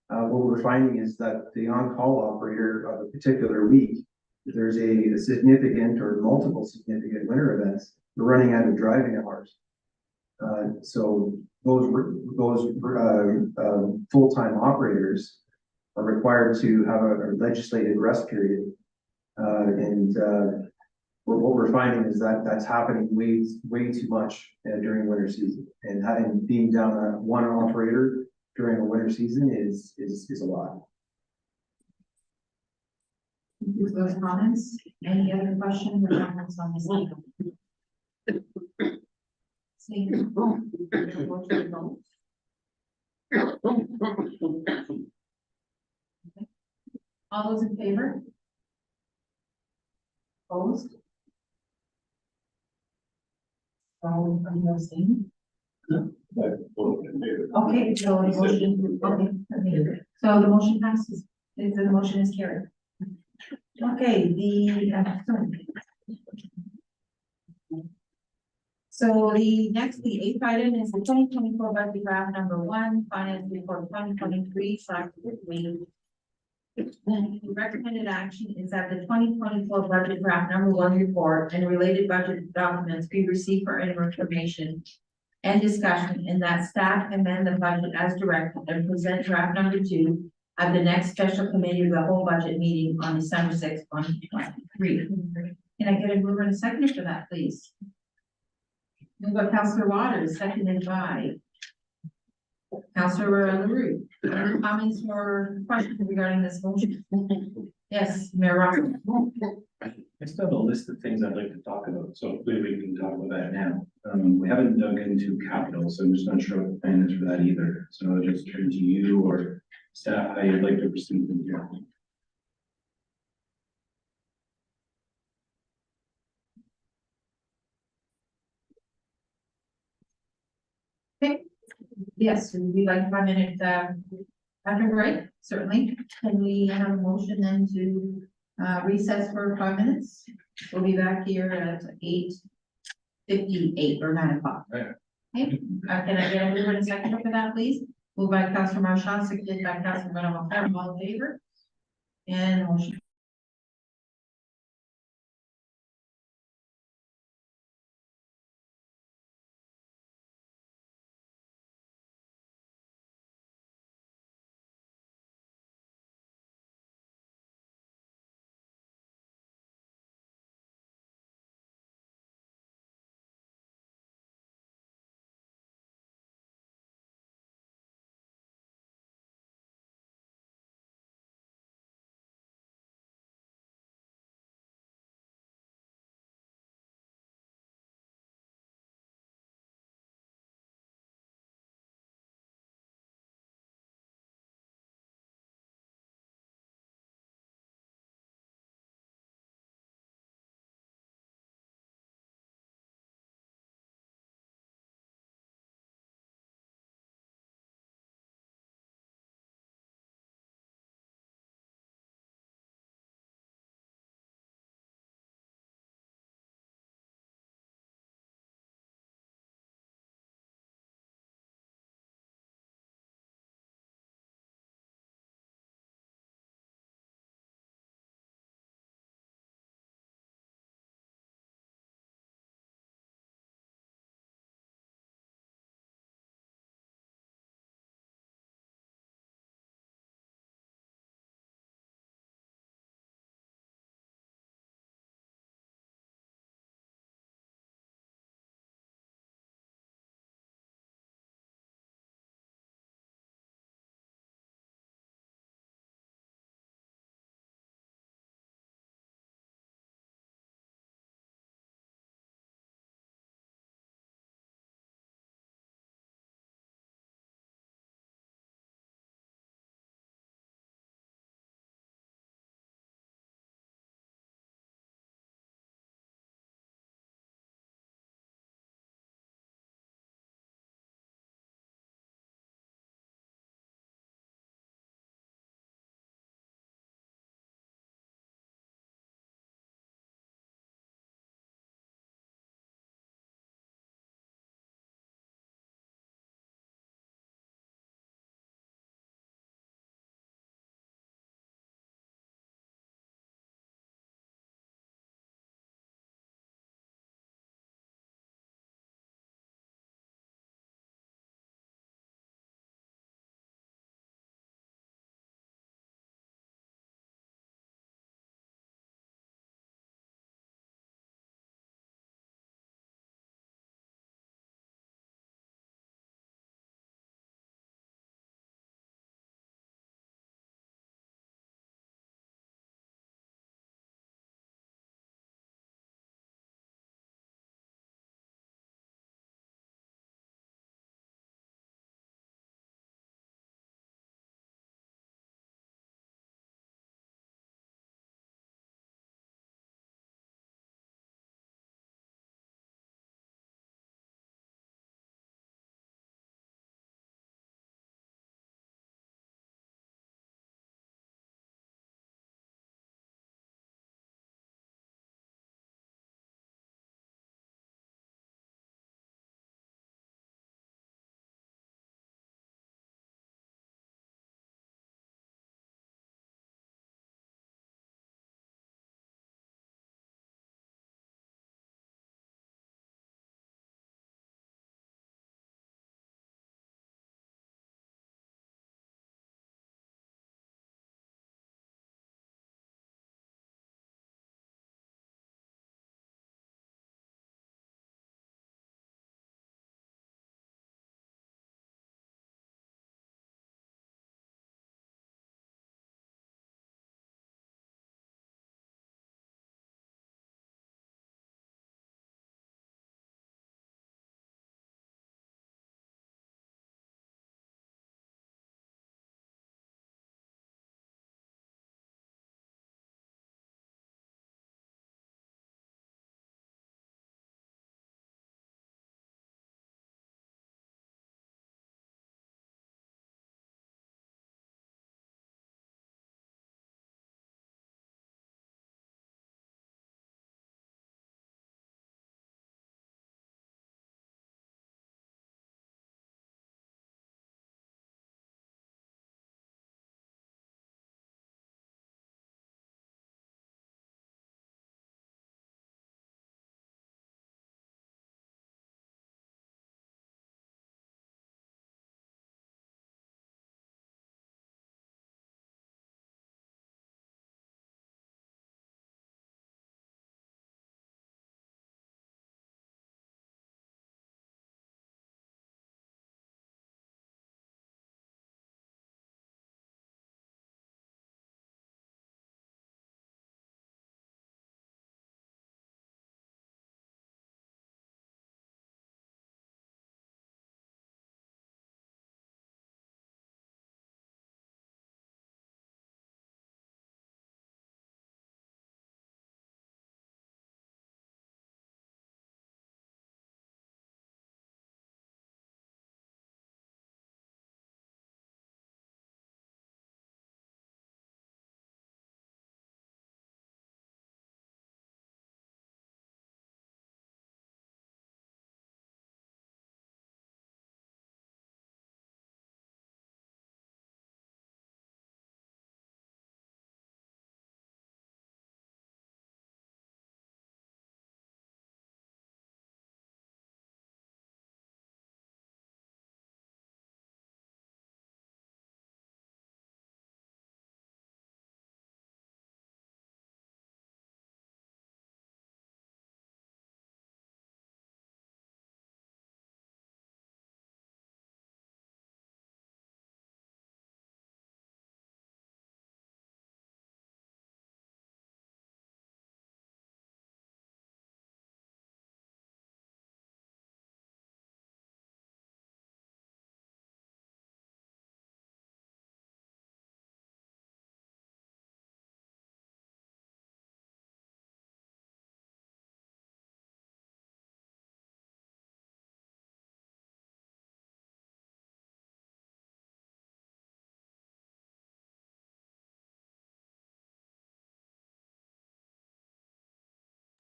what we're finding is that the on-call operator of a particular week, if there's a significant or multiple significant winter events, we're running out of driving hours. So those full-time operators are required to have a legislated rest period. What we're finding is that that's happening way too much during winter season, and being down to one operator during a winter season is a lot. Those comments, any other questions or comments on this item? Seeing none, we'll take a vote. All those in favor? Opposed? So, are you abstaining? Okay, so the motion, okay, so the motion passes, the motion is carried. Okay, so the eighth item is the 2024 budget draft number 1, finance report 2023/3. The recommended action is that the 2024 budget draft number 1 report and related budget documents be received for information and discussion, and that staff amend the budget as directed and present draft number 2 at the next special committee of the whole budget meeting on December 6th, 2023. Can I get a mover and a seconder for that, please? Moved by Councilor Waters, seconded by Councilor LaRue. Any comments or questions regarding this motion? Yes, Mayor Roberts. I still have a list of things I'd like to talk about, so maybe we can talk about that now. We haven't dug into capital, so I'm just not sure what the plan is for that either. So I'll just turn to you or staff, how you'd like to proceed from here. Okay, yes, we'd like 5 minutes, after break, certainly. Can we have a motion then to recess for 5 minutes? We'll be back here at 8:58 or 9 o'clock. Right. Okay, can I get a mover and a seconder for that, please? Moved by Councilor Marchand, seconded by Councilor Madam, all in favor? And motion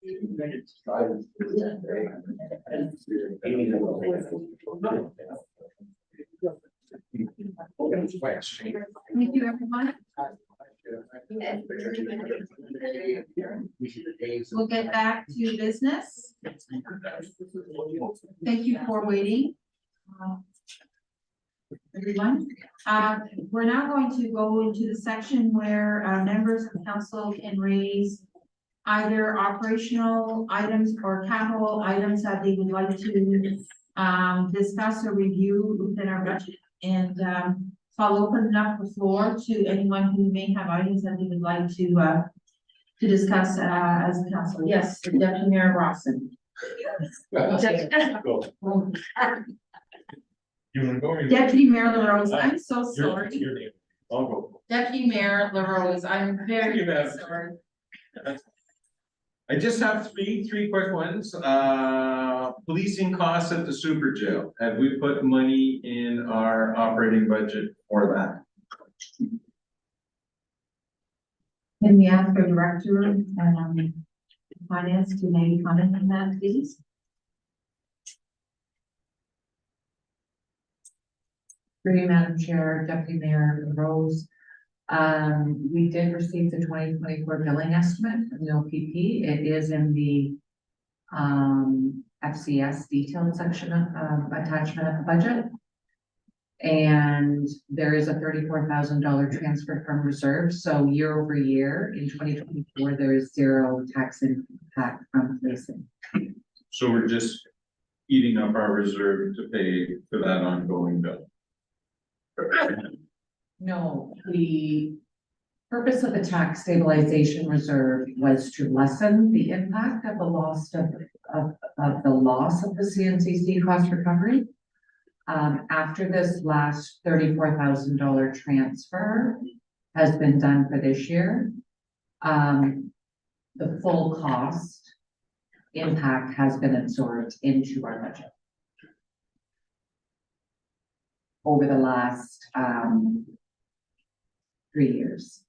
Thank you, everyone. We'll get back to business. Thank you for waiting. Everyone, we're now going to go into the section where members of council can raise either operational items or capital items that they would like to discuss or review within our budget. And I'll open up the floor to anyone who may have items that they would like to discuss as a council. Yes, Deputy Mayor Rawson. You wanna go or you- Deputy Mayor LaRose, I'm so Your- sorry. your name. I'll go. Deputy Mayor LaRose, I'm Thank very you, ma'am. sorry. I just have three quick ones. Policing costs at the super jail. Have we put money in our operating budget for that? Can we ask our director, finance to maybe comment on that, please? Through you, Madam Chair, Deputy Mayor Rose. We did receive the 2024 billing estimate from the OPP. It is in the FCS detailed section of attachment of the budget. And there is a $34,000 transfer from reserve. So year over year in 2024, there is zero tax impact from policing. So we're just eating up our reserve to pay for that ongoing bill. No, the purpose of the tax stabilization reserve was to lessen the impact of the loss of the CNCC cost recovery. After this last $34,000 transfer has been done for this year, the full cost impact has been absorbed into our budget over the last 3 years.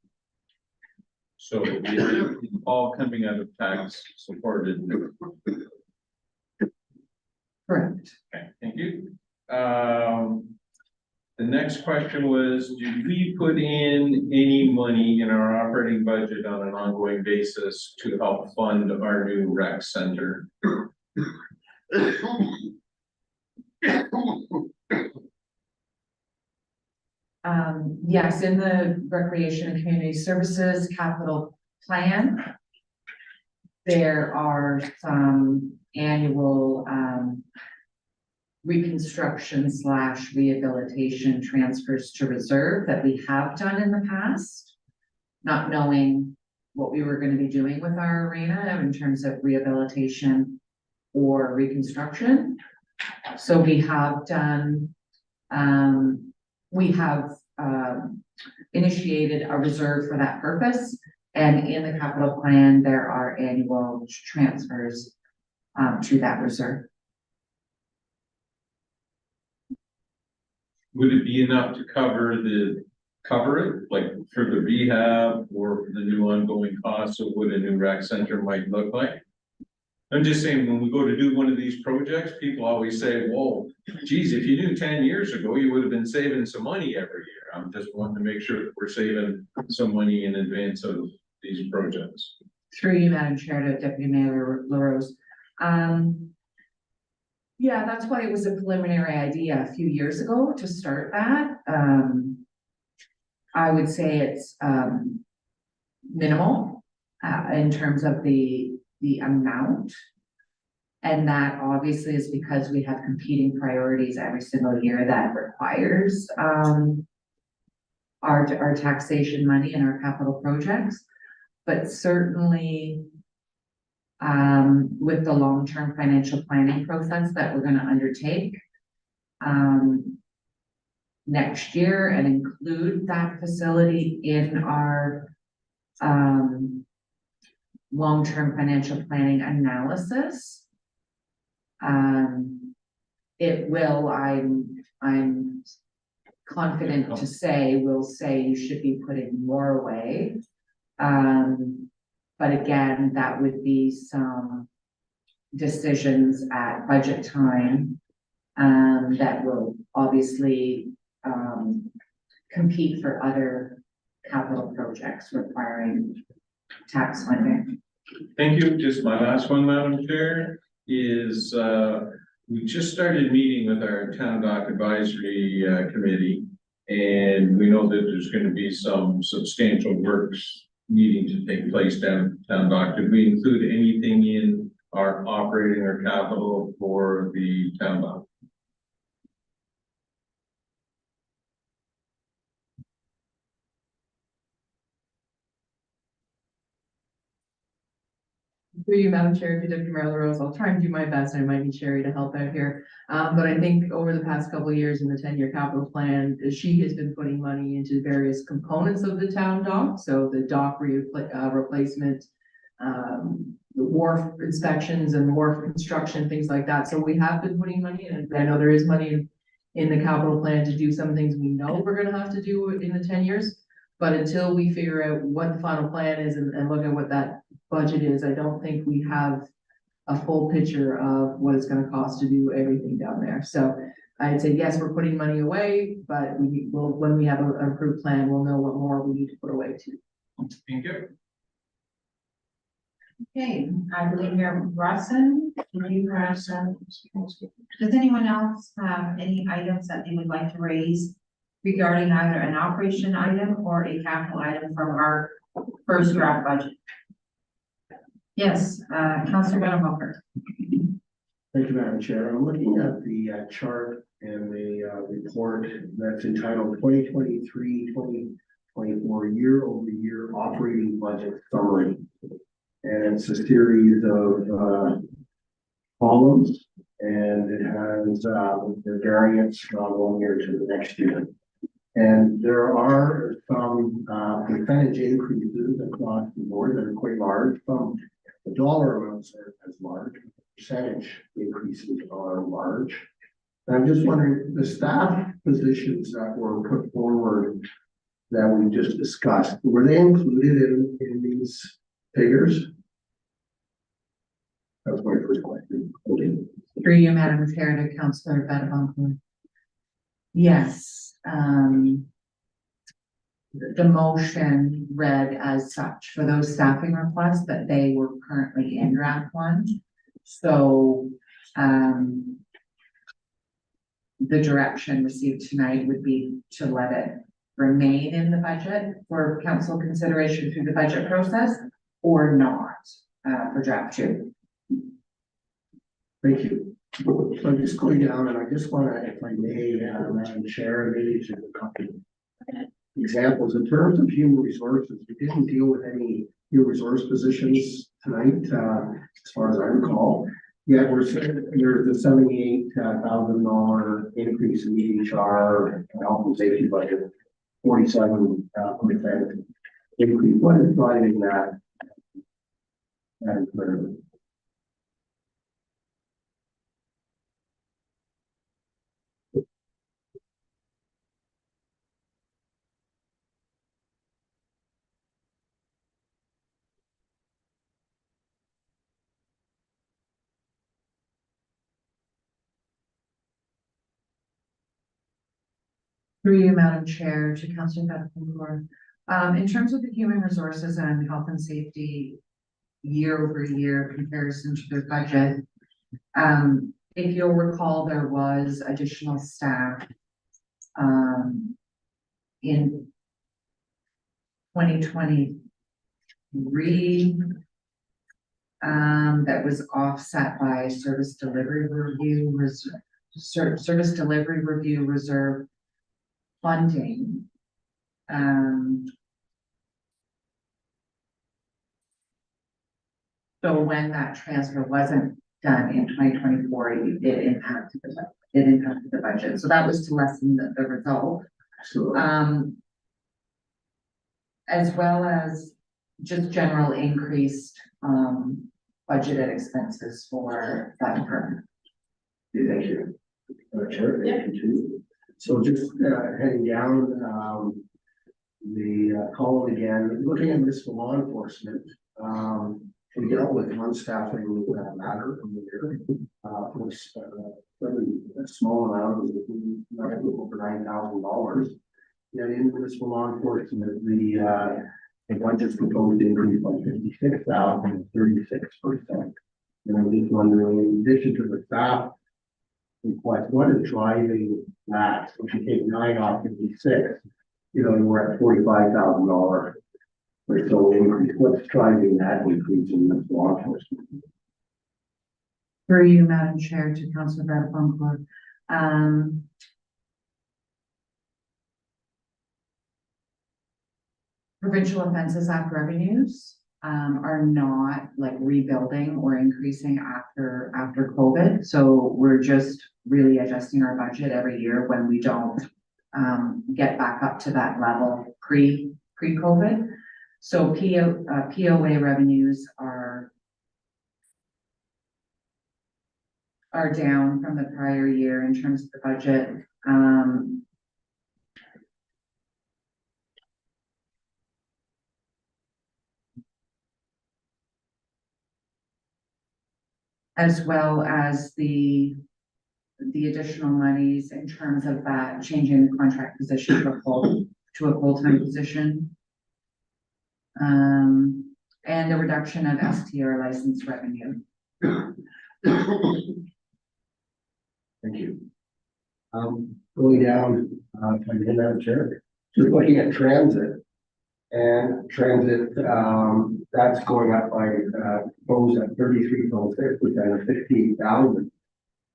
So it's all coming out of tax supported. Correct. Okay, thank you. The next question was, did we put in any money in our operating budget on an ongoing basis to help fund our new rec center? Yes, in the Recreation and Community Services Capital Plan, there are some annual reconstruction / rehabilitation transfers to reserve that we have done in the past, not knowing what we were going to be doing with our arena in terms of rehabilitation or reconstruction. So we have done, we have initiated a reserve for that purpose. And in the capital plan, there are annual transfers to that reserve. Would it be enough to cover it, like for the rehab or for the new ongoing costs of what a new rec center might look like? I'm just saying, when we go to do one of these projects, people always say, whoa, geez, if you knew 10 years ago, you would have been saving some money every year. I'm just wanting to make sure that we're saving some money in advance of these projects. Through you, Madam Chair, to Deputy Mayor LaRose. Yeah, that's why it was a preliminary idea a few years ago to start that. I would say it's minimal in terms of the amount. And that obviously is because we have competing priorities every single year that requires our taxation money and our capital projects. But certainly with the long-term financial planning process that we're going to undertake next year and include that facility in our long-term financial planning analysis. It will, I'm confident to say, will say you should be putting more away But again, that would be some decisions at budget time that will obviously compete for other capital projects requiring tax funding. Thank you. Just my last one, Madam Chair, is, we just started meeting with our town dock advisory, committee. And we know that there's gonna be some substantial works needing to take place down at town dock. Did we include anything in our operating or capital for the town dock? Through you, Madam Chair, to Deputy Mayor LaRose, I'll try and do my best. I might need Sherry to help out here. But I think over the past couple of years in the 10-year capital plan, she has been putting money into various components of the town dock. So the dock replacement, the wharf inspections and wharf construction, things like that. So we have been putting money in, and I know there is money in the capital plan to do some things we know we're gonna have to do in the 10 years. But until we figure out what the final plan is and look at what that budget is, I don't think we have a full picture of what it's gonna cost to do everything down there. So I'd say, yes, we're putting money away, but we will, when we have an approved plan, we'll know what more we need to put away too. Thank you. Okay, I believe Mayor Russin, you have some. Does anyone else have any items that they would like to raise regarding either an operation item or a capital item from our first draft budget? Yes, Councilor Buttermilker. Thank you, Madam Chair. I'm looking at the chart and the report that's entitled 2023-2024 year-over-year operating budget summary. And it's a series of columns, and it has the variance from 1 year to the next year. And there are some percentage increases across the board that are quite large. Some the dollar amounts are as large, percentage increases are large. And I'm just wondering, the staff positions that were put forward that we just discussed, were they included in these figures? That was my first question. Okay. Through you, Madam Chair, to Councillor Buttermilker. Yes, the motion read as such for those staffing requests that they were currently in draft one. So, the direction received tonight would be to let it remain in the budget for council consideration through the budget process or not, for draft 2. Thank you. So I'm just going down and I just want to, if I may, Madam Chair, maybe to a couple examples in terms of human resources. We didn't deal with any human resource positions tonight, as far as I recall. Yet we're saying there's a $78,000 increase in EHR health and safety budget, 47% increase. What is driving that? That is clear. Through you, Madam Chair, to Councillor Buttermilker. In terms of the human resources and health and safety year-over-year comparison to their budget, if you'll recall, there was additional staff in 2023 that was offset by service delivery review reserve funding. So when that transfer wasn't done in 2024, it impacted the budget. So that was to lessen the result. So, As well as just general increased budgeted expenses for that department. thank you. Chair, thank you too. So just heading down, the column again, looking at municipal law enforcement, we dealt with one staffing matter from the year. For a small amount, it was not over $9,000. Yet in municipal law enforcement, the budget's proposed to increase by 56,000, 36%. And I'm just wondering, in addition to the staff request, what is driving that? If you take 9 off 56, we're at $45,000 or so increase. What's driving that increase in this law enforcement? Through you, Madam Chair, to Councilor Bradford. Provincial Offences Act revenues are not like rebuilding or increasing after COVID. So we're just really adjusting our budget every year when we don't get back up to that level pre-COVID. So POA revenues are down from the prior year in terms of the budget. As well as the additional monies in terms of that changing the contract position to a full-time position. And the reduction of STR license revenue. Thank you. Going down, if I may, Madam Chair, just looking at transit. And transit, that's going up by, proposed at 33.6% of 15,000.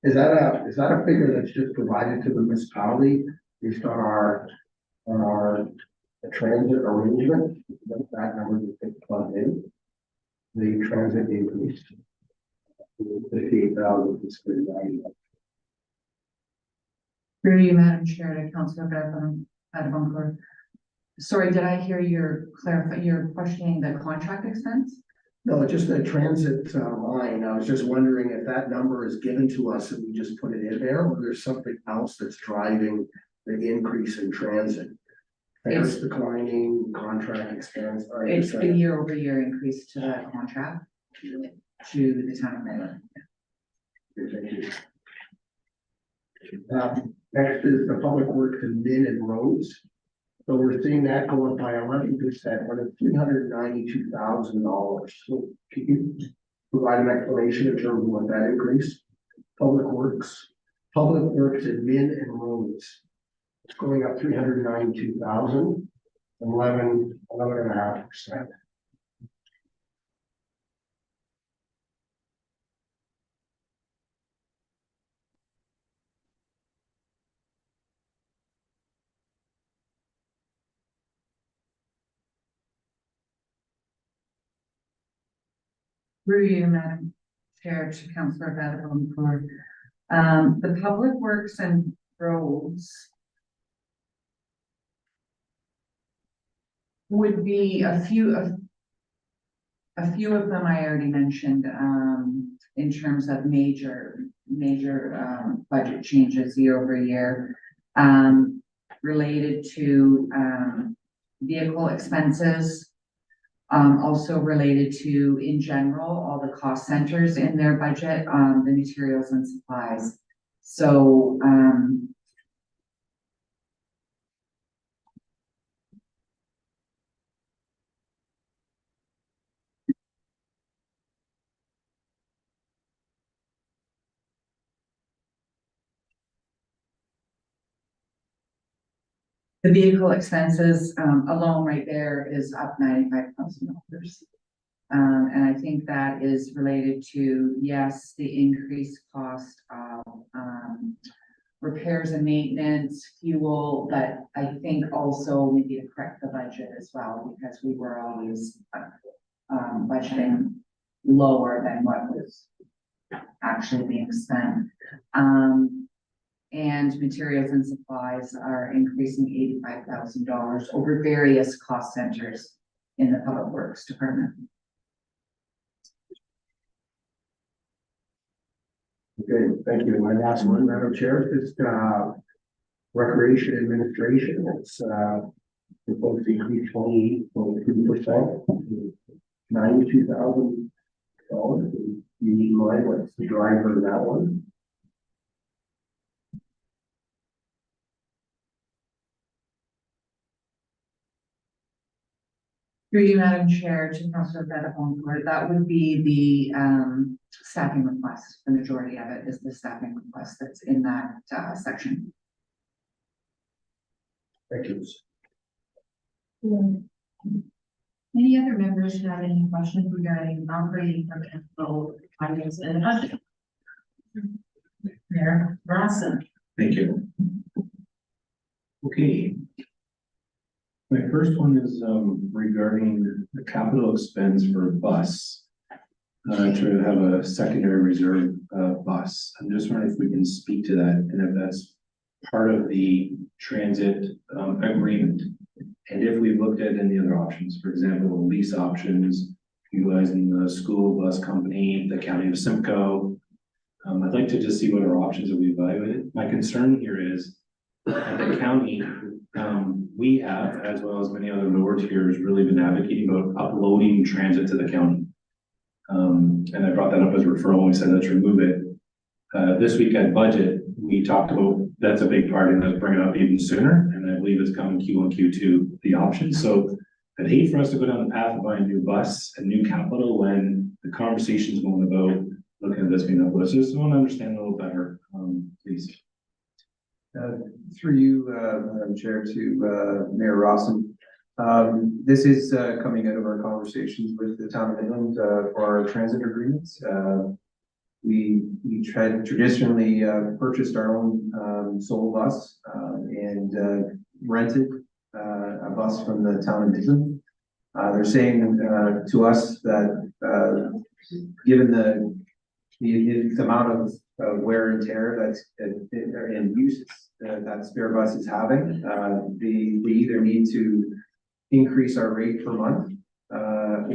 Is that a figure that's just provided to the municipality based on our transit arrangement? That number is plugged in. The transit increased. 58,000 is pretty valuable. Through you, Madam Chair, to Councilor Bradford. Sorry, did I hear your questioning the contract expense? No, just the transit line. I was just wondering if that number is given to us and we just put it in there, or there's something else that's driving the increase in transit. Fares declining, contract expense. It's the year-over-year increase to that contract to the town of Mayo. Thank you. Next is the public works and min and roads. So we're seeing that go up by 11%, but it's $392,000. So can you provide an explanation in terms of what that increase? Public works and min and roads. It's going up 392,000, 11.5%. Through you, Madam Chair, to Councilor Bradford for the public works and roads would be a few of them I already mentioned in terms of major budget changes year over year related to vehicle expenses. Also related to, in general, all the cost centers in their budget, the materials and supplies. So, the vehicle expenses alone right there is up $95,000. And I think that is related to, yes, the increased cost of repairs and maintenance, fuel, but I think also maybe to correct the budget as well, because we were always budgeting lower than what was actually being spent. And materials and supplies are increasing $85,000 over various cost centers in the Public Works Department. Okay, thank you. My last one, Madam Chair, is recreation administration. It's proposed to increase 28.3%, $92,000. You need mind what's the driver of that one? Through you, Madam Chair, to Councilor Bennett, that would be the staffing request. The majority of it is the staffing request that's in that section. Thank you. Any other members who have any questions regarding operating or capital items in the budget? Mayor Rawson. Thank you. Okay. My first one is regarding the capital expense for bus. To have a secondary reserve bus. I'm just wondering if we can speak to that and if that's part of the transit agreement. And if we've looked at any other options, for example, lease options, utilizing the school bus company, the county of Simcoe. I'd like to just see what our options that we evaluated. My concern here is at the county, we have, as well as many other lower tiers, really been advocating about uploading transit to the county. And I brought that up as a referral. We said, let's remove it. This week at budget, we talked about, that's a big part, and let's bring it up even sooner. And I believe it's coming Q1, Q2, the option. So I'd hate for us to go down the path of buying a new bus, a new capital, when the conversation's going about looking at this being uploaded. So just want to understand a little better, please. Through you, Madam Chair, to Mayor Rawson. This is coming out of our conversations with the town of Midland for our transit agreements. We traditionally purchased our own sole bus and rented a bus from the town of Midland. They're saying to us that given the amount of wear and tear that's and use that spare bus is having, they either need to increase our rate per month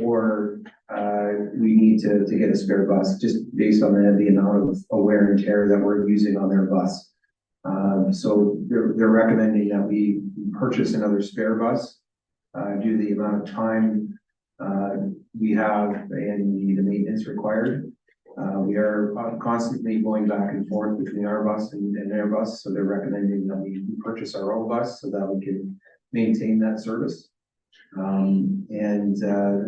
or we need to get a spare bus just based on the amount of wear and tear that we're using on their bus. So they're recommending that we purchase another spare bus due to the amount of time we have and the maintenance required. We are constantly going back and forth between our bus and their bus, so they're recommending that we purchase our own bus so that we can maintain that service. And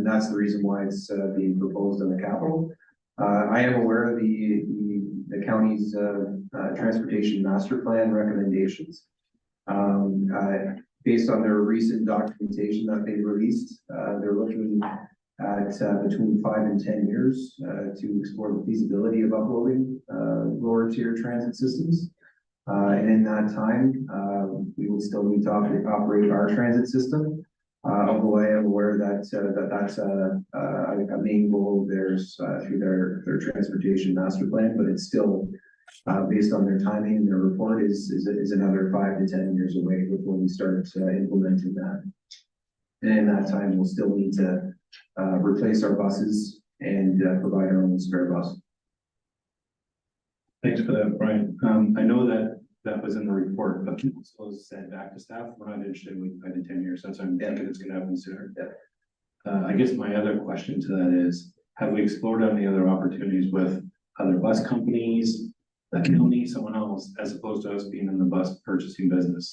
that's the reason why it's being proposed on the capital. I am aware of the county's transportation master plan recommendations. Based on their recent documentation that they released, they're looking at between 5 and 10 years to explore the feasibility of uploading lower tier transit systems. And in that time, we will still need to operate our transit system. Although I am aware that that's a main goal of theirs through their transportation master plan, but it's still based on their timing and their report is another 5 to 10 years away before we start implementing that. And in that time, we'll still need to replace our buses and provide our own spare bus. Thanks for that, Brian. I know that was in the report, but also said back to staff, we're not interested in 5 to 10 years. That's why I'm thinking it's gonna happen sooner. I guess my other question to that is, have we explored any other opportunities with other bus companies, the county, someone else, as opposed to us being in the bus purchasing business?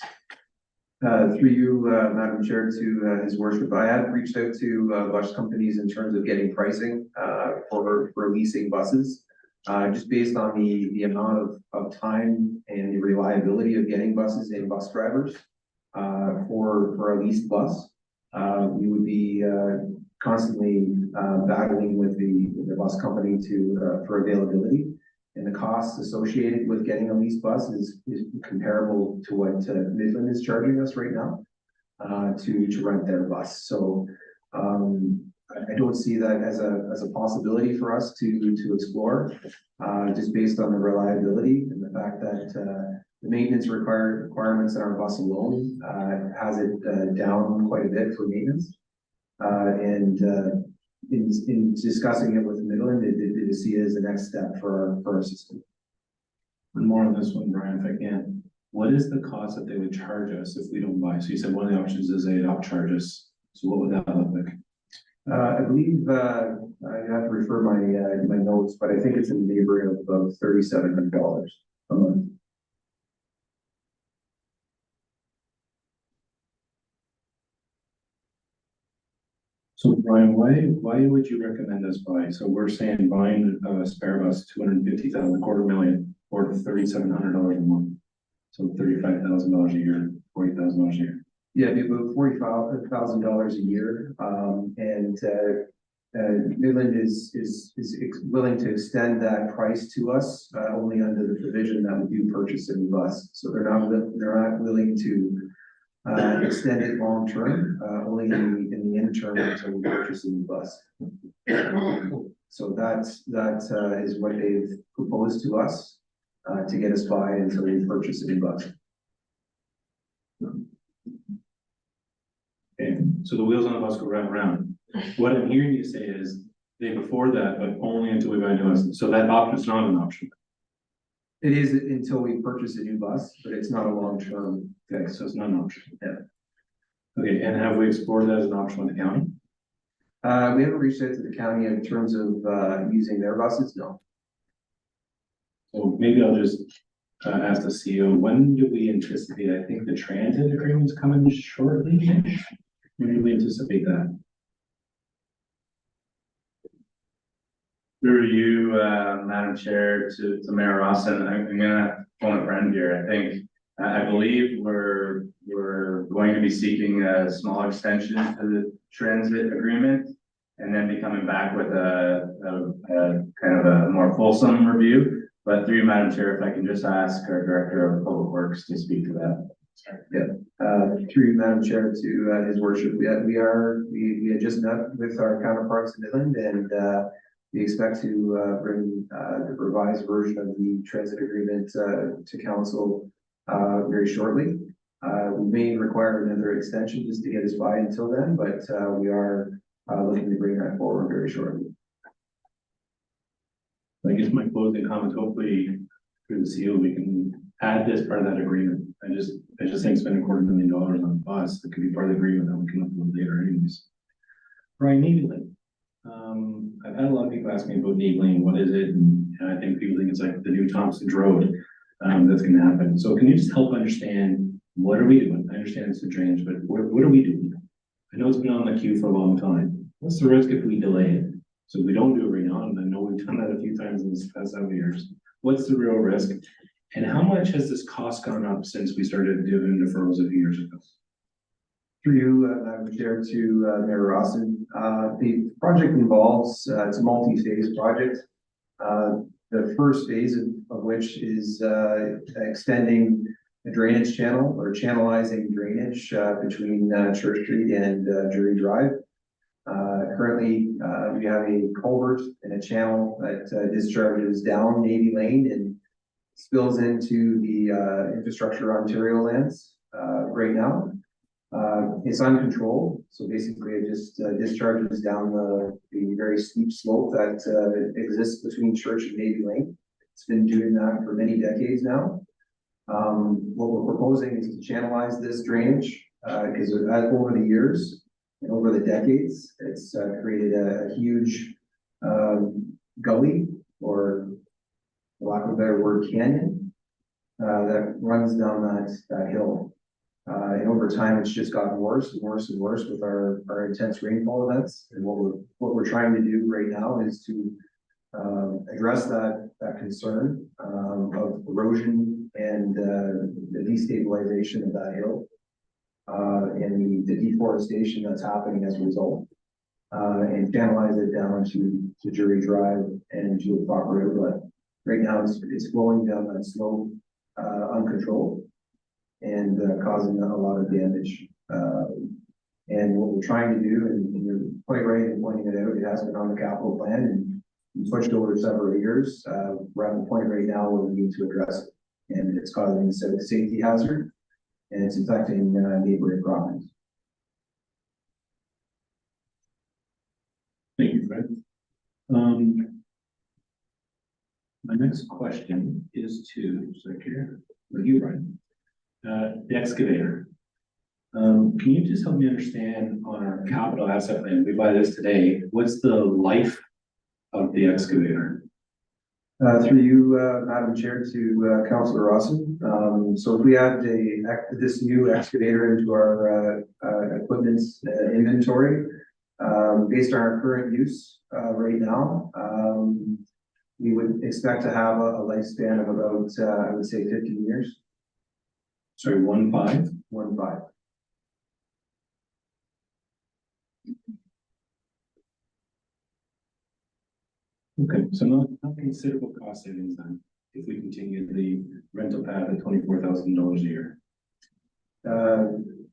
Through you, Madam Chair, to His Worship, I have reached out to bus companies in terms of getting pricing for leasing buses. Just based on the amount of time and the reliability of getting buses and bus drivers for a leased bus. We would be constantly battling with the bus company for availability. And the costs associated with getting a leased bus is comparable to what Midland is charging us right now to rent their bus. So I don't see that as a possibility for us to explore, just based on the reliability and the fact that the maintenance requirements in our bus alone has it down quite a bit for maintenance. In discussing it with Midland, they did see it as the next step for our system. One more on this one, Brian, if I can. what is the cost that they would charge us if we don't buy? So you said one of the options is they'd upcharge us. So what would that look like? I believe, I have to refer my notes, but I think it's in the neighborhood of about $3,700 a month. So Brian, why would you recommend us buy? So we're saying buying a spare bus, 250,000, $250,000, or $3,700 a month. So $35,000 a year, $40,000 a year. Yeah, it'd be about $45,000 a year, Midland is willing to extend that price to us, only under the provision that we do purchase a new bus. So they're not willing to extend it long term, only in the interim until we purchase a new bus. So that is what they've proposed to us, to get us by until we purchase a new bus. Okay, so the wheels on the bus go round and round. What I'm hearing you say is they can afford that, but only until we buy a new bus. So that option is not an option. It is until we purchase a new bus, but it's not a long-term fix. So it's not an option. Yeah. Okay, and have we explored that as an option with the county? We haven't reached out to the county in terms of using their buses, no. So maybe I'll just ask the CEO, when do we anticipate? I think the transit agreement's coming shortly. When do we anticipate that? Through you, Madam Chair, to Mayor Rawson, I'm gonna phone a friend here. I believe we're going to be seeking a small extension to the transit agreement and then be coming back with a kind of a more fulsome review. But through you, Madam Chair, if I can just ask our Director of Public Works to speak to that. Through you, Madam Chair, to his worship, we had just met with our counterparts in Midland, and we expect to bring the revised version of the transit agreement to council very shortly. We may require another extension just to get us by until then, but we are looking to bring that forward very shortly. I guess my closing comments, hopefully through the CEO, we can add this part of that agreement. I just think spending $250,000 on a bus, that could be part of the agreement that we can upload later anyways. Brian, Navy Lane. I've had a lot of people ask me about Navy Lane, what is it? And I think people think it's like the new Thompson Road that's gonna happen. So can you just help understand, what are we doing? I understand it's a drainage, but what are we doing? I know it's been on the queue for a long time. What's the risk if we delay it? So we don't do it right now, and I know we've done that a few times in the past several years. What's the real risk? And how much has this cost gone up since we started doing deferrals a few years ago? Through you, Madam Chair, to Mayor Rawson. The project involves, it's a multi-phase project. The first phase of which is extending a drainage channel or channelizing drainage between Church Street and Drury Drive. Currently, we have a culvert and a channel that discharges down Navy Lane and spills into the Infrastructure Ontario lands right now. It's uncontrolled, so basically it just discharges down the very steep slope that exists between Church and Navy Lane. It's been doing that for many decades now. What we're proposing is to channelize this drainage because over the years and over the decades, it's created a huge gully, or for lack of a better word, canyon that runs down that hill. And over time, it's just gotten worse and worse and worse with our intense rainfall events. And what we're trying to do right now is to address that concern of erosion and the destabilization of that hill and the deforestation that's happening as a result, and channelize it down to Drury Drive and to a proper outlet. Right now, it's flowing down that slope uncontrolled and causing a lot of damage. And what we're trying to do, and you're quite right in pointing it out, it has been on the capital plan and pushed over several years. We're at the point right now where we need to address it, and it's causing a safety hazard, and it's affecting neighboring properties. Thank you, Fred. My next question is to you, Brian. The excavator. Can you just help me understand on our capital asset plan, we buy this today, what's the life of the excavator? Through you, Madam Chair, to Councillor Rawson. So if we add this new excavator into our equipment inventory, based on our current use right now, we would expect to have a lifespan of about, I would say 15 years. Sorry, 1.5? 1.5. Okay, so not considerable cost savings then, if we continue the rental path at $24,000 a year.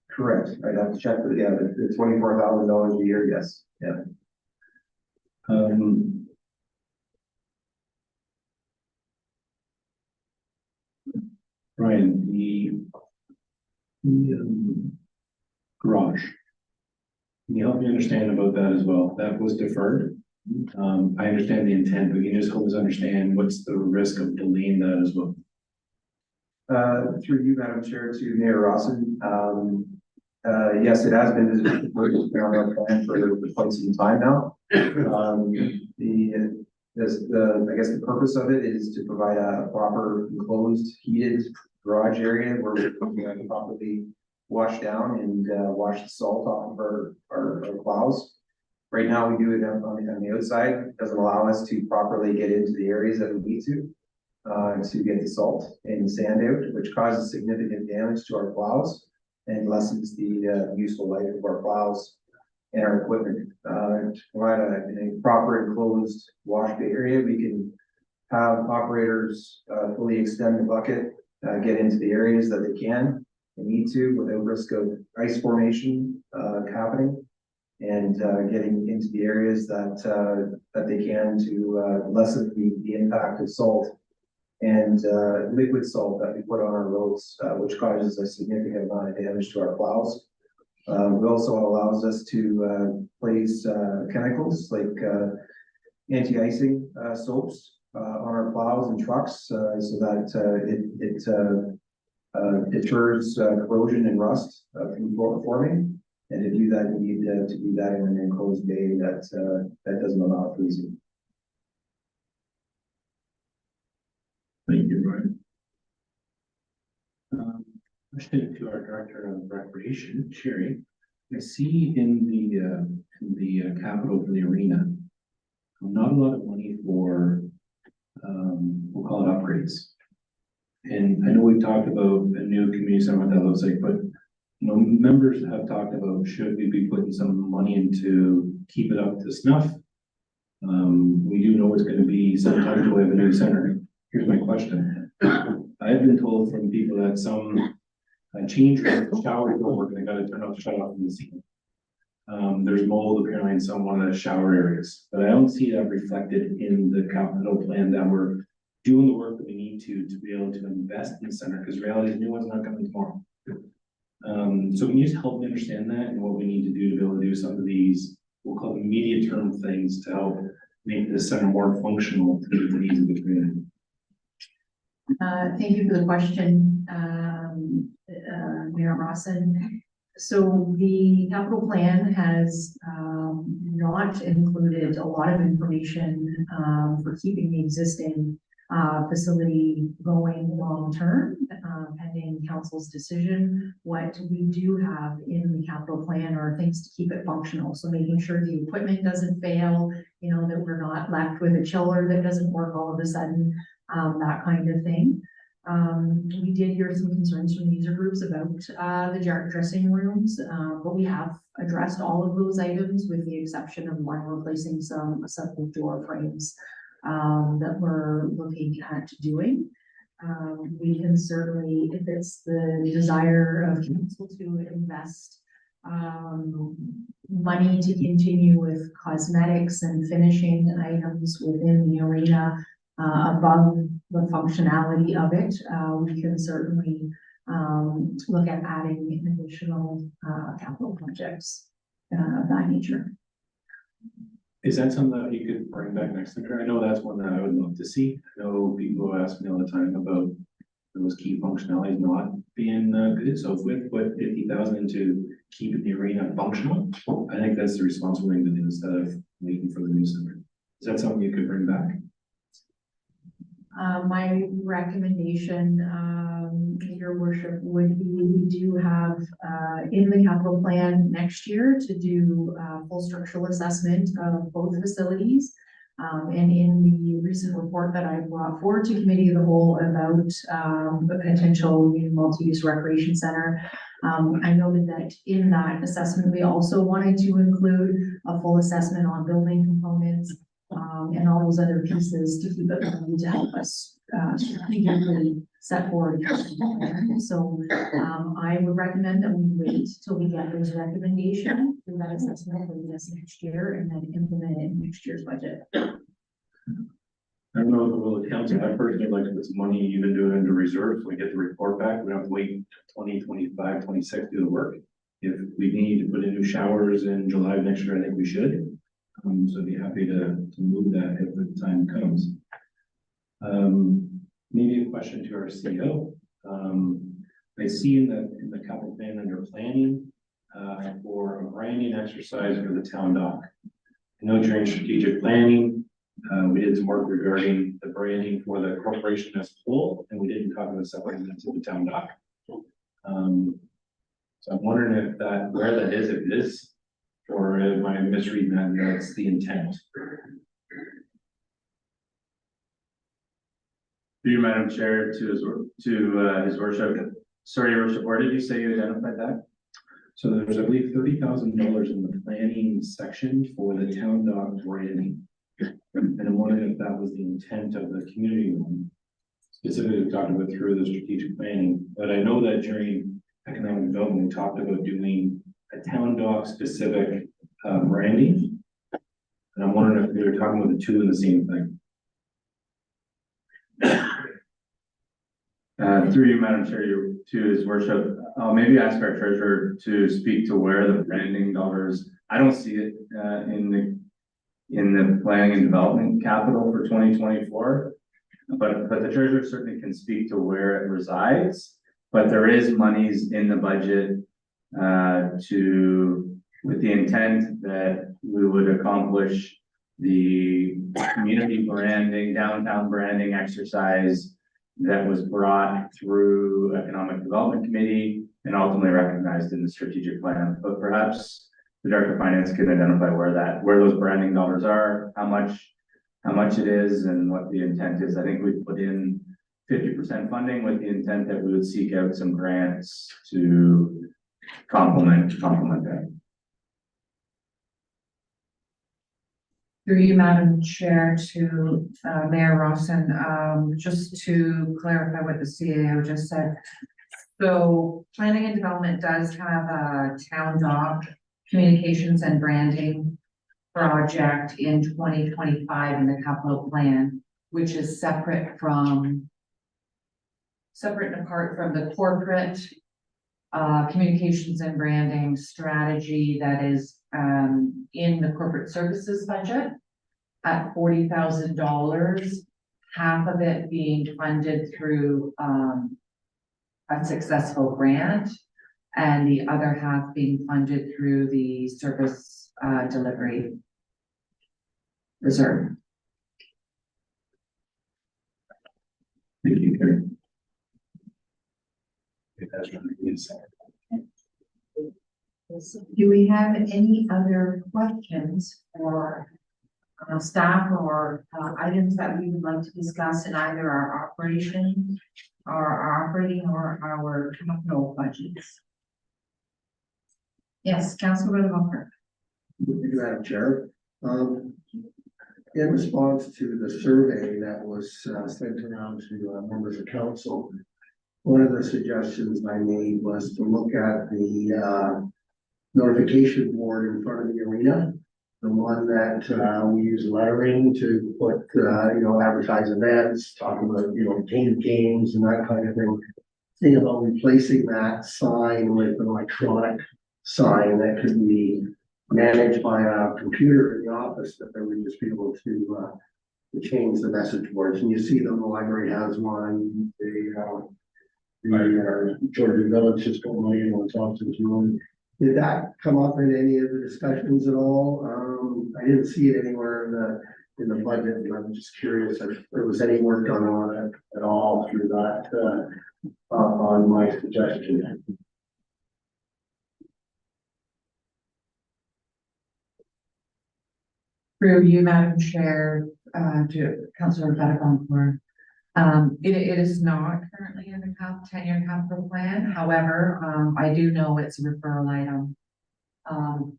Correct. I'd have to check, but yeah, the $24,000 a year, yes, yeah. Brian, the garage. Can you help me understand about that as well? That was deferred. I understand the intent, but can you just help us understand what's the risk of delaying that as well? Through you, Madam Chair, to Mayor Rawson. Yes, it has been visited on our plan for quite some time now. I guess the purpose of it is to provide a proper enclosed heated garage area where we can properly wash down and wash the salt off of our plows. Right now, we do it on the outside. It doesn't allow us to properly get into the areas that we need to get the salt and the sand out, which causes significant damage to our plows and lessens the useful life of our plows and our equipment. To provide a proper enclosed wash bay area, we can have operators fully extend the bucket, get into the areas that they can and need to without risk of ice formation happening, and getting into the areas that they can to lessen the impact of salt and liquid salt that we put on our roads, which causes a significant amount of damage to our plows. It also allows us to place chemicals like anti-icing soaps on our plows and trucks so that it deters corrosion and rust from forming. And to do that, you need to do that in an enclosed bay that doesn't allow freezing. Thank you, Brian. Question to our Director of Recreation, Sherry. I see in the capital for the arena, not a lot of money for, we'll call it upgrades. And I know we've talked about a new community center, what that looks like, but you know, members have talked about should we be putting some money into keep it up to snuff. We do know it's going to be sometime until we have a new center. Here's my question. I've been told from people that some change the shower door, they got to turn off, shut off in the ceiling. There's mold apparently in some one of the shower areas, but I don't see that reflected in the capital plan that we're doing the work that we need to be able to invest in the center, because reality is new one's not coming tomorrow. So can you just help me understand that and what we need to do to be able to do some of these, we'll call them immediate term things to help make this center more functional to meet the needs of the community? Thank you for the question, Mayor Rawson. So the capital plan has not included a lot of information for keeping the existing facility going long term, pending council's decision. What we do have in the capital plan are things to keep it functional. So making sure the equipment doesn't fail, you know, that we're not left with a chiller that doesn't work all of a sudden, that kind of thing. We did hear some concerns from user groups about the dressing rooms, but we have addressed all of those items with the exception of one replacing some door frames that we're looking at doing. We can certainly, if it's the desire of council to invest money to continue with cosmetics and finishing items within the arena above the functionality of it, we can certainly look at adding additional capital projects of that nature. Is that something that you could bring back next year? I know that's one that I would love to see. I know people ask me all the time about those key functionalities not being good, so if we put 50,000 into keeping the arena functional, I think that's the responsible thing to do instead of waiting for the new center. Is that something you could bring back? My recommendation, your worship, would be, we do have, in the capital plan next year to do, full structural assessment of both facilities. And in the recent report that I brought forward to committee of the whole about, the potential new multi-use recreation center, I noted that in that assessment, we also wanted to include a full assessment on building components, and all those other pieces to keep it moving to help us, strategically set forward. So, I would recommend that we wait till we get those recommendations, do that assessment for this next year, and then implement it in next year's budget. I don't know if the will of council, I personally like to put some money, even do it into reserve, so we get the report back, we don't have to wait 2025, 26 to do the work. If we need to put in new showers in July of next year, I think we should. So I'd be happy to move that if the time comes. Maybe a question to our CEO. I see in the capital plan under planning, for a branding exercise for the town dock. I know during strategic planning, we did some work regarding the branding for the corporation as a whole, and we didn't talk about separating that to the town dock. So I'm wondering if where that is, if it is, or am I misreading that, and that's the intent? Through you, Madam Chair, to his worship. Sorry, your worship, where did you say you identified that? So there's, I believe, $30,000 in the planning section for the town dock branding. And I'm wondering if that was the intent of the community one. Specifically, we talked about through the strategic planning, but I know that during economic development, we talked about doing a town dock specific branding. And I'm wondering if we were talking about the two in the same thing. Through you, Madam Chair, to his worship, I'll maybe ask our treasurer to speak to where the branding dollars, I don't see it in the planning and development capital for 2024. But the treasurer certainly can speak to where it resides, but there is monies in the budget with the intent that we would accomplish the community branding, downtown branding exercise that was brought through Economic Development Committee and ultimately recognized in the strategic plan. But perhaps the Director of Finance can identify where those branding dollars are, how much it is, and what the intent is. I think we put in 50% funding with the intent that we would seek out some grants to complement that. Through you, Madam Chair, to Mayor Rawson, just to clarify what the CAO just said. So planning and development does have a town dock communications and branding project in 2025 in the capital plan, which is separate and apart from the corporate communications and branding strategy that is in the corporate services budget at $40,000, half of it being funded through a successful grant and the other half being funded through the service delivery reserve. Thank you, Carrie. Do we have any other questions for staff or items that we would like to discuss in either our operating or our capital budgets? Yes, Councilor Walker. Thank you, Madam Chair. In response to the survey that was sent around to members of council, one of the suggestions I made was to look at the notification board in front of the arena, the one that we use lettering to put, advertise events, talk about, team games and that kind of thing. Think about replacing that sign with an electronic sign that could be managed by a computer in the office that they would just be able to change the message boards. And you see them, the library has one, the Georgia Village fiscal money and we'll talk to Jerome. Did that come up in any of the discussions at all? I didn't see it anywhere in the budget, and I'm just curious if there was any work done on it at all through that, on my suggestion. Through you, Madam Chair, to Councilor Bettencourt. It is not currently in the 10-year capital plan. However, I do know it's a referral item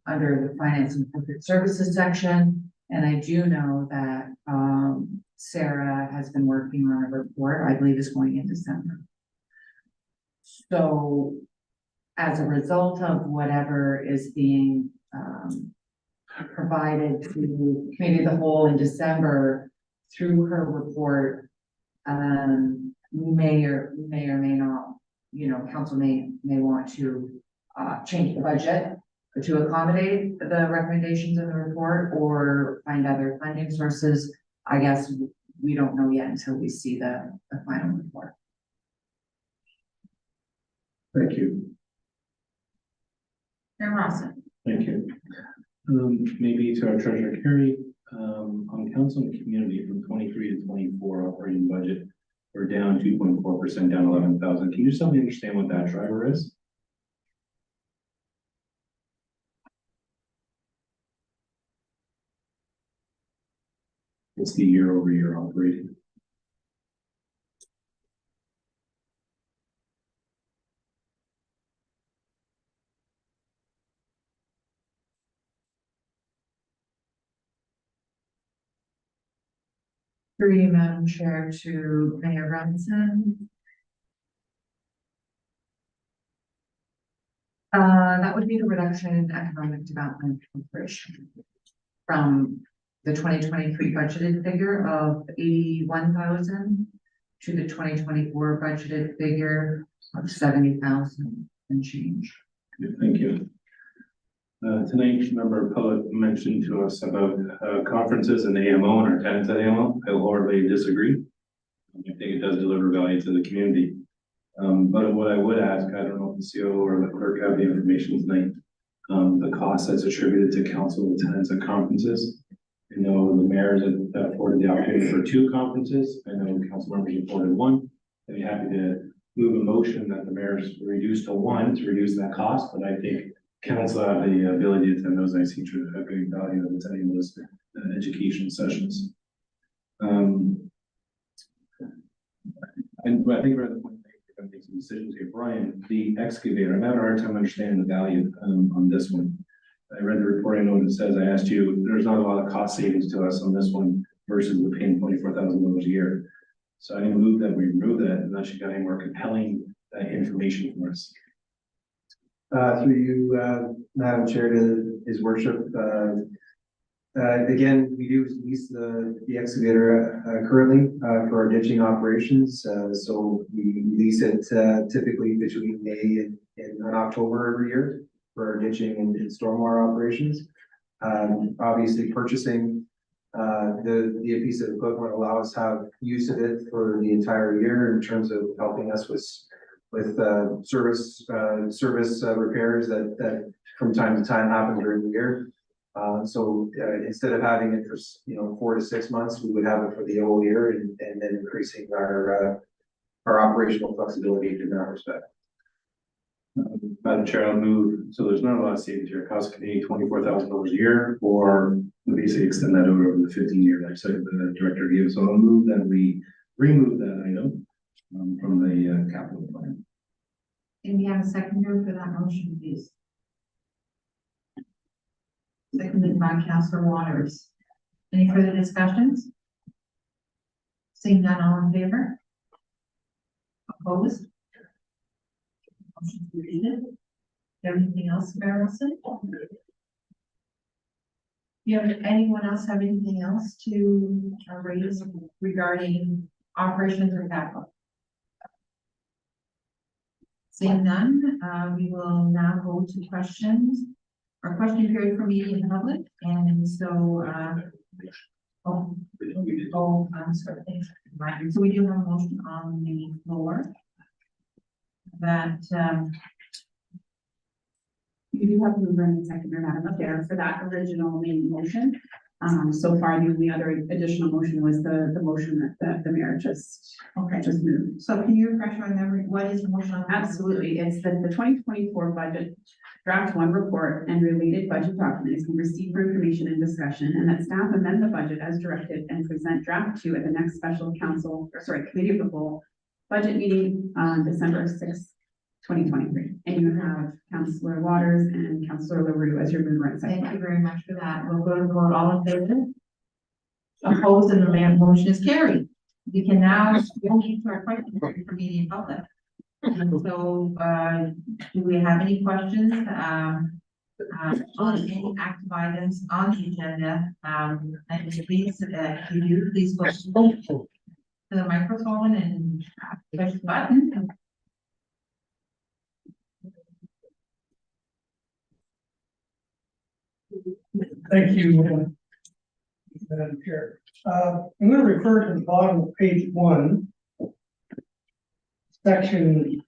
under the Finance and Corporate Services section. And I do know that Sarah has been working on a report, I believe is going in December. So as a result of whatever is being provided to the Committee of the Whole in December through her report, may or may not, council may want to change the budget to accommodate the recommendations in the report or find other funding sources. I guess we don't know yet until we see the final report. Thank you. Mayor Rawson. Thank you. Maybe to our treasurer Carrie, on council and community from 23 to 24 operating budget, we're down 2.4%, down 11,000. Can you just help me understand what that driver is? It's the year-over-year operating. Through you, Madam Chair, to Mayor Robinson. That would be the reduction in economic development corporation from the 2023 budgeted figure of 81,000 to the 2024 budgeted figure of 70,000 and change. Good, thank you. Tonight, a member of public mentioned to us about conferences and AMO and our tenants at AMO. I wholeheartedly disagree. I think it does deliver value to the community. But what I would ask, I don't know if the CO or the clerk have the information tonight, the cost that's attributed to council attendance at conferences. I know the mayor has afforded the opportunity for 2 conferences. I know the council members afforded 1. I'd be happy to move a motion that the mayor's reduced to 1 to reduce that cost, but I think council have the ability to attend those. I see a great value of attending those education sessions. And I think we're at the point we're going to make some decisions here. Brian, the excavator, I'm having a hard time understanding the value on this one. I read the report, I know what it says. I asked you, there's not a lot of cost savings to us on this one versus the paying $24,000 a year. So I didn't move that, we removed that, unless you got any more compelling information for us. Through you, Madam Chair, to His Worship. Again, we do lease the excavator currently for our ditching operations. So we lease it typically between May and October every year for our ditching and stormwater operations. Obviously, purchasing the piece of equipment will allow us to have use of it for the entire year in terms of helping us with service repairs that from time to time happen during the year. So instead of having it for 4 to 6 months, we would have it for the whole year and then increasing our operational flexibility in that respect. Madam Chair, I'll move. So there's not a lot of savings here. It costs Canadian $24,000 a year, or we basically extend that over the 15-year life cycle the director gave. So I'll move that we remove that item from the capital plan. Can we have a seconder for that motion, please? Seconded by Councilor Waters. Any further discussions? Seeing none, all in favor? Opposed? Motion defeated. Anything else, Mayor Wilson? Anyone else have anything else to raise regarding operations or capital? Seeing none, we will now go to questions. Our question period for meeting in public, and so, I'm sorry. So we do have a motion on the floor. that, you do have to move in second or Madam Chair for that original main motion. So far, the only other additional motion was the motion that the mayor just moved. So can you refresh my memory? What is the motion on? Absolutely. It's that the 2024 budget draft one report and related budget documents be received for information and discussion, and that staff amend the budget as directed and present draft two at the next special committee of the whole budget meeting on December 6th, 2023. And you have Councillor Waters and Councillor LaRue as your mover and seconder. Thank you very much for that. We'll go to vote. All in favor? Opposed, and the motion is carried. We can now go into our question period for media and public. And so, do we have any questions, on any active items on the agenda? And please, if you do, please go to the microphone and push the button. Thank you, Madam Chair. I'm going to refer to the bottom of page 1. Section,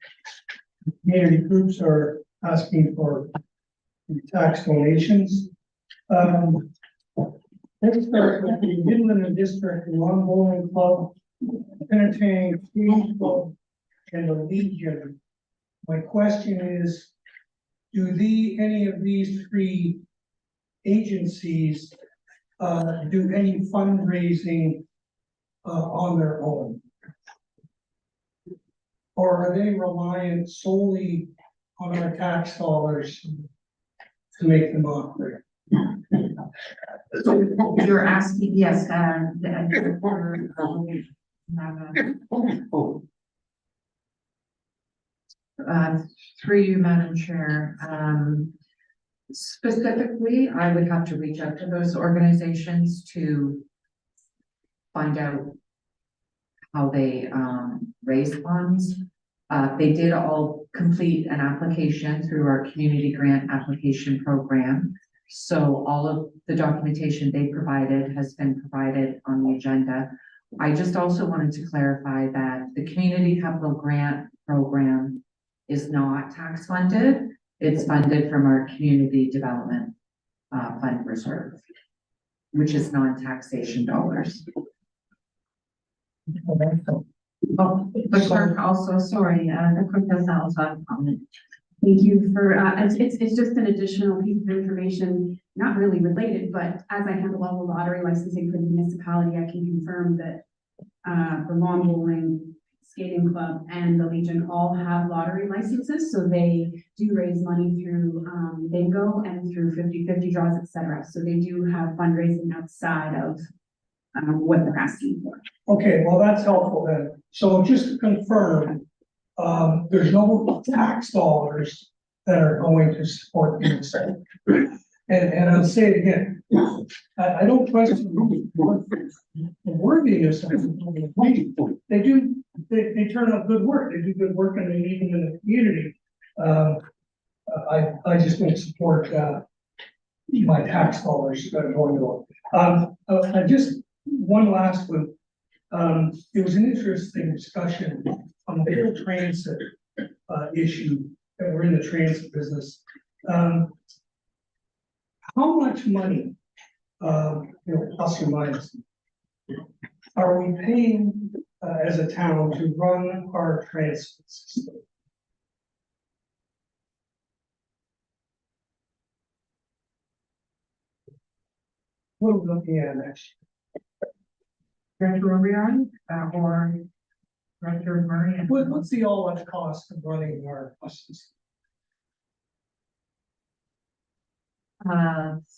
community groups are asking for tax donations. Let's start with the Midland District Lawn Bowling Club, Entertaining Community Club, and the Legion. My question is, do any of these three agencies do any fundraising on their own? Or are they reliant solely on our tax dollars to make them operate? You're asking, yes, Through you, Madam Chair, specifically, I would have to reach out to those organizations to find out how they raise funds. They did all complete an application through our community grant application program. So all of the documentation they provided has been provided on the agenda. I just also wanted to clarify that the community capital grant program is not tax funded. It's funded from our community development fund reserve, which is non-taxation dollars. Oh, the clerk also, sorry, the clerk does also have a comment. Thank you for, it's just an additional piece of information, not really related, but as I handle all the lottery licensing for the municipality, I can confirm that the lawn bowling, skating club, and the Legion all have lottery licenses, so they do raise money through bingo and through 50/50 draws, etc. So they do have fundraising outside of what they're asking for. Okay, well, that's helpful then. So just to confirm, there's no tax dollars that are going to support these. And I'll say it again, I don't question the worthiness of it. They turn out good work. They do good work and they need them in the community. I just don't support my tax dollars that are going to it. Just one last one. It was an interesting discussion on the whole transit issue that we're in the transit business. How much money, plus or minus, are we paying as a town to run our transit system? What are we looking at next year? Director O'Brien, or Director Murray? What's the all-in cost of running our buses?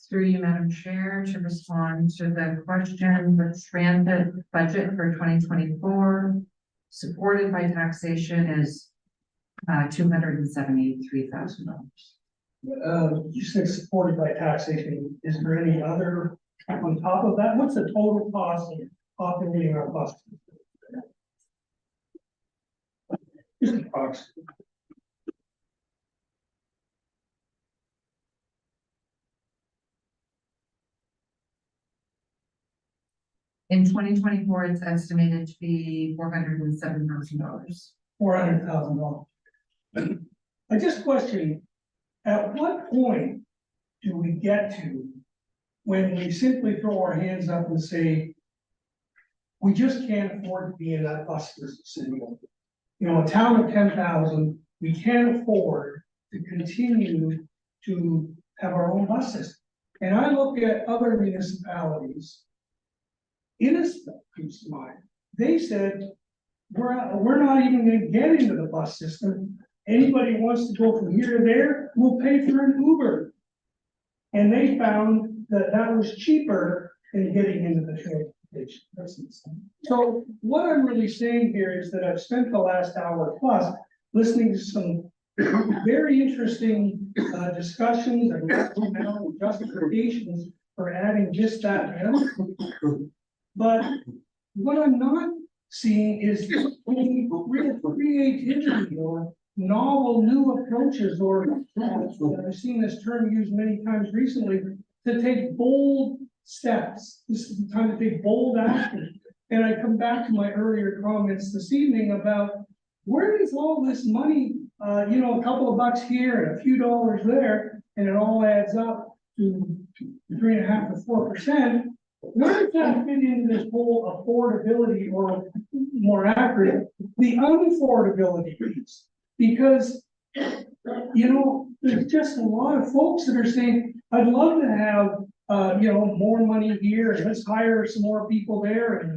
Through you, Madam Chair, to respond to the question, the transit budget for 2024, supported by taxation, is $273,000. You said supported by taxation. Is there any other on top of that? What's the total cost of operating our buses? Just approximately. In 2024, it's estimated to be $407,000. $400,000. I just question, at what point do we get to when we simply throw our hands up and say, we just can't afford to be in that bus business anymore? You know, a town of 10,000, we can't afford to continue to have our own bus system. And I look at other municipalities. Innisfil comes to mind. They said, we're not even gonna get into the bus system. Anybody who wants to go from here to there, we'll pay for an Uber. And they found that that was cheaper than getting into the transportation business. So what I'm really saying here is that I've spent the last hour plus listening to some very interesting discussions and rationale and justifications for adding just that in. But what I'm not seeing is any real creativity or novel new approaches, or I've seen this term used many times recently, to take bold steps. This is the time to take bold action. And I come back to my earlier comments this evening about where does all this money, you know, a couple of bucks here and a few dollars there, and it all adds up to 3.5% to 4%. Where does that fit into this whole affordability, or more accurate, the unaffordability piece? Because, you know, there's just a lot of folks that are saying, I'd love to have, you know, more money here, and let's hire some more people there,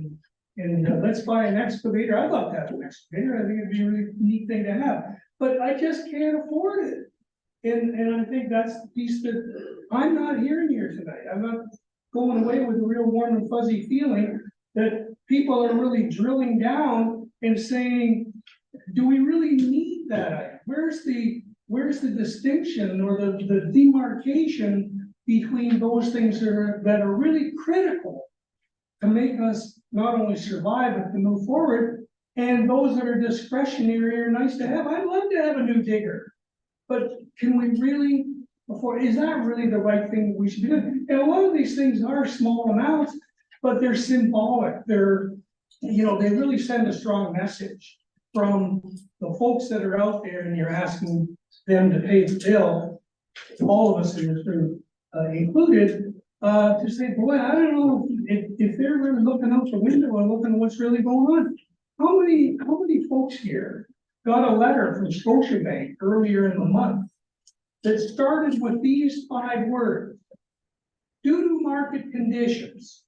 and let's buy an excavator. I'd love to have an excavator. I think it'd be a really neat thing to have, but I just can't afford it. And I think that's the piece that I'm not hearing here tonight. I'm not going away with a real warm and fuzzy feeling that people are really drilling down and saying, do we really need that? Where's the distinction or the demarcation between those things that are really critical to make us not only survive, but to move forward, and those that are discretionary or nice to have? I'd love to have a new digger, but can we really afford? Is that really the right thing that we should do? And a lot of these things are small amounts, but they're symbolic. They're, you know, they really send a strong message from the folks that are out there, and you're asking them to pay the bill, all of us in this room included, to say, boy, I don't know if they're really looking out the window and looking at what's really going on. How many folks here got a letter from Scotiabank earlier in the month that started with these 5 words: due to market conditions?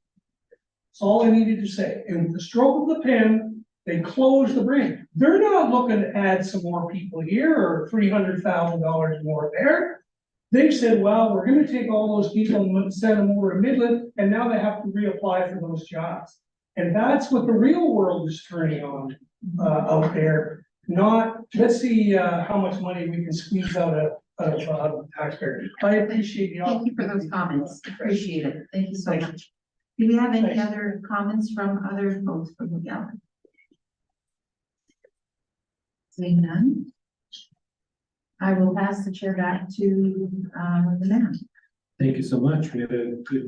That's all I needed to say. And with the stroke of the pen, they closed the branch. They're not looking to add some more people here or $300,000 more there. They said, well, we're going to take all those people and send them over to Midland, and now they have to reapply for those jobs. And that's what the real world is turning on out there. Not, let's see how much money we can squeeze out of the taxpayer. I appreciate the Thank you for those comments. Appreciate it. Thank you so much. Do we have any other comments from other folks from the gallery? Seeing none, I will pass the chair back to the man. Thank you so much. We had a good